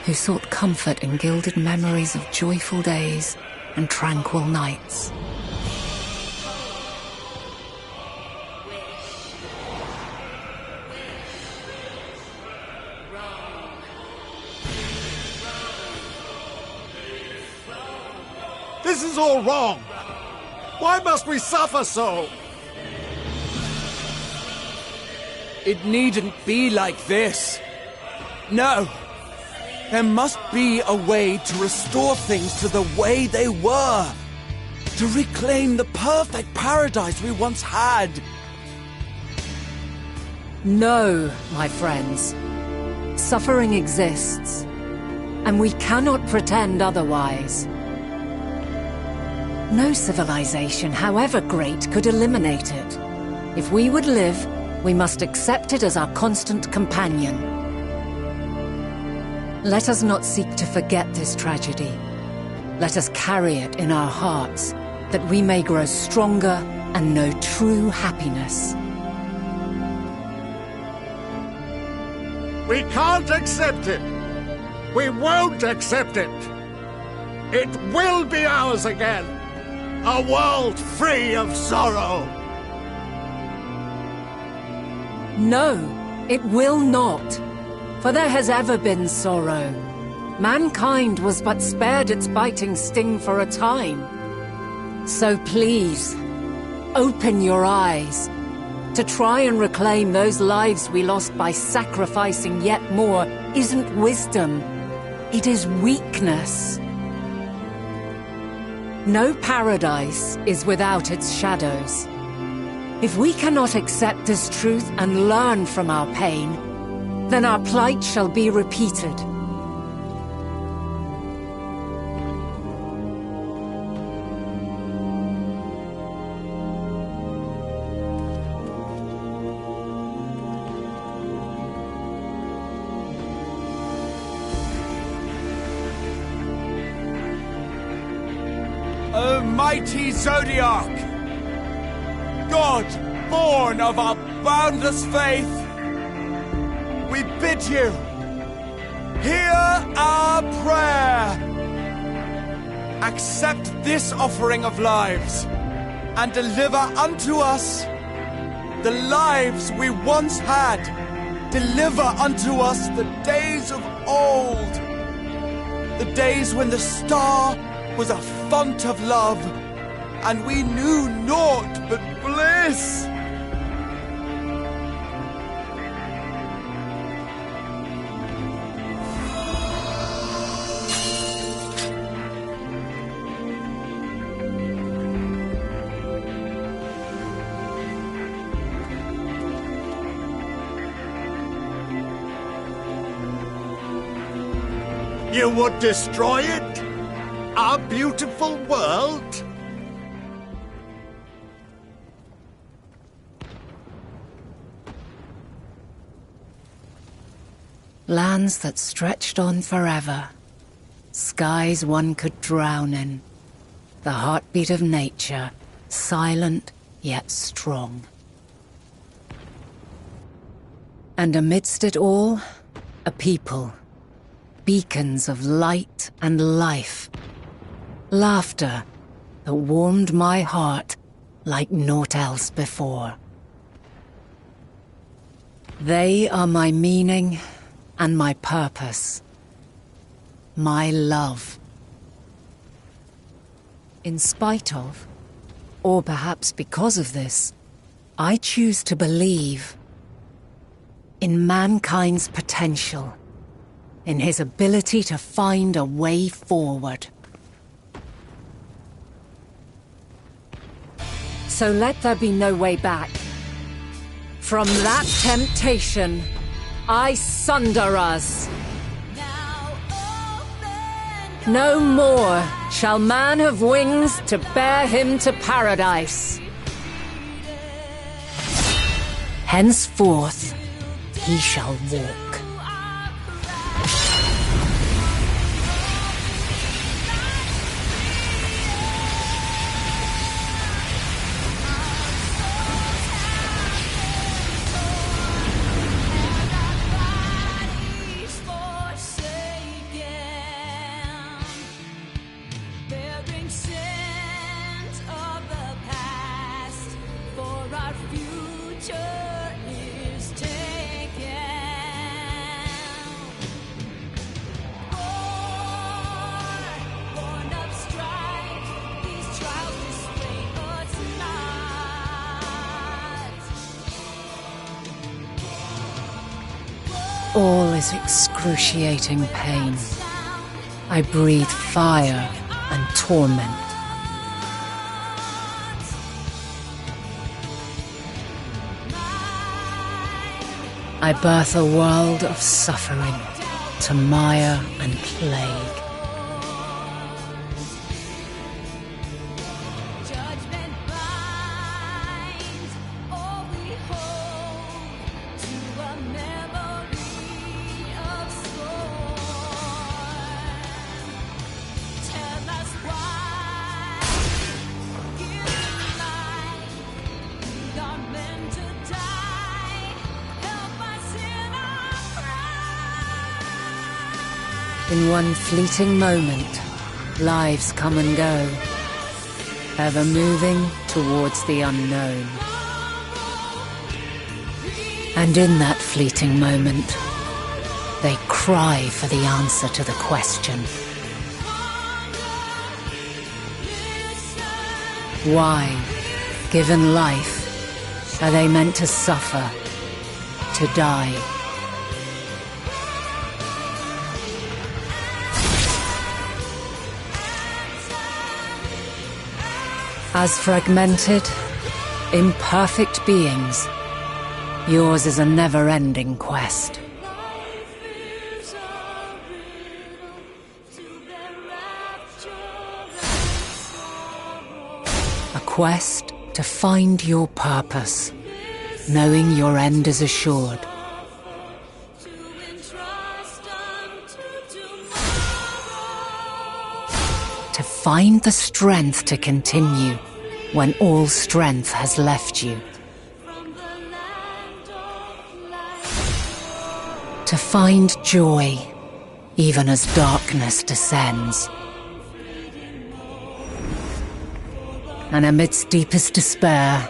who sought comfort in gilded memories of joyful days and tranquil nights. This is all wrong! Why must we suffer so? It needn't be like this. No. There must be a way to restore things to the way they were. To reclaim the perfect paradise we once had. No, my friends. Suffering exists, and we cannot pretend otherwise. No civilization, however great, could eliminate it. If we would live, we must accept it as our constant companion. Let us not seek to forget this tragedy. Let us carry it in our hearts, that we may grow stronger and know true happiness. We can't accept it. We won't accept it. It will be ours again. A world free of sorrow. No, it will not. For there has ever been sorrow. Mankind was but spared its biting sting for a time. So please, open your eyes. To try and reclaim those lives we lost by sacrificing yet more isn't wisdom. It is weakness. No paradise is without its shadows. If we cannot accept this truth and learn from our pain, then our plight shall be repeated. O mighty Zodiac! God, born of our boundless faith, we bid you, hear our prayer. Accept this offering of lives, and deliver unto us the lives we once had. Deliver unto us the days of old, the days when the star was a font of love, and we knew naught but bliss. You would destroy it? Our beautiful world? Lands that stretched on forever. Skies one could drown in. The heartbeat of nature, silent yet strong. And amidst it all, a people. Beacons of light and life. Laughter that warmed my heart like naught else before. They are my meaning and my purpose. My love. In spite of, or perhaps because of this, I choose to believe in mankind's potential, in his ability to find a way forward. So let there be no way back. From that temptation, I sunder us. No more shall man have wings to bear him to paradise. Henceforth, he shall walk. All is excruciating pain. I breathe fire and torment. I birth a world of suffering to mire and plague. In one fleeting moment, lives come and go, ever moving towards the unknown. And in that fleeting moment, they cry for the answer to the question. Why, given life, are they meant to suffer, to die? As fragmented, imperfect beings, yours is a never-ending quest. A quest to find your purpose, knowing your end is assured. To find the strength to continue when all strength has left you. To find joy, even as darkness descends. And amidst deepest despair,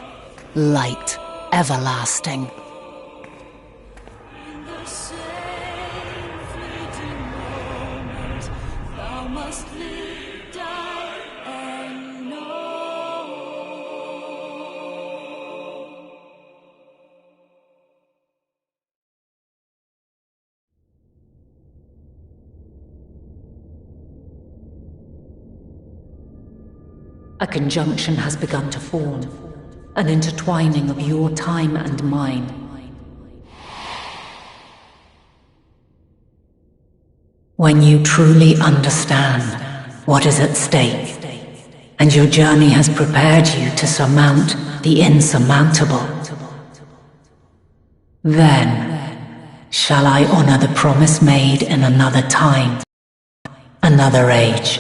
light everlasting. A conjunction has begun to form, an intertwining of your time and mine. When you truly understand what is at stake, and your journey has prepared you to surmount the insurmountable, then shall I honor the promise made in another time, another age.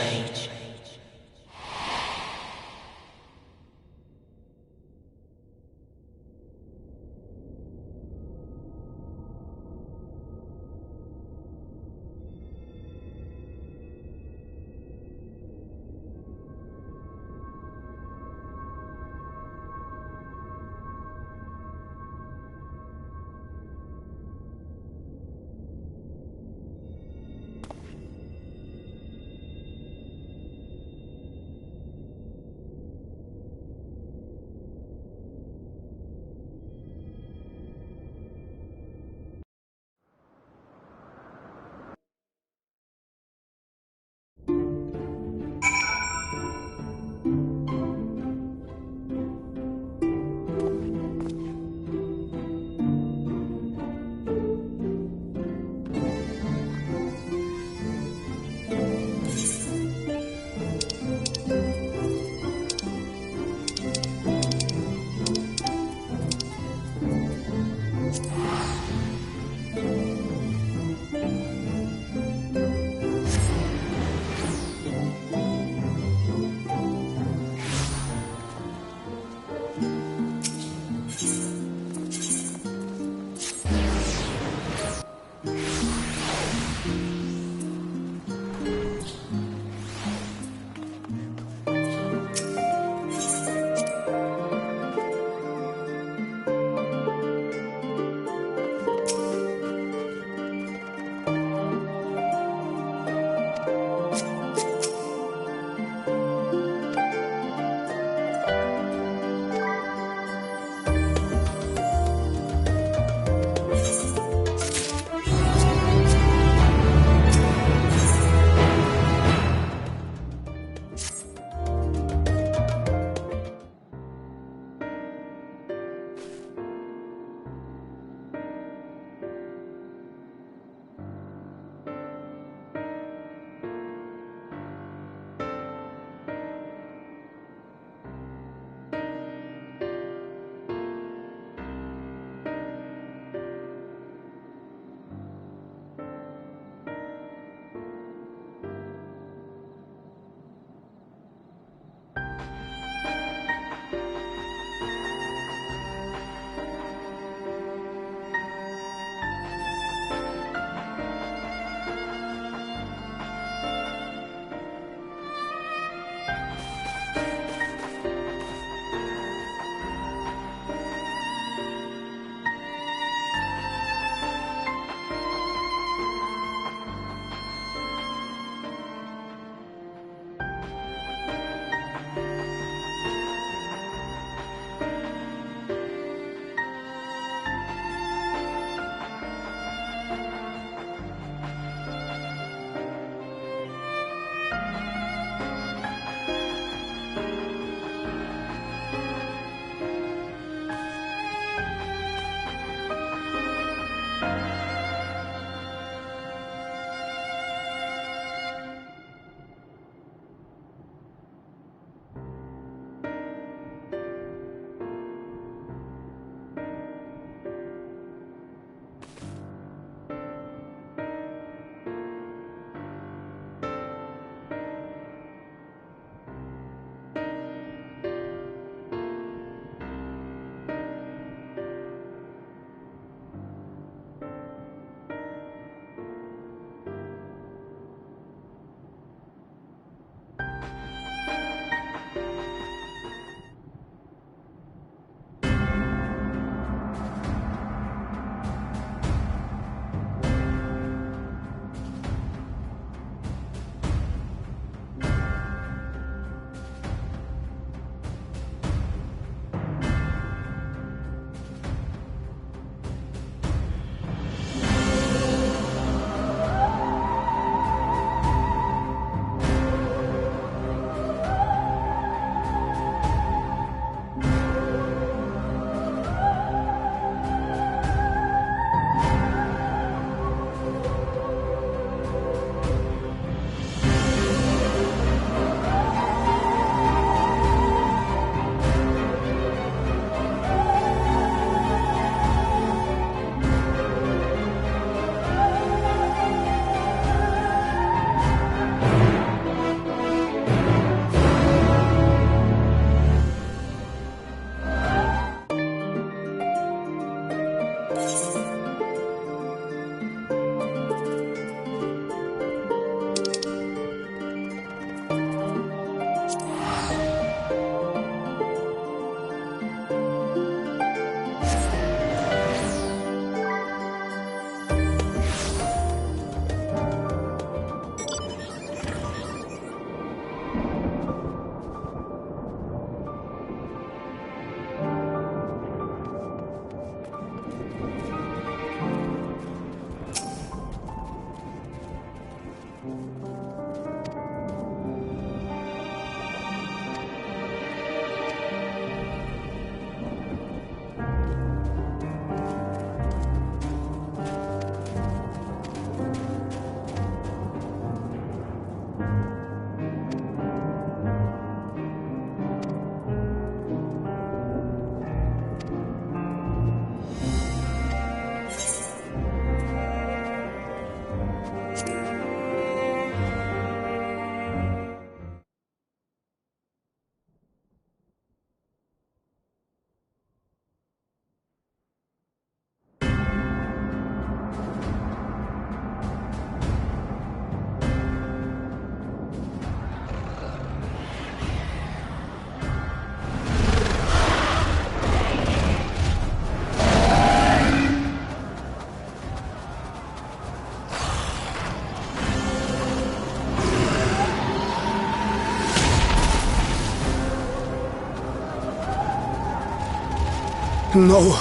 No.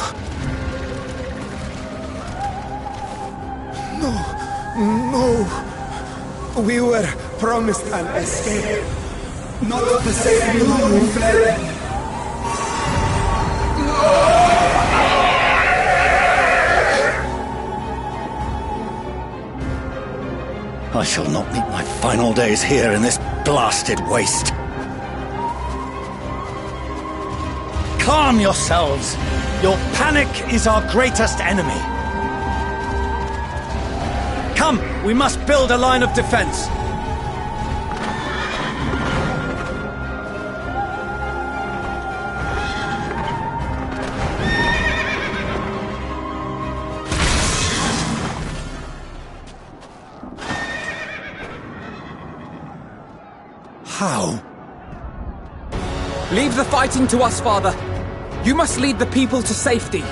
No. We were promised an escape. Not the same. No, we fled. I shall not meet my final days here in this blasted waste. Calm yourselves. Your panic is our greatest enemy. Come, we must build a line of defense. How? Leave the fighting to us, Father. You must lead the people to safety.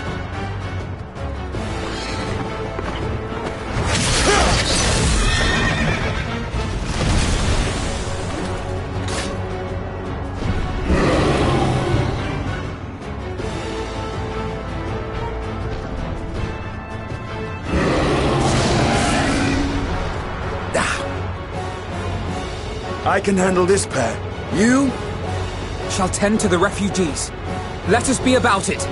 I can handle this pair. You shall tend to the refugees. Let us be about it.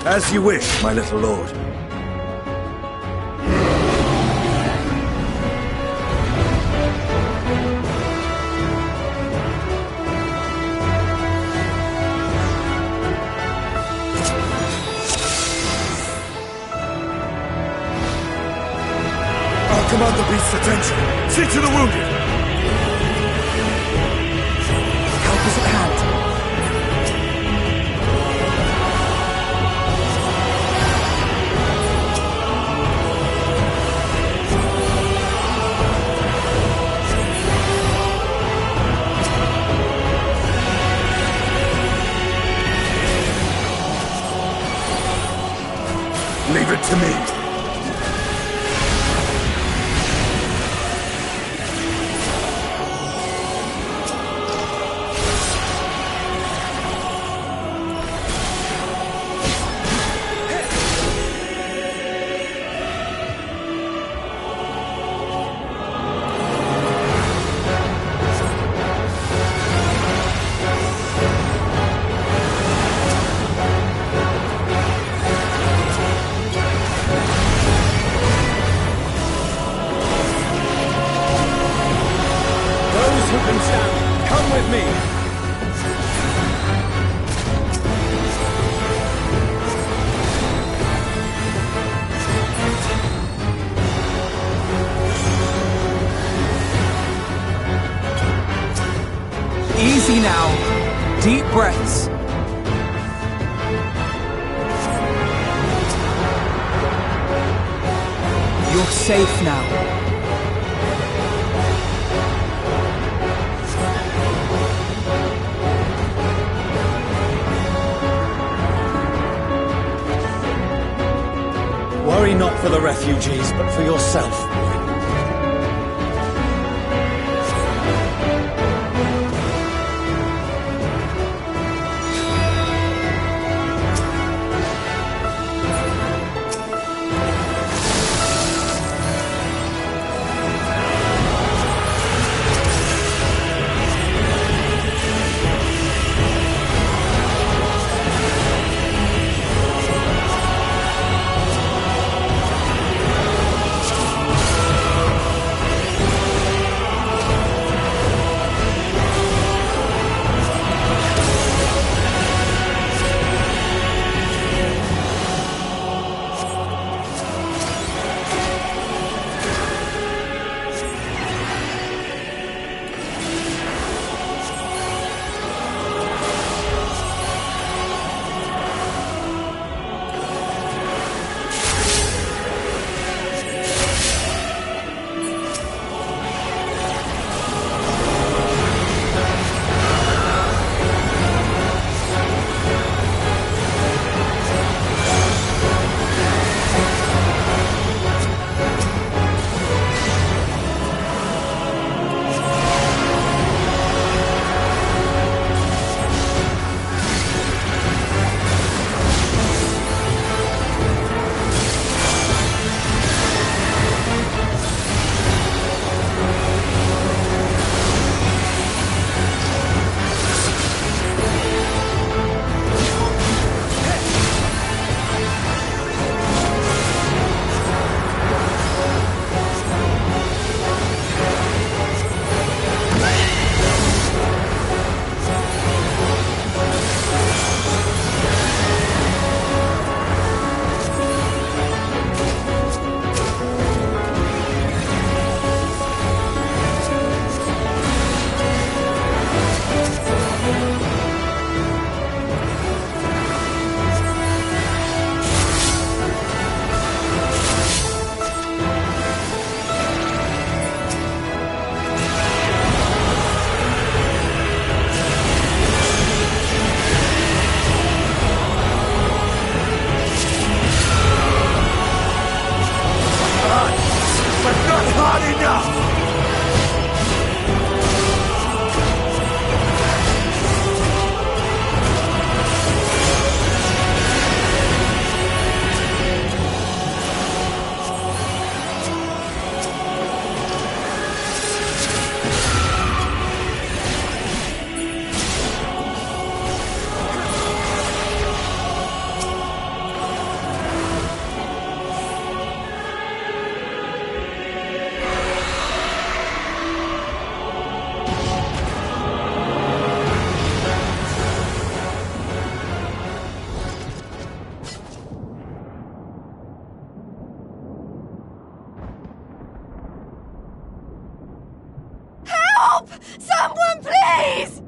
As you wish, my little lord. Command the beast's attention. See to the wounded. Help is at hand. Leave it to me. Come with me! Easy now. Deep breaths. You're safe now. Worry not for the refugees, but for yourself.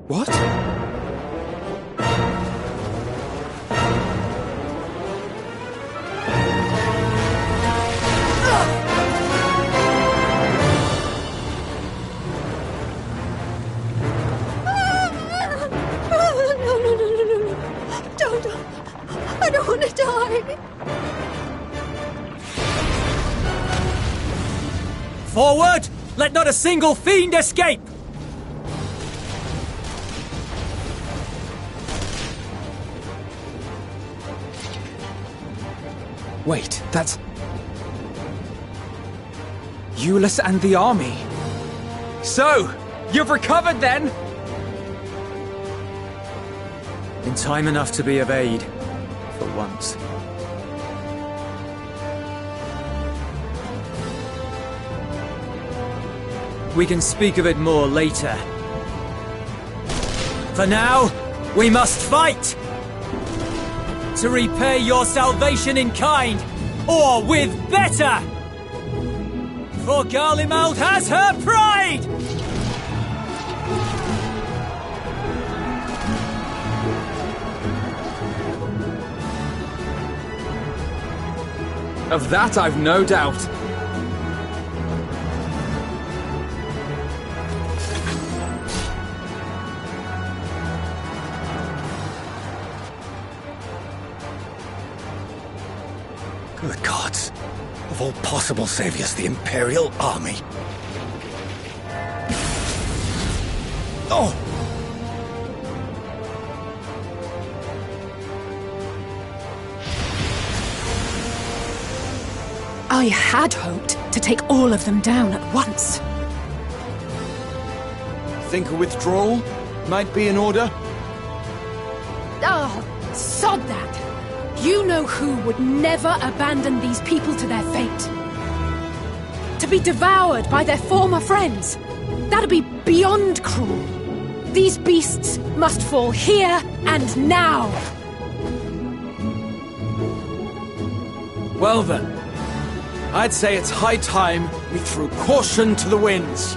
What? No. Don't. I don't want to die. Forward! Let not a single fiend escape! Wait, that's... Euless and the army. So, you've recovered then? In time enough to be of aid, for once. We can speak of it more later. For now, we must fight! To repay your salvation in kind, or with better! For Garlemald has her pride! Of that I've no doubt. Good gods. Of all possible saviors, the Imperial Army. Oh! I had hoped to take all of them down at once. Think a withdrawal might be in order? Oh, sod that! You know who would never abandon these people to their fate. To be devoured by their former friends. That'd be beyond cruel. These beasts must fall here and now. Well then, I'd say it's high time we threw caution to the winds.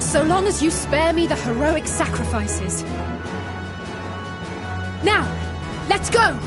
So long as you spare me the heroic sacrifices. Now, let's go!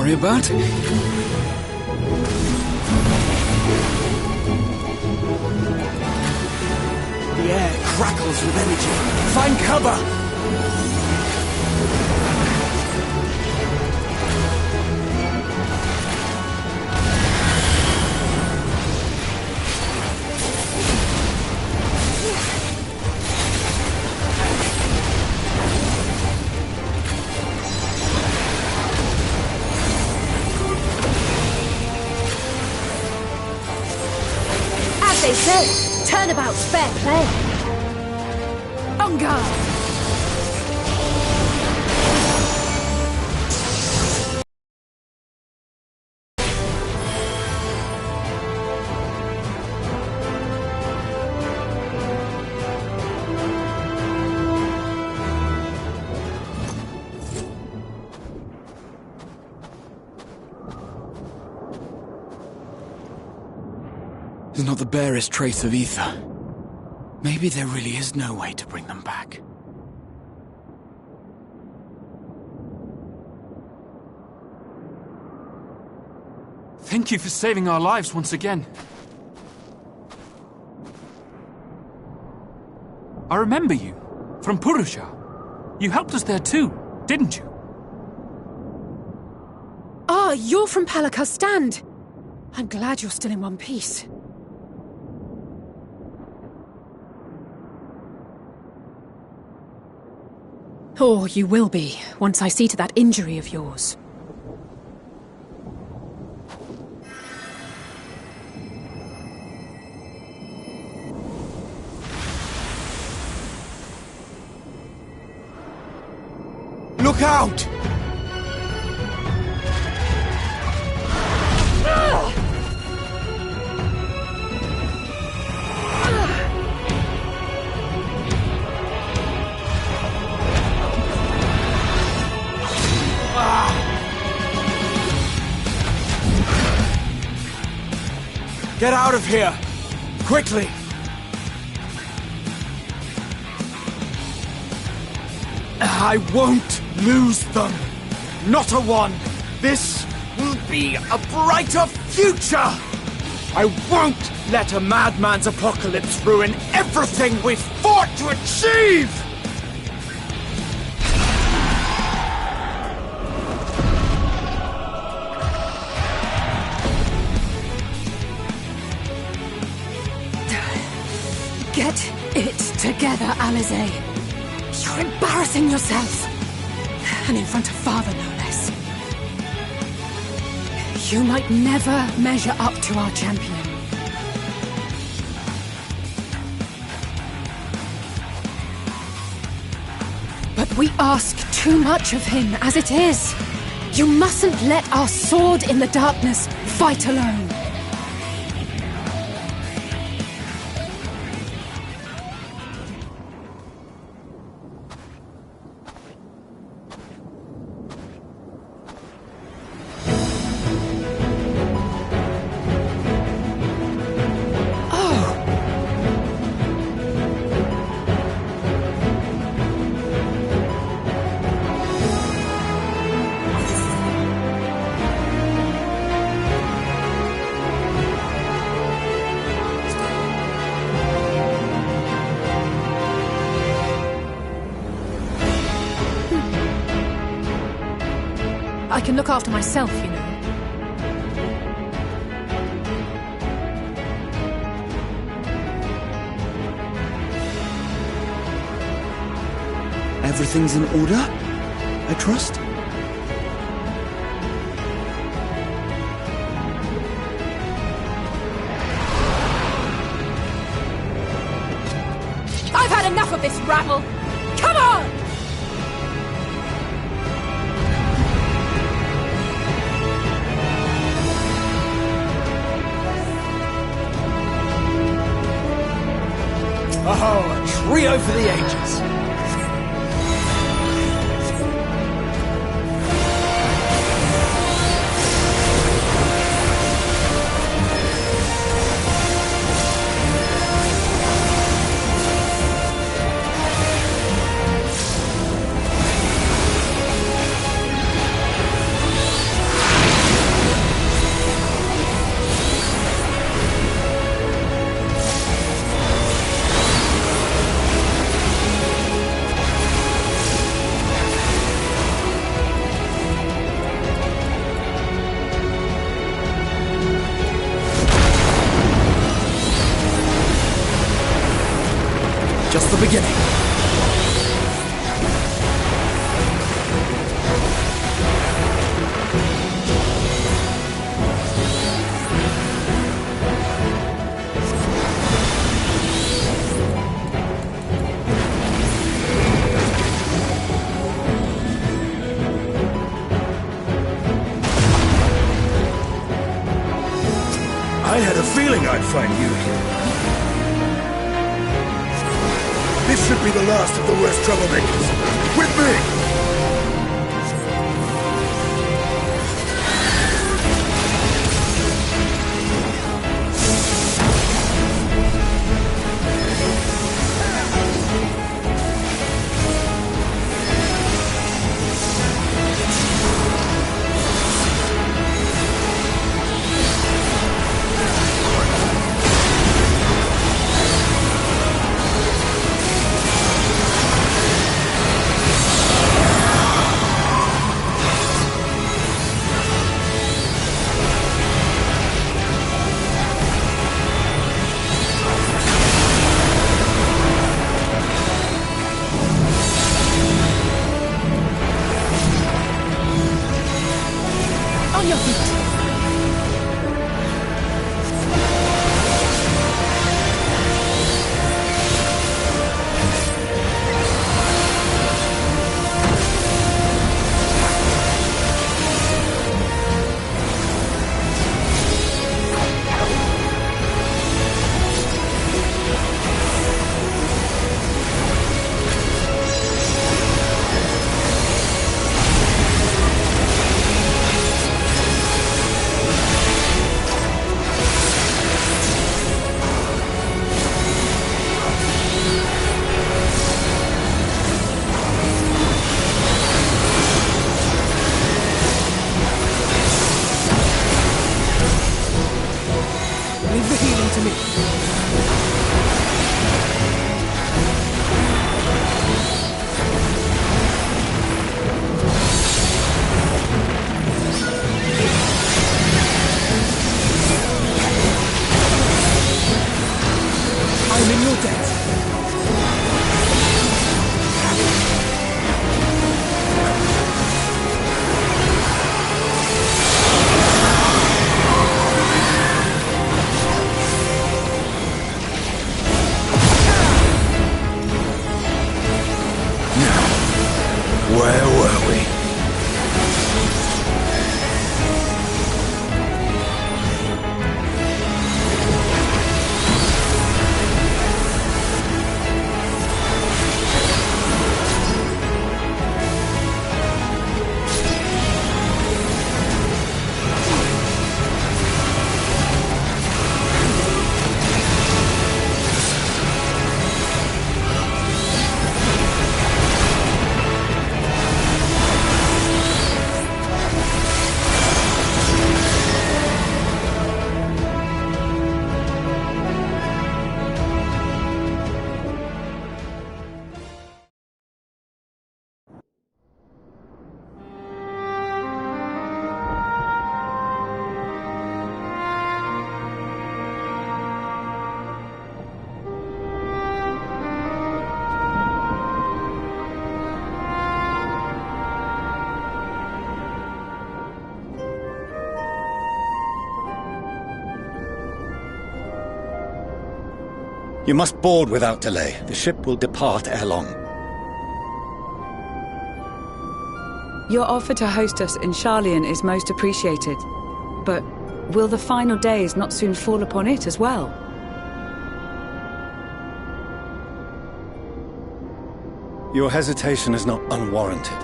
worry about. The air crackles with energy. Find cover! They say, turnabout's fair play. On guard! There's not the barest trace of ether. Maybe there really is no way to bring them back. Thank you for saving our lives once again. I remember you, from Purusha. You helped us there too, didn't you? Ah, you're from Palaka's stand. I'm glad you're still in one piece. Or you will be, once I see to that injury of yours. Look out! Get out of here! Quickly! I won't lose them! Not a one! This will be a brighter future! I won't let a madman's apocalypse ruin everything we've fought to achieve! Get it together, Alizé. You're embarrassing yourself. And in front of Father, no less. You might never measure up to our champion. But we ask too much of him as it is. You mustn't let our sword in the darkness fight alone. I can look after myself, you know. Everything's in order, I trust? I've had enough of this rabble! Come on! Oh, a trio for the ages. just the beginning. I had a feeling I'd find you here. This should be the last of the worst troublemakers. With me! On your feet. Leave the healing to me. I'm in your debt. Where were we? You must board without delay. The ship will depart ere long. Your offer to host us in Sharlayan is most appreciated. But will the final days not soon fall upon it as well? Your hesitation is not unwarranted.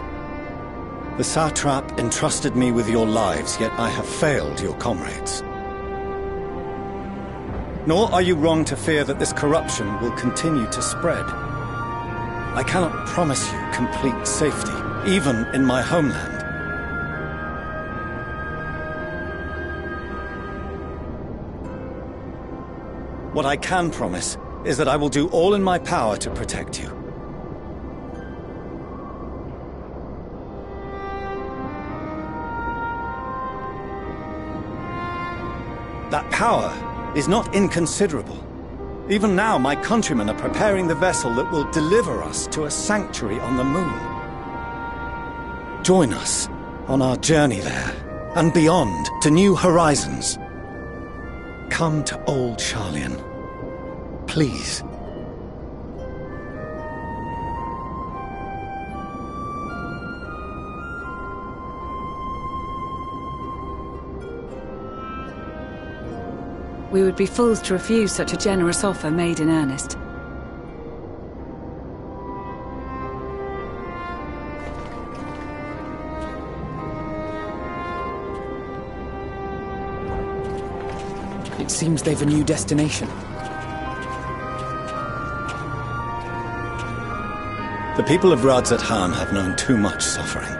The satrap entrusted me with your lives, yet I have failed your comrades. Nor are you wrong to fear that this corruption will continue to spread. I cannot promise you complete safety, even in my homeland. What I can promise is that I will do all in my power to protect you. That power is not inconsiderable. Even now, my countrymen are preparing the vessel that will deliver us to a sanctuary on the moon. Join us on our journey there, and beyond, to new horizons. Come to Old Sharlayan. Please. We would be fools to refuse such a generous offer made in earnest. It seems they've a new destination. The people of Radzat-Han have known too much suffering.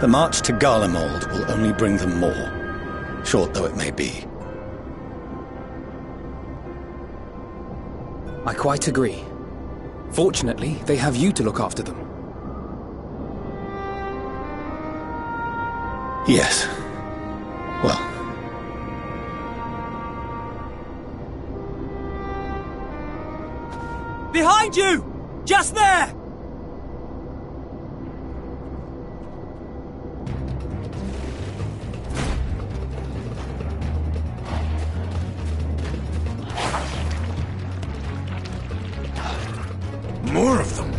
The march to Garlemald will only bring them more, short though it may be. I quite agree. Fortunately, they have you to look after them. Yes. Well. Behind you! Just there! More of them.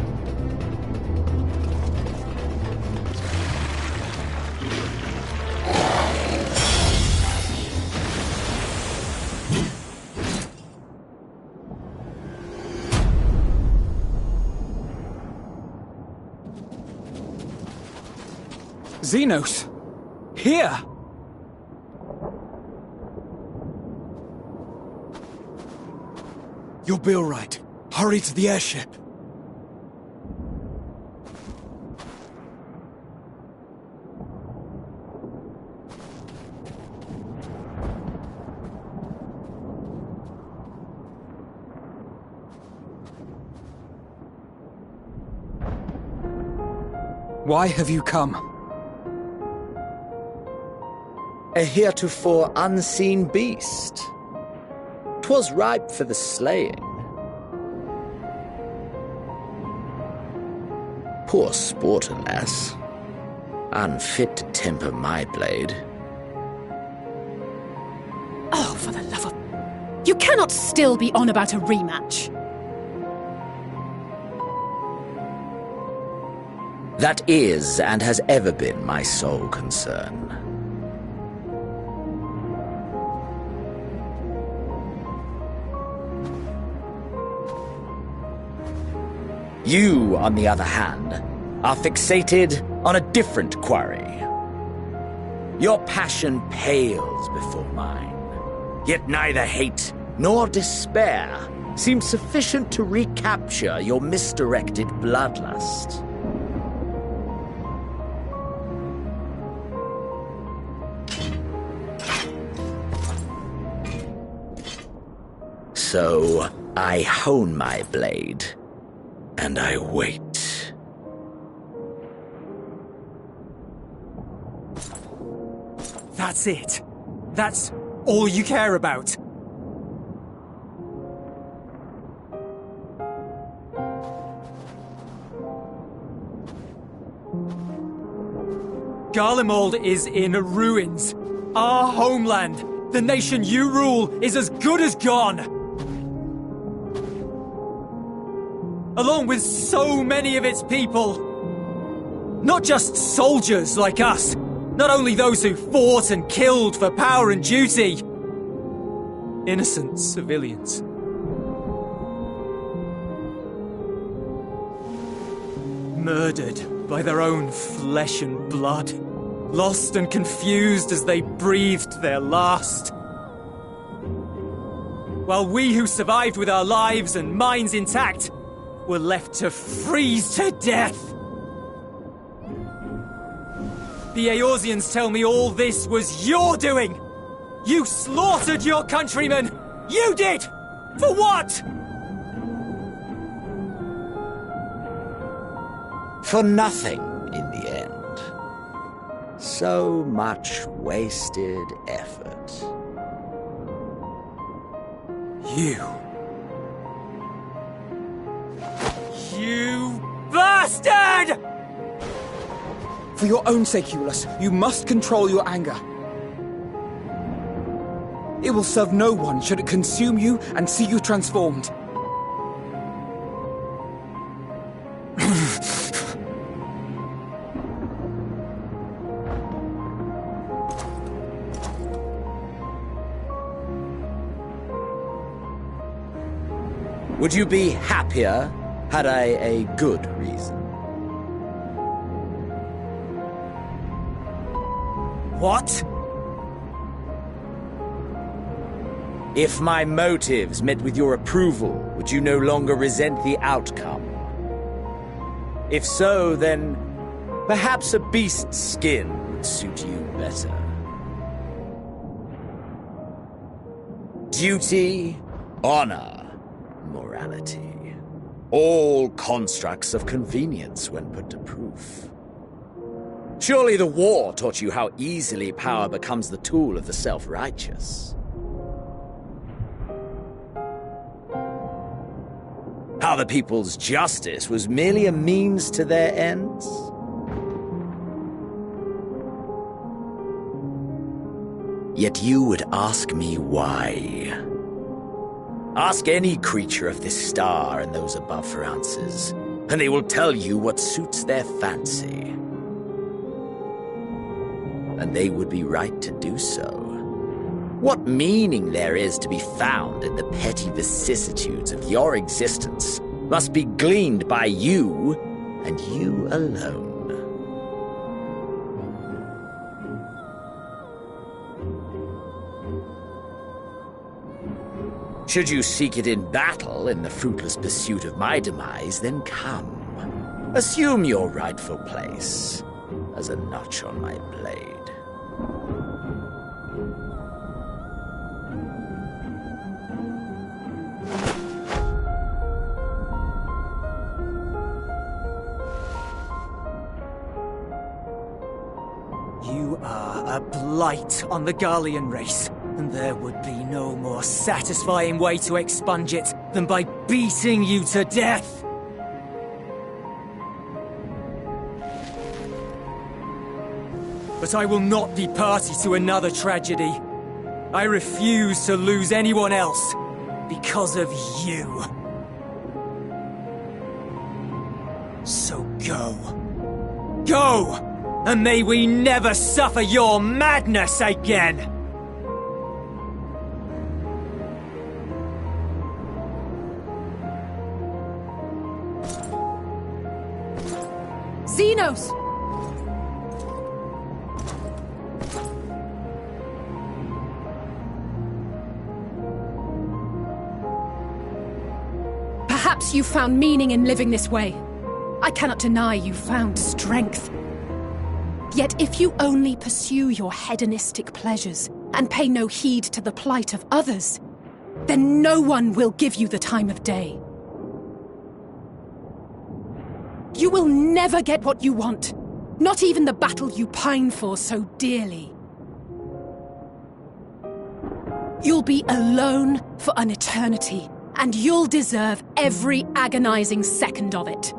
Xenos! Here! You'll be all right. Hurry to the airship. Why have you come? A heretofore unseen beast. 'Twas ripe for the slaying. Poor sport, alas. Unfit to temper my blade. Oh, for the love of... You cannot still be on about a rematch. That is, and has ever been, my sole concern. You, on the other hand, are fixated on a different quarry. Your passion pales before mine, yet neither hate nor despair seems sufficient to recapture your misdirected bloodlust. So, I hone my blade, and I wait. That's it. That's all you care about. Garlemald is in ruins. Our homeland, the nation you rule, is as good as gone. Along with so many of its people. Not just soldiers like us. Not only those who fought and killed for power and duty. Innocent civilians. Murdered by their own flesh and blood. Lost and confused as they breathed their last. While we who survived with our lives and minds intact were left to freeze to death. The Eorzeans tell me all this was your doing! You slaughtered your countrymen! You did! For what? For nothing, in the end. So much wasted effort. You bastard! For your own sake, Eulus, you must control your anger. It will serve no one should it consume you and see you transformed. Would you be happier had I a good reason? What? If my motives met with your approval, would you no longer resent the outcome? If so, then perhaps a beast's skin would suit you better. Duty, honor, morality. All constructs of convenience when put to proof. Surely the war taught you how easily power becomes the tool of the self-righteous. How the people's justice was merely a means to their ends? Yet you would ask me why. Ask any creature of this star and those above for answers, and they will tell you what suits their fancy. And they would be right to do so. What meaning there is to be found in the petty vicissitudes of your existence must be gleaned by you, and you alone. Should you seek it in battle in the fruitless pursuit of my demise, then come. Assume your rightful place as a notch on my blade. You are a blight on the Garlean race, and there would be no more satisfying way to expunge it than by beating you to death. But I will not be party to another tragedy. I refuse to lose anyone else because of you. So go. Go! And may we never suffer your madness again! Xenos! Perhaps you found meaning in living this way. I cannot deny you found strength. Yet if you only pursue your hedonistic pleasures and pay no heed to the plight of others, then no one will give you the time of day. You will never get what you want, not even the battle you pine for so dearly. You'll be alone for an eternity, and you'll deserve every agonizing second of it.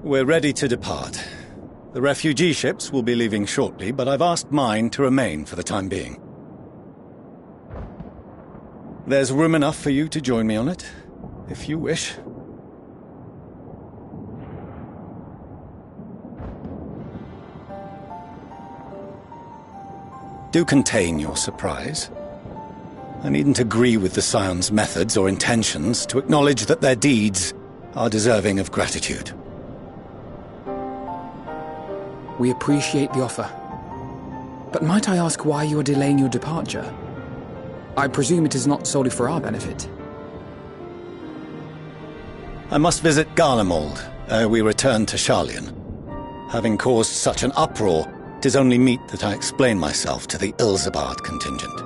We're ready to depart. The refugee ships will be leaving shortly, but I've asked mine to remain for the time being. There's room enough for you to join me on it, if you wish. Do contain your surprise. I needn't agree with the Scion's methods or intentions to acknowledge that their deeds are deserving of gratitude. We appreciate the offer. But might I ask why you are delaying your departure? I presume it is not solely for our benefit. I must visit Garlemald ere we return to Sharlayan. Having caused such an uproar, 'tis only meet that I explain myself to the Ilzabard contingent.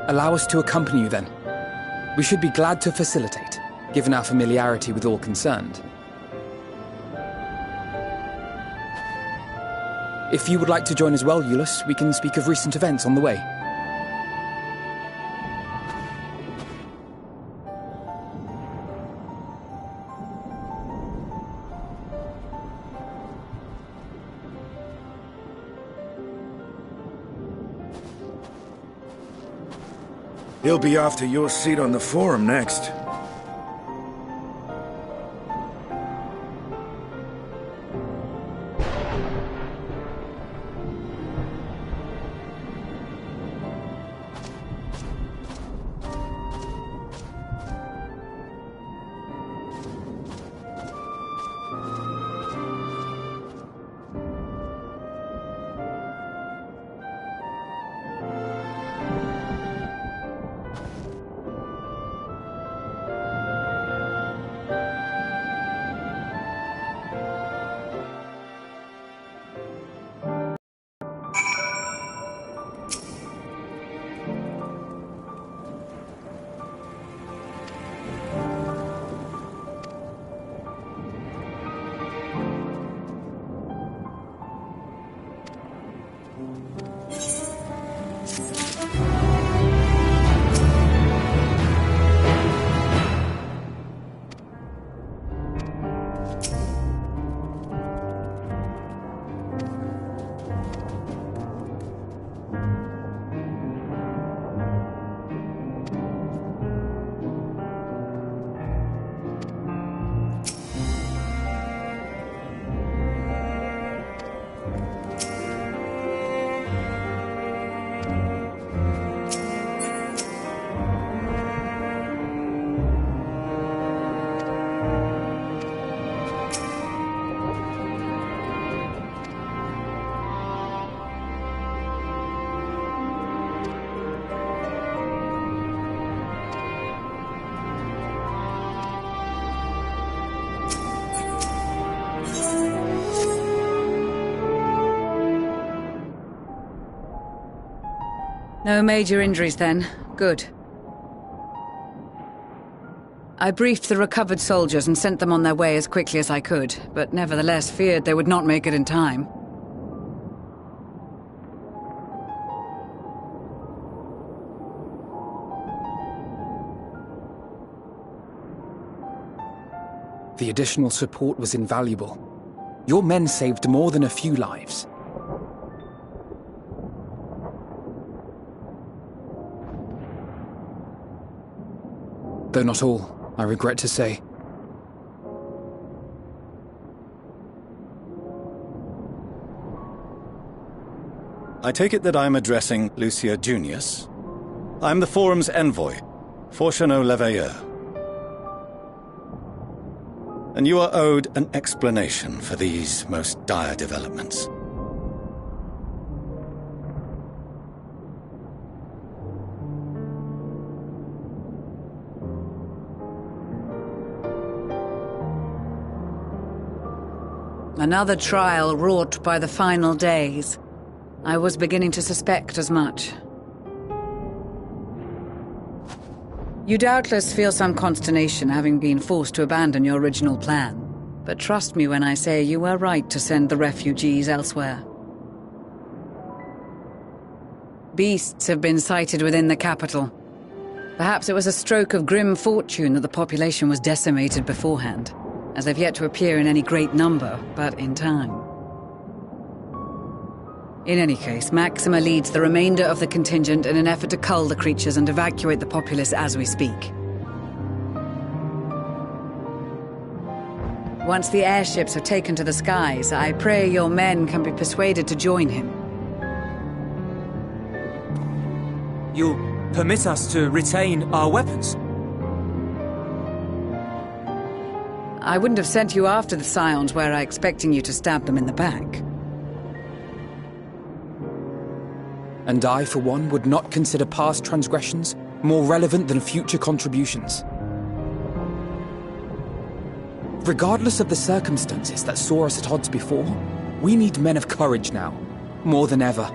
Allow us to accompany you then. We should be glad to facilitate, given our familiarity with all concerned. If you would like to join as well, Eulus, we can speak of recent events on the way. He'll be after your seat on the forum next. No major injuries then. Good. I briefed the recovered soldiers and sent them on their way as quickly as I could, but nevertheless feared they would not make it in time. The additional support was invaluable. Your men saved more than a few lives. Though not all, I regret to say. I take it that I'm addressing Lucia Junius. I'm the Forum's envoy, Forchano Leveilleur. And you are owed an explanation for these most dire developments. Another trial wrought by the final days. I was beginning to suspect as much. You doubtless feel some consternation having been forced to abandon your original plan. But trust me when I say you were right to send the refugees elsewhere. Beasts have been sighted within the capital. Perhaps it was a stroke of grim fortune that the population was decimated beforehand, as they've yet to appear in any great number, but in time. In any case, Maxima leads the remainder of the contingent in an effort to cull the creatures and evacuate the populace as we speak. Once the airships are taken to the skies, I pray your men can be persuaded to join him. You'll permit us to retain our weapons? I wouldn't have sent you after the Scions were I expecting you to stab them in the back. And I, for one, would not consider past transgressions more relevant than future contributions. Regardless of the circumstances that saw us at odds before, we need men of courage now, more than ever.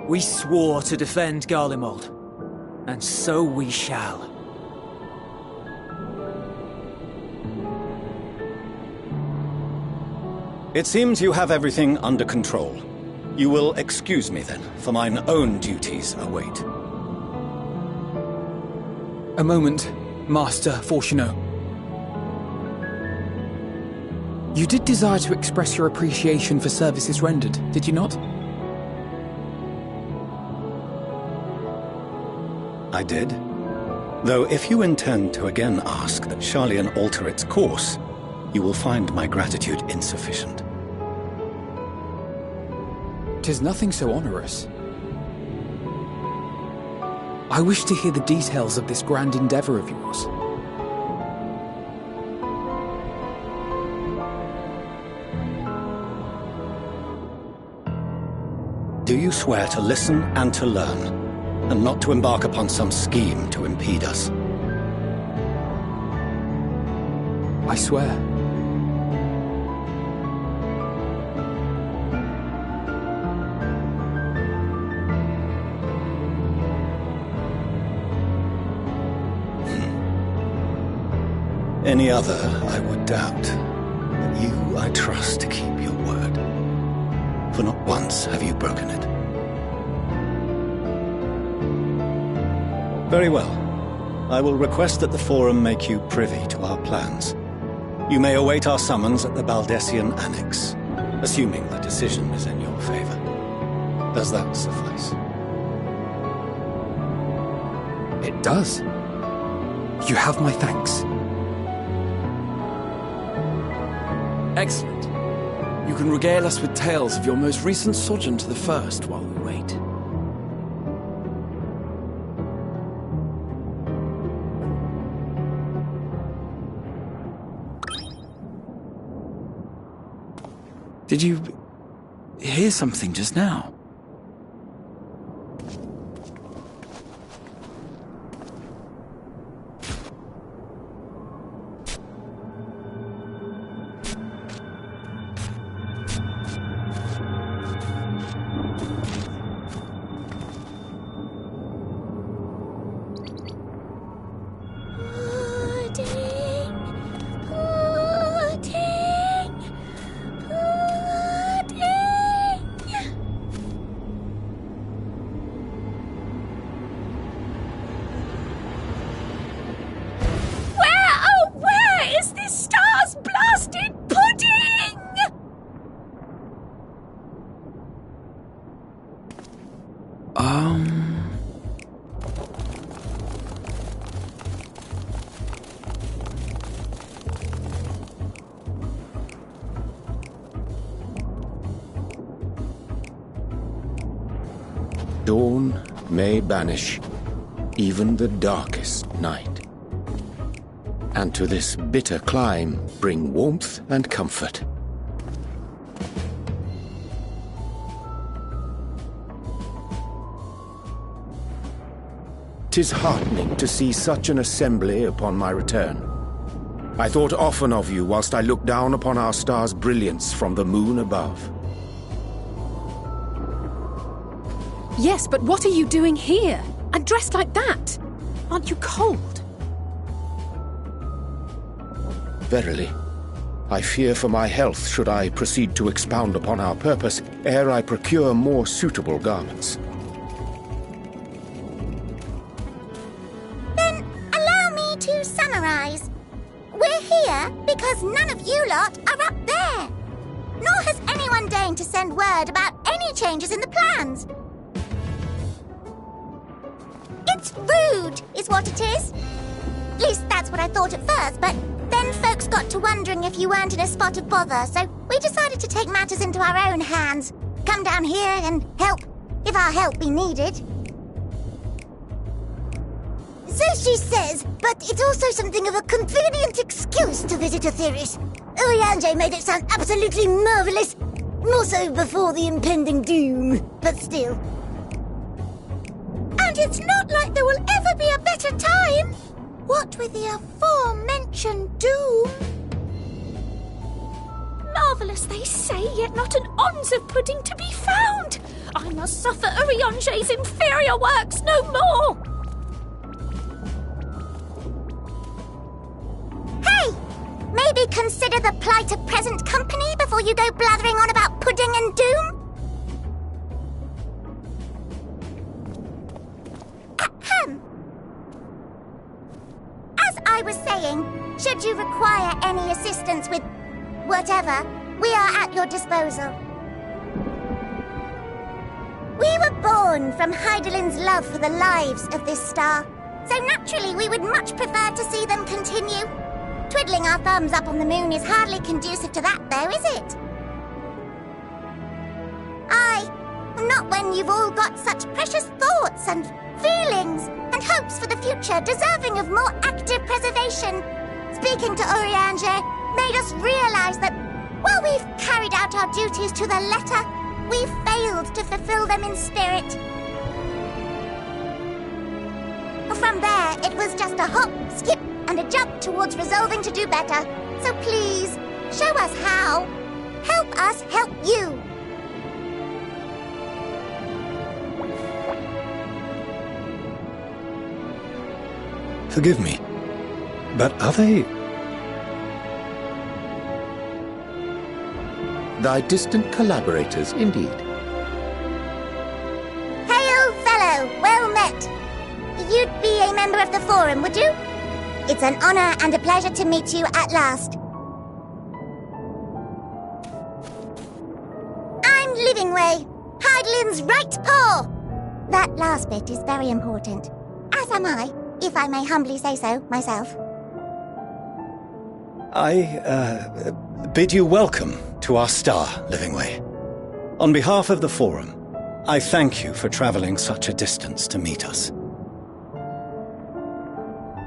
We swore to defend Garlemald, and so we shall. It seems you have everything under control. You will excuse me then, for mine own duties await. A moment, Master Fortuneau. You did desire to express your appreciation for services rendered, did you not? I did. Though if you intend to again ask that Sharlayan alter its course, you will find my gratitude insufficient. 'Tis nothing so onerous. I wish to hear the details of this grand endeavor of yours. Do you swear to listen and to learn, and not to embark upon some scheme to impede us? I swear. Any other I would doubt, but you I trust to keep your word. For not once have you broken it. Very well. I will request that the Forum make you privy to our plans. You may await our summons at the Baldessian Annex, assuming the decision is in your favor. Does that suffice? It does. You have my thanks. Excellent. You can regale us with tales of your most recent sojourn to the First while we wait. Did you hear something just now? Dawn may banish even the darkest night, and to this bitter clime bring warmth and comfort. 'Tis heartening to see such an assembly upon my return. I thought often of you whilst I looked down upon our star's brilliance from the moon above. Yes, but what are you doing here? And dressed like that? Aren't you cold? Verily, I fear for my health should I proceed to expound upon our purpose ere I procure more suitable garments. Then allow me to summarize. We're here because none of you lot are up there. Nor has anyone anyone deign to send word about any changes in the plans? It's rude, is what it is. At least that's what I thought at first, but then folks got to wondering if you weren't in a spot of bother, so we decided to take matters into our own hands. Come down here and help, if our help be needed. So she says, but it's also something of a convenient excuse to visit Etheris. Urianger made it sound absolutely marvelous. More so before the impending doom, but still. And it's not like there will ever be a better time. What with the aforementioned doom? Marvellous, they say, yet not an ounce of pudding to be found. I must suffer Urianger's inferior works no more. Hey! Maybe consider the plight of present company before you go blathering on about pudding and doom? Ahem. As I was saying, should you require any assistance with whatever, we are at your disposal. We were born from Hydaelyn's love for the lives of this star, so naturally we would much prefer to see them continue. Twiddling our thumbs up on the moon is hardly conducive to that, though, is it? Aye, not when you've all got such precious thoughts and feelings and hopes for the future deserving of more active preservation. Speaking to Urianger made us realize that while we've carried out our duties to the letter, we've failed to fulfill them in spirit. From there, it was just a hop, skip, and a jump towards resolving to do better. So please, show us how. Help us help you. Forgive me, but are they... Thy distant collaborators, indeed. Hail, fellow, well met. You'd be a member of the Forum, would you? It's an honor and a pleasure to meet you at last. I'm Livingway, Hydaelyn's right paw. That last bit is very important, as am I, if I may humbly say so myself. I bid you welcome to our star, Livingway. On behalf of the Forum, I thank you for traveling such a distance to meet us.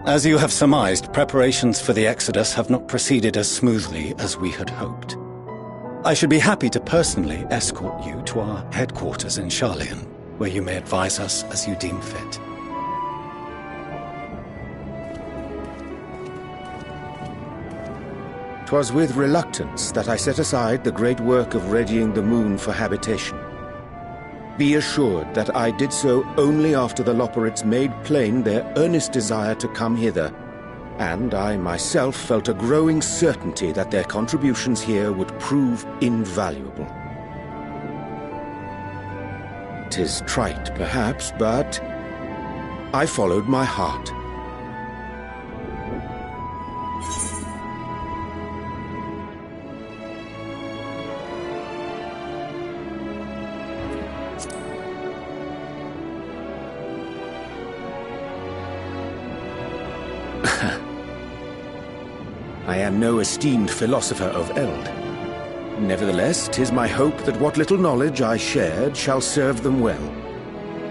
As you have surmised, preparations for the Exodus have not proceeded as smoothly as we had hoped. I should be happy to personally escort you to our headquarters in Sharlayan, where you may advise us as you deem fit. 'Twas with reluctance that I set aside the great work of readying the moon for habitation. Be assured that I did so only after the Loperites made plain their earnest desire to come hither, and I myself felt a growing certainty that their contributions here would prove invaluable. 'Tis trite, perhaps, but I followed my heart. I am no esteemed philosopher of Eld. Nevertheless, 'tis my hope that what little knowledge I shared shall serve them well,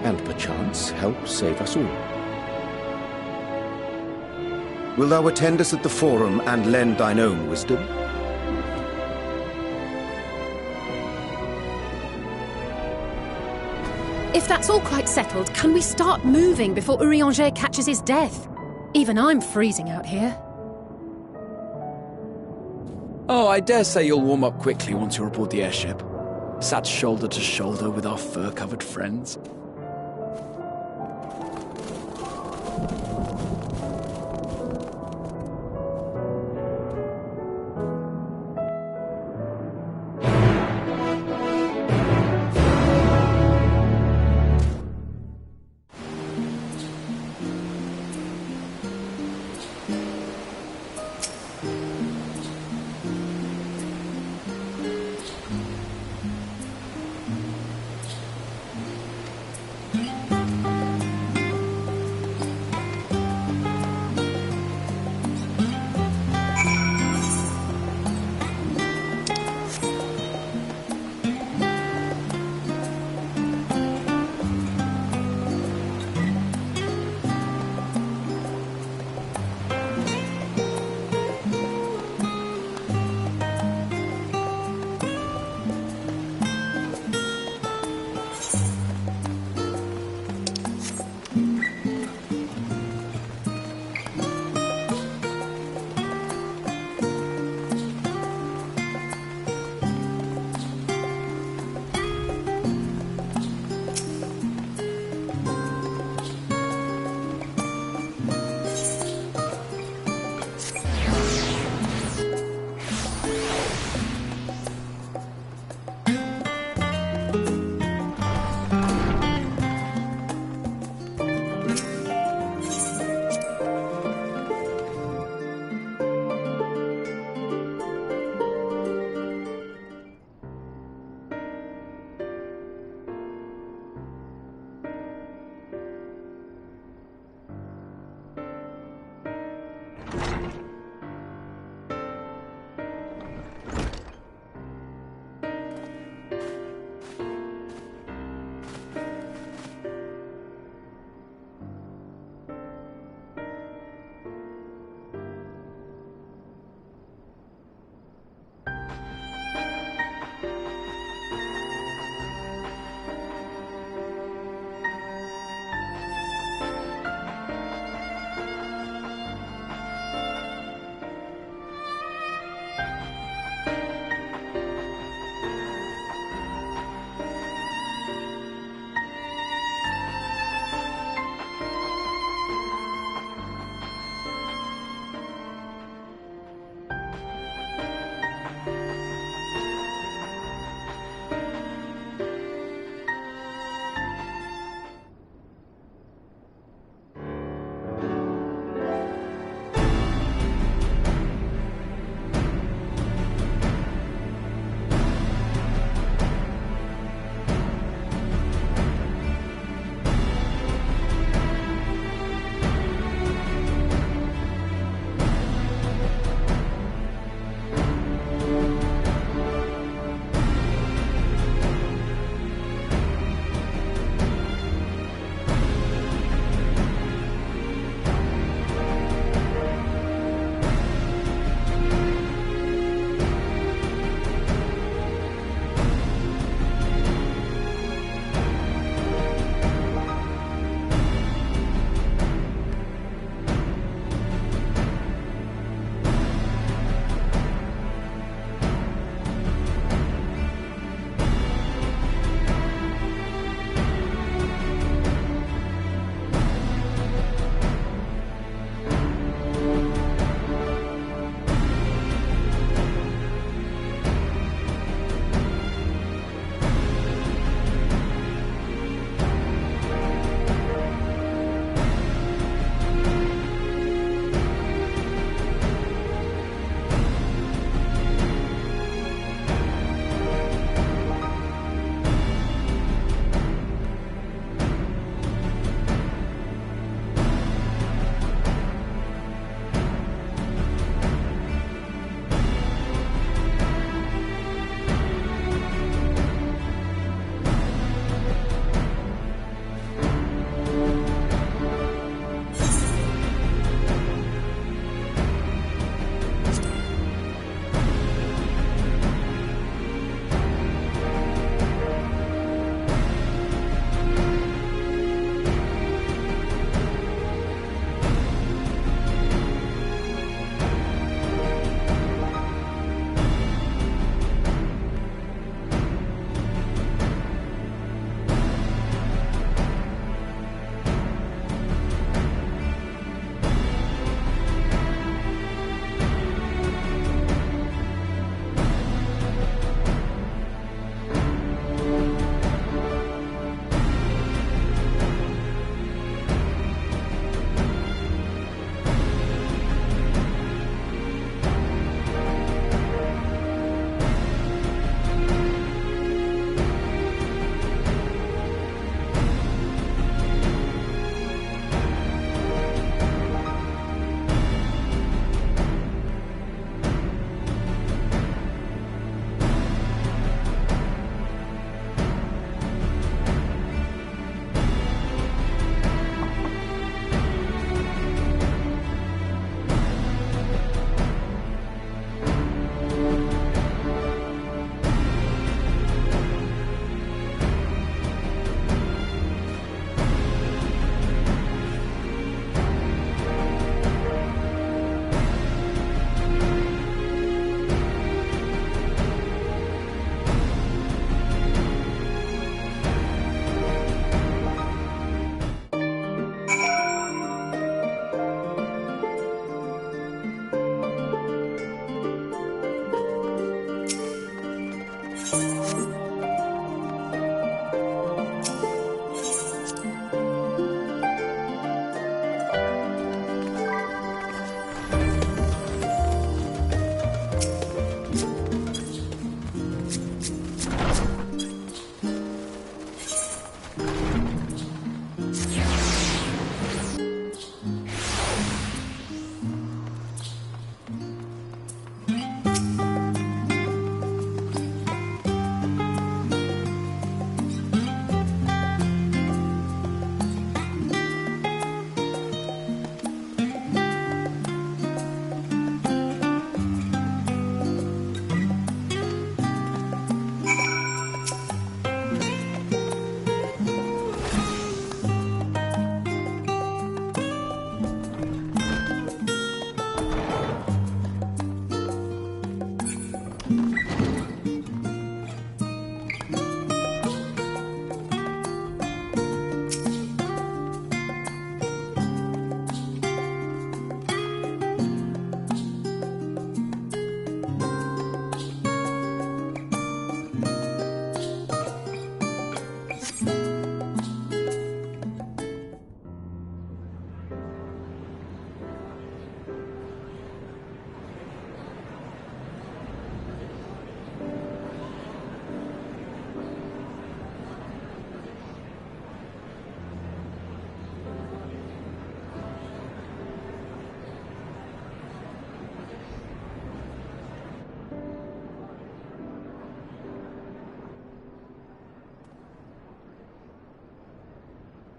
and perchance help save us all. Wilt thou attend us at the Forum and lend thine own wisdom? If that's all quite settled, can we start moving before Urianger catches his death? Even I'm freezing out here. Oh, I dare say you'll warm up quickly once you're aboard the airship. Sat shoulder to shoulder with our fur-covered friends.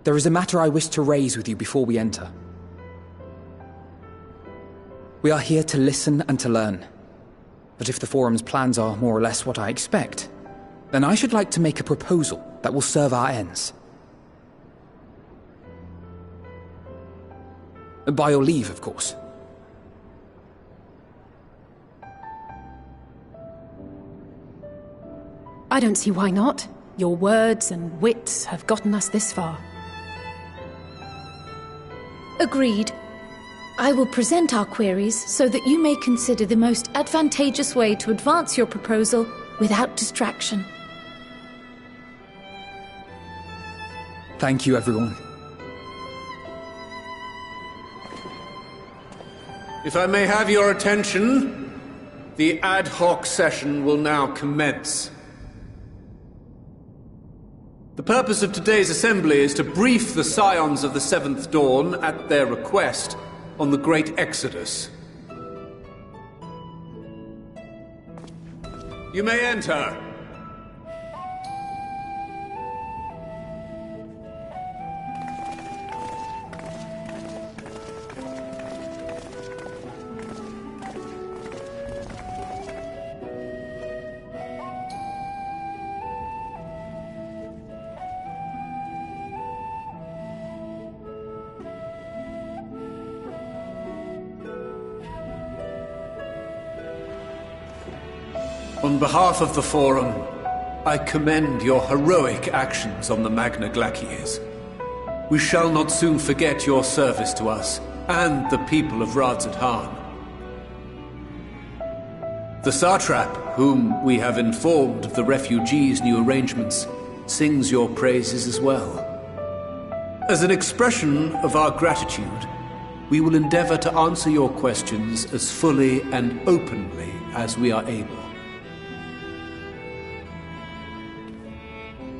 There is a matter I wish to raise with you before we enter. We are here to listen and to learn. But if the Forum's plans are more or less what I expect, then I should like to make a proposal that will serve our ends. By your leave, of course. I don't see why not. Your words and wits have gotten us this far. Agreed. I will present our queries so that you may consider the most advantageous way to advance your proposal without distraction. Thank you, everyone. If I may have your attention, the ad hoc session will now commence. The purpose of today's assembly is to brief the Scions of the Seventh Dawn, at their request, on the Great Exodus. You may enter. On behalf of the Forum, I commend your heroic actions on the Magna Glacies. We shall not soon forget your service to us and the people of Radzat-Han. The Satrap, whom we have informed of the refugees' new arrangements, sings your praises as well. As an expression of our gratitude, we will endeavor to answer your questions as fully and openly as we are able.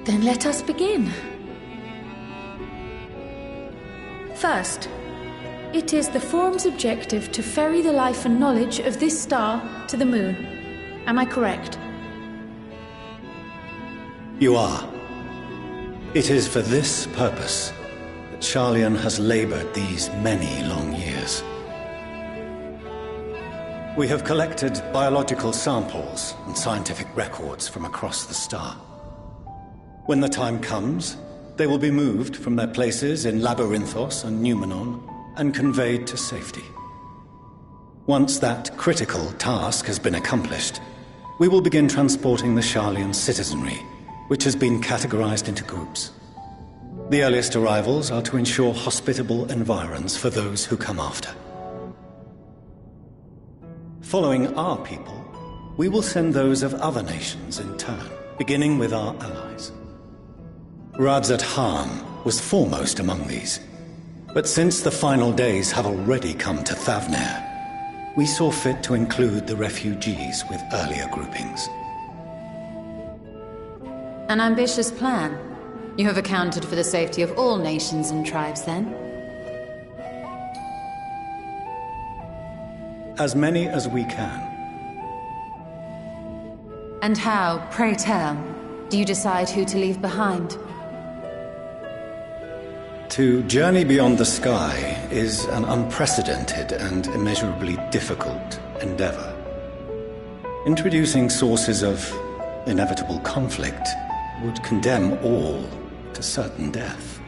Then let us begin. First, it is the Forum's objective to ferry the life and knowledge of this star to the moon. Am I correct? You are. It is for this purpose that Sharlayan has labored these many long years. We have collected biological samples and scientific records from across the star. When the time comes, they will be moved from their places in Labyrinthos and Numenon and conveyed to safety. Once that critical task has been accomplished, we will begin transporting the Sharlayan citizenry, which has been categorized into groups. The earliest arrivals are to ensure hospitable environs for those who come after. Following our people, we will send those of other nations in turn, beginning with our allies. Radzat-Han was foremost among these, but since the final days have already come to Thavnair, we saw fit to include the refugees with earlier groupings. An ambitious plan. You have accounted for the safety of all nations and tribes, then? As many as we can. And how, pray tell, do you decide who to leave behind? To journey beyond the sky is an unprecedented and immeasurably difficult endeavor. Introducing sources of inevitable conflict would condemn all to certain death.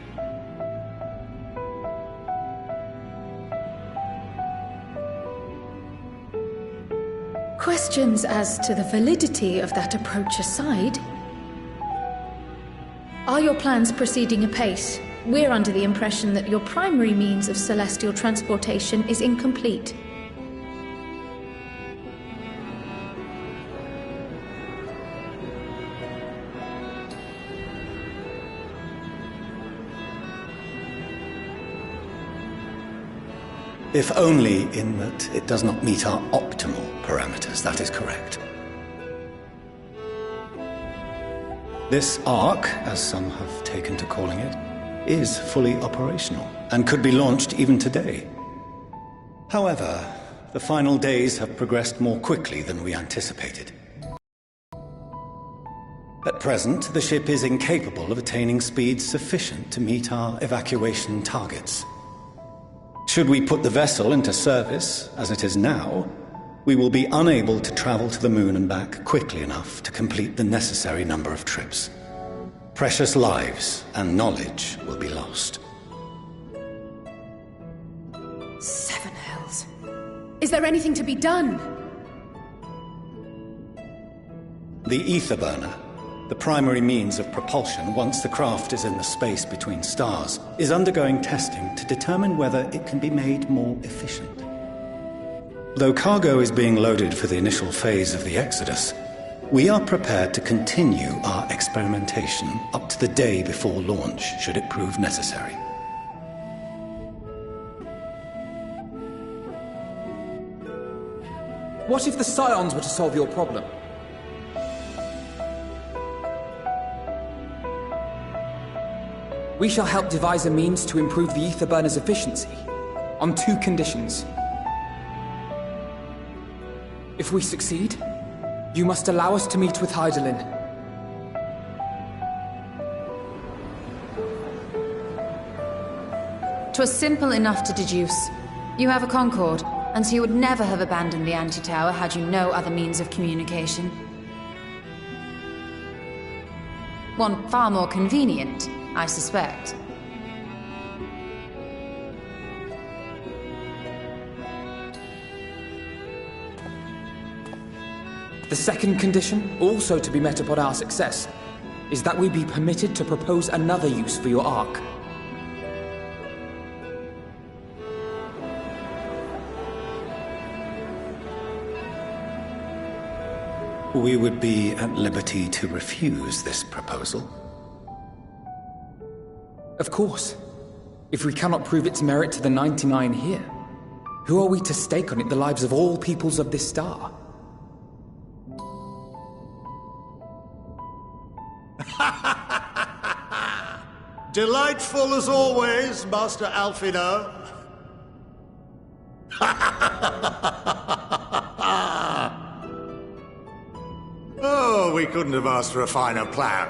Questions as to the validity of that approach aside, are your plans proceeding apace? We're under the impression that your primary means of celestial transportation is incomplete. If only in that it does not meet our optimal parameters, that is correct. This Ark, as some have taken to calling it, is fully operational and could be launched even today. However, the final days have progressed more quickly than we anticipated. At present, the ship is incapable of attaining speeds sufficient to meet our evacuation targets. Should we put the vessel into service, as it is now, we will be unable to travel to the moon and back quickly enough to complete the necessary number of trips. Precious lives and knowledge will be lost. Seven hells. Is there anything to be done? The ether burner, the primary means of propulsion once the craft is in the space between stars, is undergoing testing to determine whether it can be made more efficient. Though cargo is being loaded for the initial phase of the Exodus, we are prepared to continue our experimentation up to the day before launch, should it prove necessary. What if the Scions were to solve your problem? We shall help devise a means to improve the ether burner's efficiency, on 2 conditions. If we succeed, you must allow us to meet with Hydaelyn. "'Twas simple enough to deduce. You have a Concord, and so you would never have abandoned the anti-tower had you no other means of communication. One far more convenient, I suspect. The second condition, also to be met upon our success, is that we be permitted to propose another use for your Ark. We would be at liberty to refuse this proposal. Of course. If we cannot prove its merit to the 99 here, who are we to stake on it the lives of all peoples of this star? Delightful as always, Master Alfino. Oh, we couldn't have asked for a finer plan.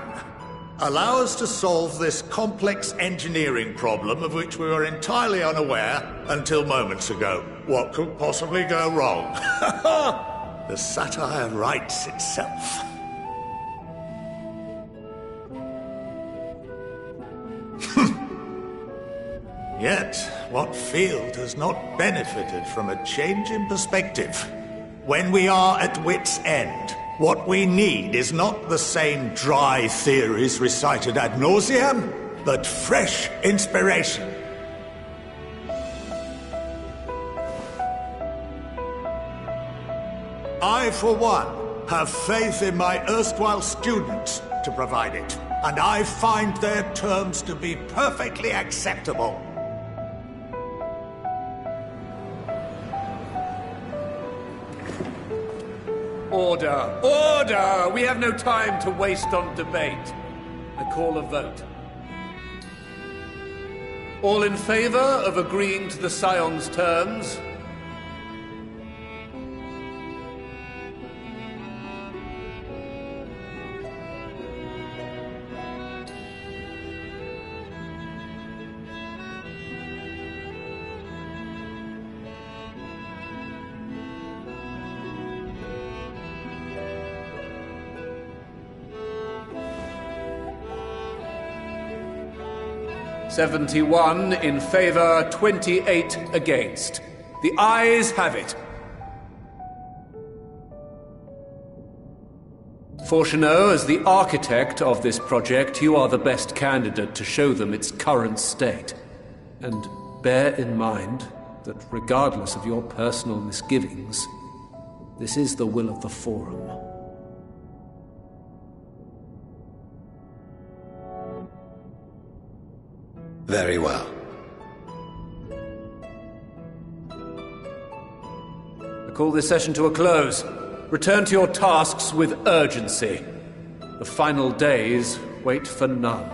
Allow us to solve this complex engineering problem of which we were entirely unaware until moments ago. What could possibly go wrong? The satire writes itself. Yet, what field has not benefited from a change in perspective? When we are at wit's end, what we need is not the same dry theories recited ad nauseam, but fresh inspiration. I, for one, have faith in my erstwhile students to provide it, and I find their terms to be perfectly acceptable. Order! Order! We have no time to waste on debate. I call a vote. All in favor of agreeing to the Scion's terms? "71 in favor, 28 against. The ayes have it. Fortuneau, as the architect of this project, you are the best candidate to show them its current state. And bear in mind that regardless of your personal misgivings, this is the will of the Forum. Very well. I call this session to a close. Return to your tasks with urgency. The final days wait for none.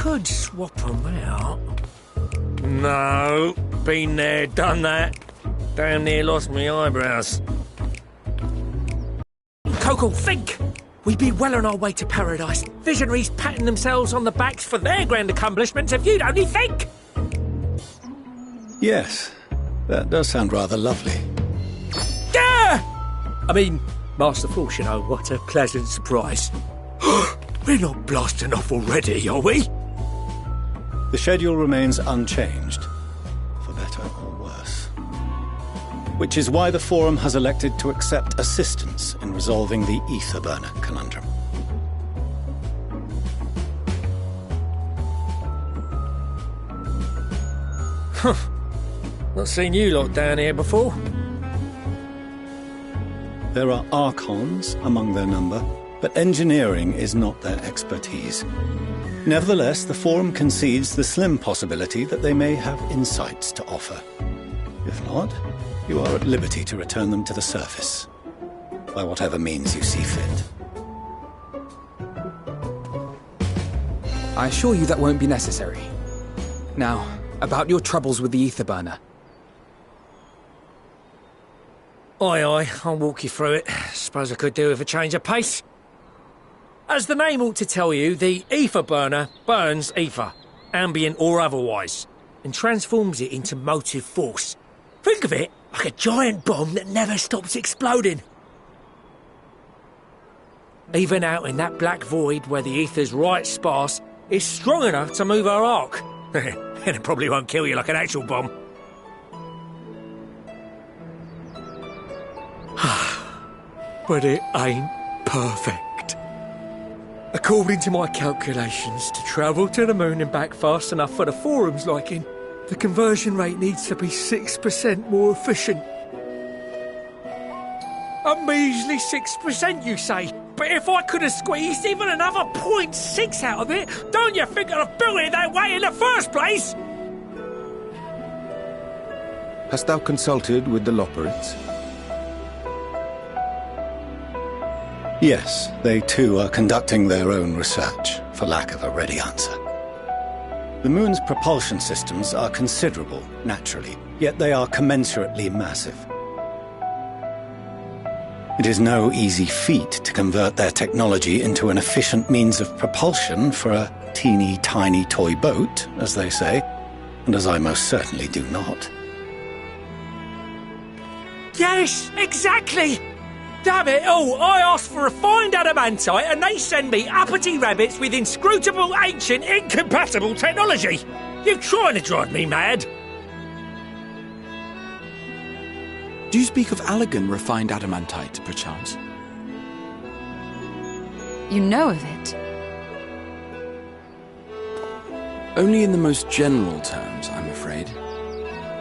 could swap them out. No, been there, done that. Damn near lost my eyebrows. Coco, think! We'd be well on our way to paradise. Visionaries patting themselves on the backs for their grand accomplishments if you'd only think! Yes, that does sound rather lovely. Yeah! I mean, masterful, you know, what a pleasant surprise. We're not blasting off already, are we? The schedule remains unchanged, for better or worse. Which is why the Forum has elected to accept assistance in resolving the ether burner conundrum. Huh. Not seen you lot down here before. There are Archons among their number, but engineering is not their expertise. Nevertheless, the Forum concedes the slim possibility that they may have insights to offer. If not, you are at liberty to return them to the surface, by whatever means you see fit. I assure you that won't be necessary. Now, about your troubles with the ether burner. Aye, I'll walk you through it. Suppose I could do with a change of pace. As the name ought to tell you, the ether burner burns ether, ambient or otherwise, and transforms it into motive force. Think of it like a giant bomb that never stops exploding. Even out in that black void where the ether's right sparse, it's strong enough to move our arc. And it probably won't kill you like an actual bomb. But it ain't perfect. According to my calculations, to travel to the moon and back fast enough for the Forum's liking, the conversion rate needs to be 6% more efficient. A measly 6%, you say? But if I could have squeezed even another 0.6 out of it, don't you think I'd have built it that way in the first place? Hast thou consulted with the Loperids? Yes, they too are conducting their own research, for lack of a ready answer. The moon's propulsion systems are considerable, naturally, yet they are commensurately massive. It is no easy feat to convert their technology into an efficient means of propulsion for a teeny tiny toy boat, as they say, and as I most certainly do not. Yes, exactly! Damn it all, I asked for refined adamantite and they send me uppity rabbits with inscrutable, ancient, incompatible technology! You're trying to drive me mad! Do you speak of Allegan refined adamantite, perchance? You know of it? Only in the most general terms, I'm afraid.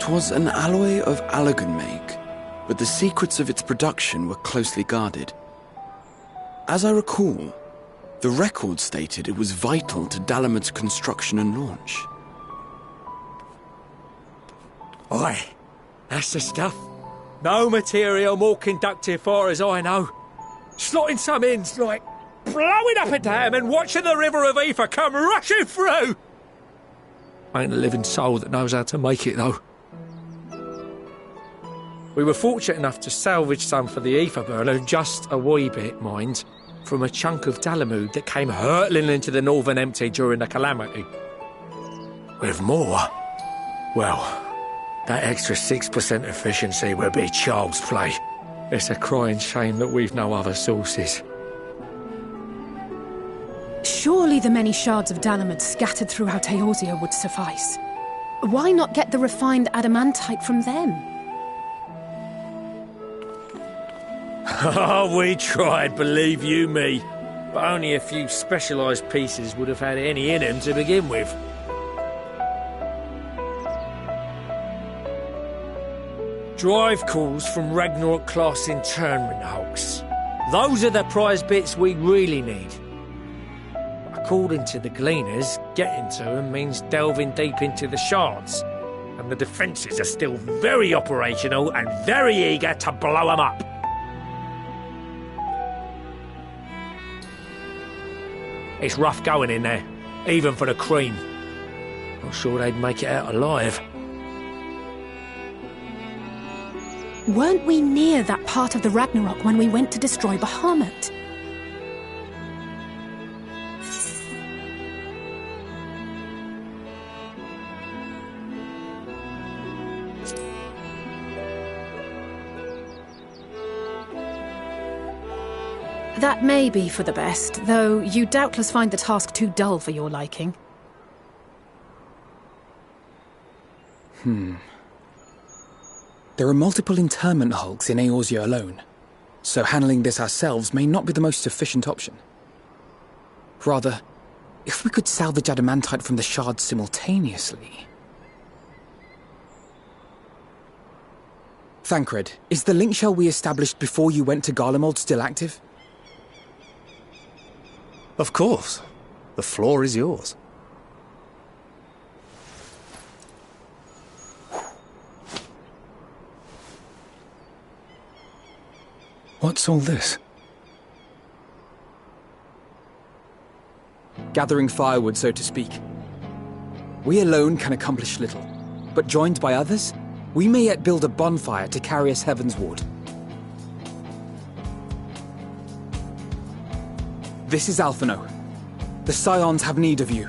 'Twas an alloy of Allegan make, but the secrets of its production were closely guarded. As I recall, the record stated it was vital to Dalamud's construction and launch. Aye, that's the stuff. No material more conductive far as I know. Slotting some in's like blowing up a dam and watching the river of ether come rushing through. Ain't a living soul that knows how to make it, though. We were fortunate enough to salvage some for the ether burner, just a wee bit, mind, from a chunk of Dalamud that came hurtling into the Northern Empty during the calamity. With more, well, that extra 6% efficiency will be child's play. It's a crying shame that we've no other sources. Surely the many shards of Dalamud scattered throughout Eorzea would suffice. Why not get the refined adamantite from them? Oh, we tried, believe you me. But only a few specialised pieces would have had any in them to begin with. Drive calls from Ragnarok-class internment hulks. Those are the prize bits we really need. According to the Gleaners, getting to them means delving deep into the shards, and the defences are still very operational and very eager to blow them up. It's rough going in there. even for the cream. Not sure they'd make it out alive. Weren't we near that part of the Ragnarok when we went to destroy Bahamut? That may be for the best, though you doubtless find the task too dull for your liking. There are multiple internment hulks in Eorzea alone, so handling this ourselves may not be the most efficient option. Rather, if we could salvage adamantite from the shards simultaneously... Thancred, is the link shell we established before you went to Garlemald still active? Of course. The floor is yours. What's all this? Gathering firewood, so to speak. We alone can accomplish little, but joined by others, we may yet build a bonfire to carry us heavensward. This is Alphino. The Scions have need of you.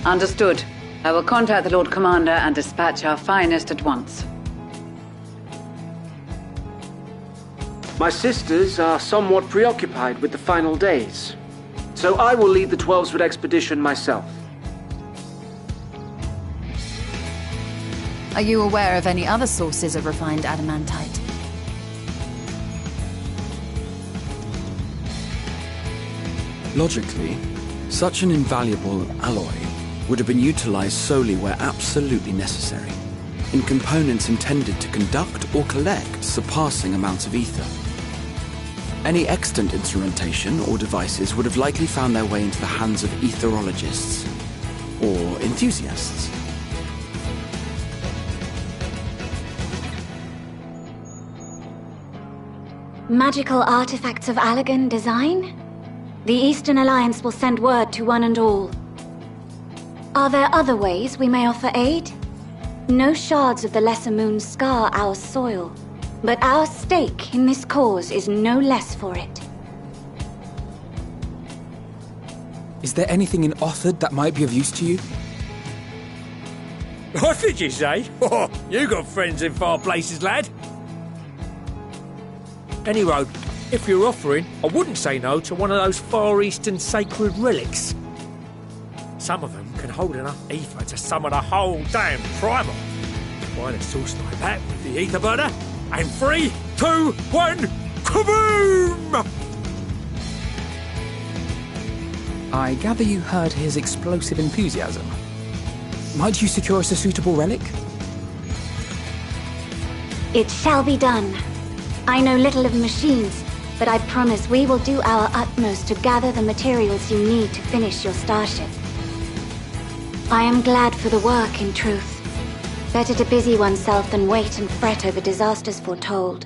Understood. I will contact the Lord Commander and dispatch our finest at once. My sisters are somewhat preoccupied with the final days, so I will lead the 12-foot expedition myself. Are you aware of any other sources of refined adamantite? Logically, such an invaluable alloy would have been utilized solely where absolutely necessary, in components intended to conduct or collect surpassing amounts of ether. Any extant instrumentation or devices would have likely found their way into the hands of etherologists or enthusiasts. Magical artifacts of Allagan design? The Eastern Alliance will send word to one and all. Are there other ways we may offer aid? No shards of the Lesser Moon scar our soil, but our stake in this cause is no less for it. Is there anything in Othard that might be of use to you? What did you say? Oh, you got friends in far places, lad. Any road, if you're offering, I wouldn't say no to one of those Far Eastern sacred relics. Some of them can hold enough ether to summon a whole damn primal. Find a source like that with the ether burner, and 3, 2, 1, kaboom! I gather you heard his explosive enthusiasm. Might you secure us a suitable relic? It shall be done. I know little of machines, but I promise we will do our utmost to gather the materials you need to finish your starship. I am glad for the work, in truth. Better to busy oneself than wait and fret over disasters foretold.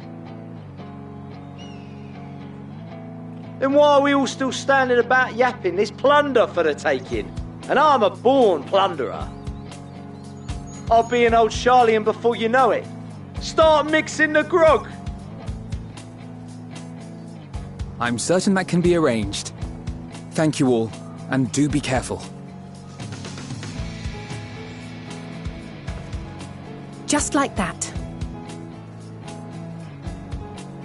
Then why are we all still standing about yapping? There's plunder for the taking, and I'm a born plunderer. I'll be an old Charlian before you know it. Start mixing the grog! I'm certain that can be arranged. Thank you all, and do be careful. Just like that.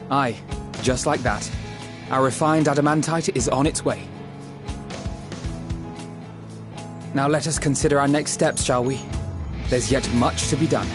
Aye, just like that. Our refined adamantite is on its way. Now let us consider our next steps, shall we? There's yet much to be done.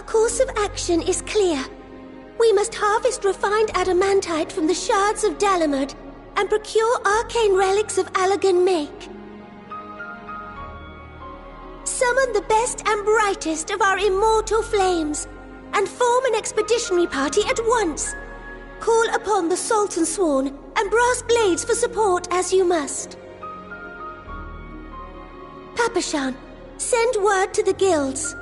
course of action is clear. We must harvest refined adamantite from the shards of Dalamud and procure arcane relics of Allagan make. Summon the best and brightest of our immortal flames and form an expeditionary party at once. Call upon the Sultan Sworn and Brass Blades for support as you must. Papashan, send word to the guilds.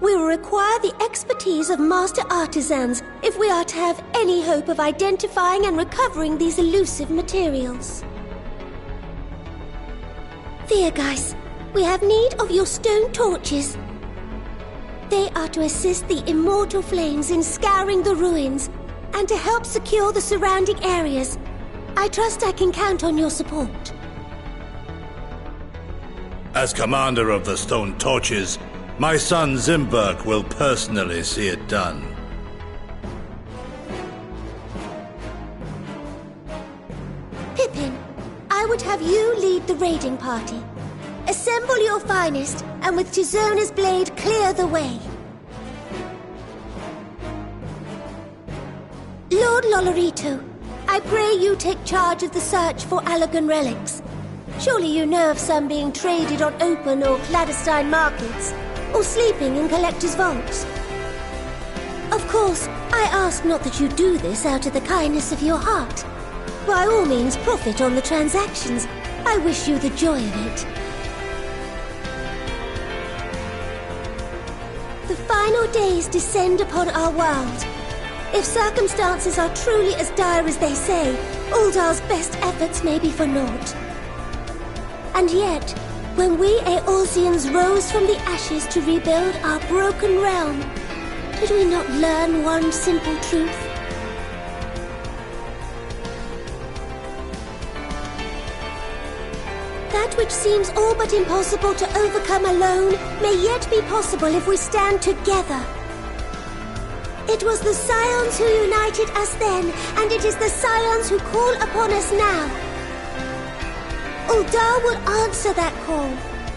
We will require the expertise of master artisans if we are to have any hope of identifying and recovering these elusive materials. Thiergeist, we have need of your stone torches. They are to assist the immortal flames in scouring the ruins and to help secure the surrounding areas. I trust I can count on your support. As commander of the Stone Torches, my son Zimberk will personally see it done. Pippin, I would have you lead the raiding party. Assemble your finest, and with Tizona's blade clear the way. Lord Lolorito, I pray you take charge of the search for Allagan relics. Surely you know of some being traded on open or clandestine markets, or sleeping in collectors' vaults. Of course, I ask not that you do this out of the kindness of your heart. By all means, profit on the transactions. I wish you the joy of it. The final days descend upon our world. If circumstances are truly as dire as they say, Uldar's best efforts may be for naught. And yet, when we Eorzeans rose from the ashes to rebuild our broken realm, did we not learn one simple truth? That which seems all but impossible to overcome alone may yet be possible if we stand together. It was the Scions who united us then, and it is the Scions who call upon us now. Uldar will answer that call.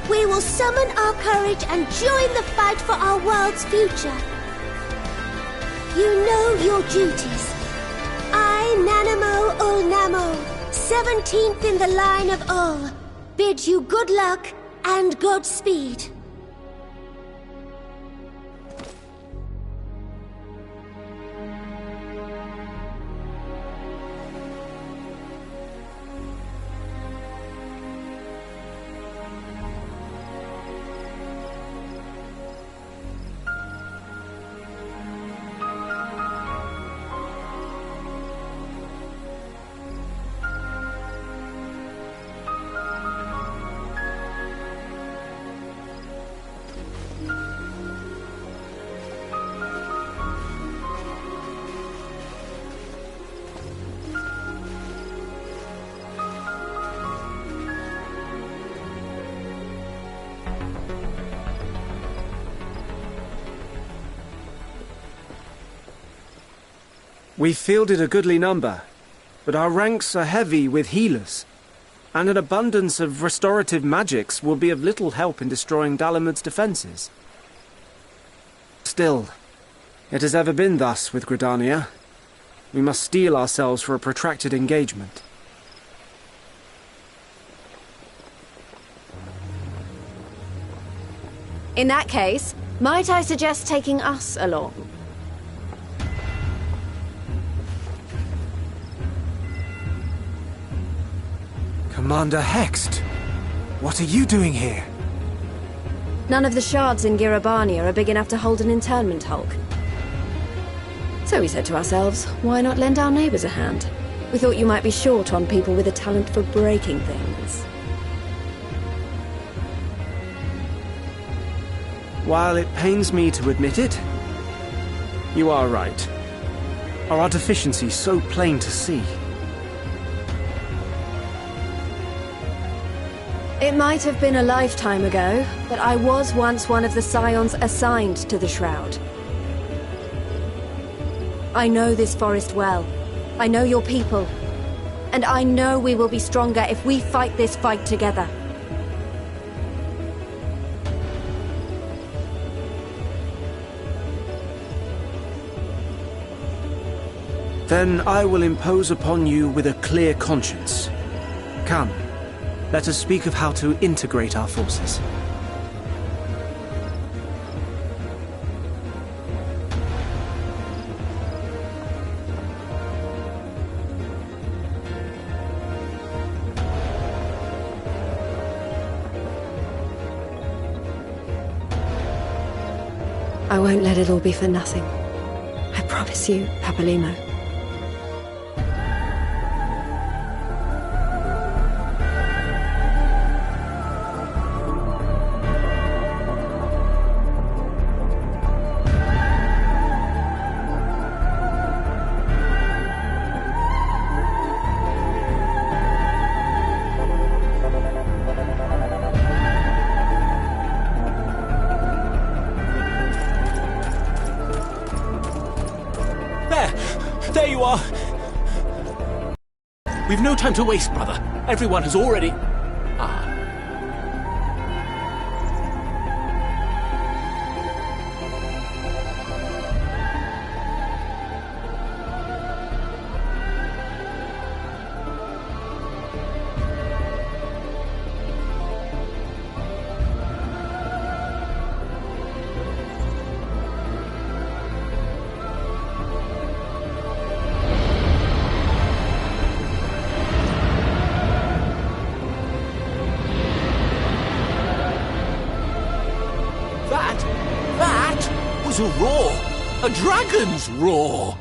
We will summon our courage and join the fight for our world's future. You know your duties. I, Nanamo Ul Namo, 17th in the line of Ul, bid you good luck and Godspeed. We've fielded a goodly number, but our ranks are heavy with healers, and an abundance of restorative magics will be of little help in destroying Dalamud's defenses. Still, it has ever been thus with Gridania. We must steel ourselves for a protracted engagement. In that case, might I suggest taking us along? Commander Hext, what are you doing here? None of the shards in Girabania are big enough to hold an internment hulk. So we said to ourselves, why not lend our neighbors a hand? We thought you might be short on people with a talent for breaking things. While it pains me to admit it, you are right. Our deficiency so plain to see. It might have been a lifetime ago, but I was once one of the Scions assigned to the Shroud. I know this forest well. I know your people. And I know we will be stronger if we fight this fight together. Then I will impose upon you with a clear conscience. Come, let us speak of how to integrate our forces. I won't let it all be for nothing. I promise you, Papalimo. There you are! We've no time to waste, brother. Everyone has already... That was a roar! A dragon's roar!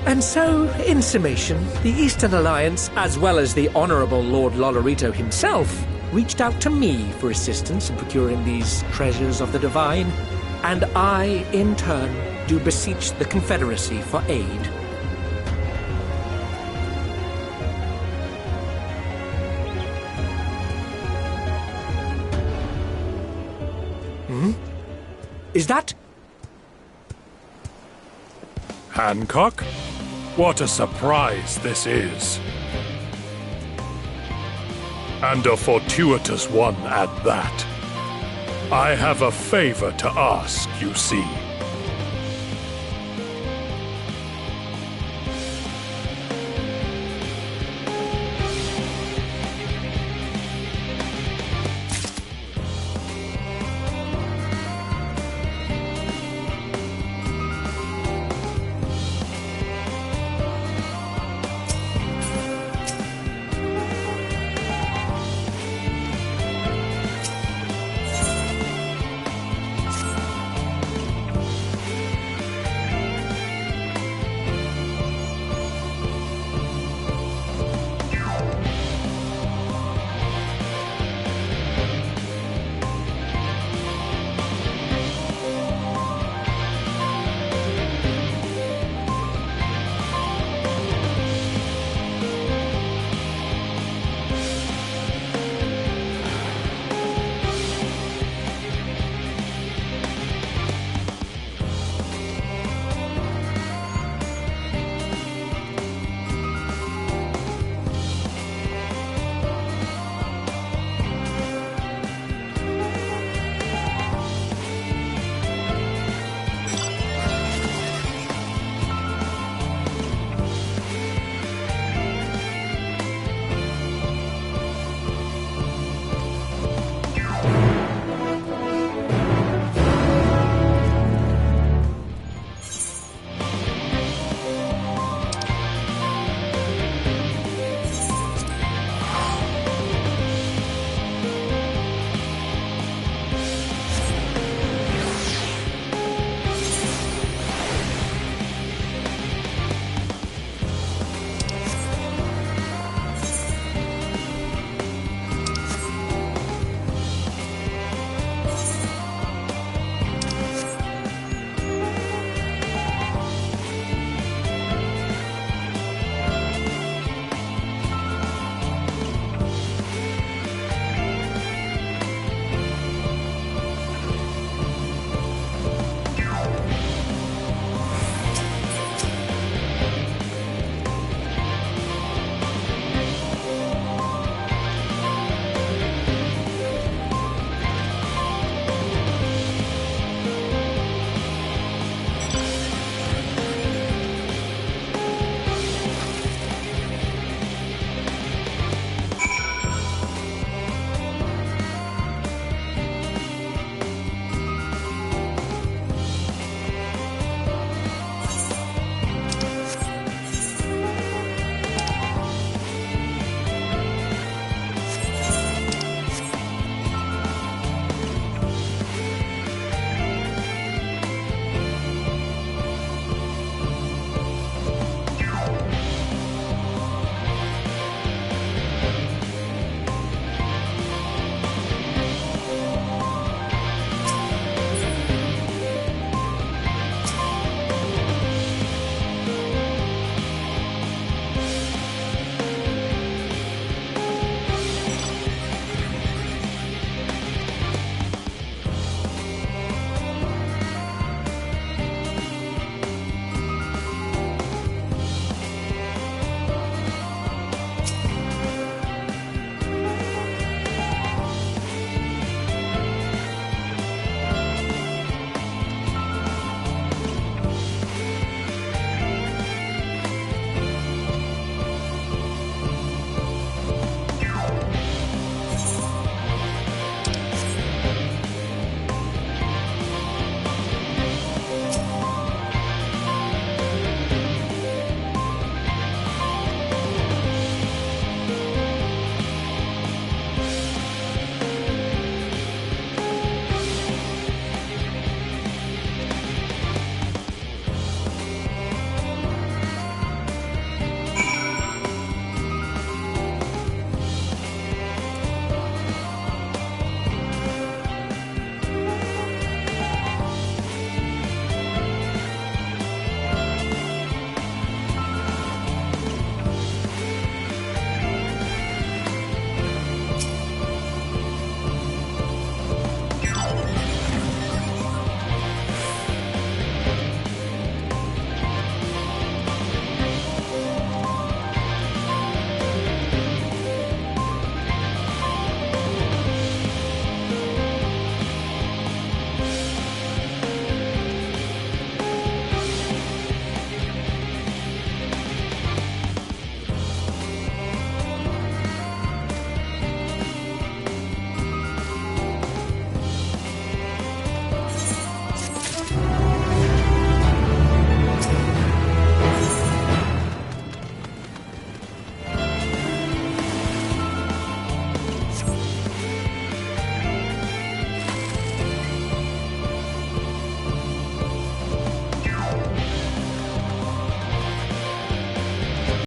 And so, in summation, the Eastern Alliance, as well as the Honourable Lord Lolorito himself, reached out to me for assistance in procuring these treasures of the divine, and I, in turn, do beseech the Confederacy for aid. Is that... Hancock? What a surprise this is. And a fortuitous one at that. I have a favor to ask, you see.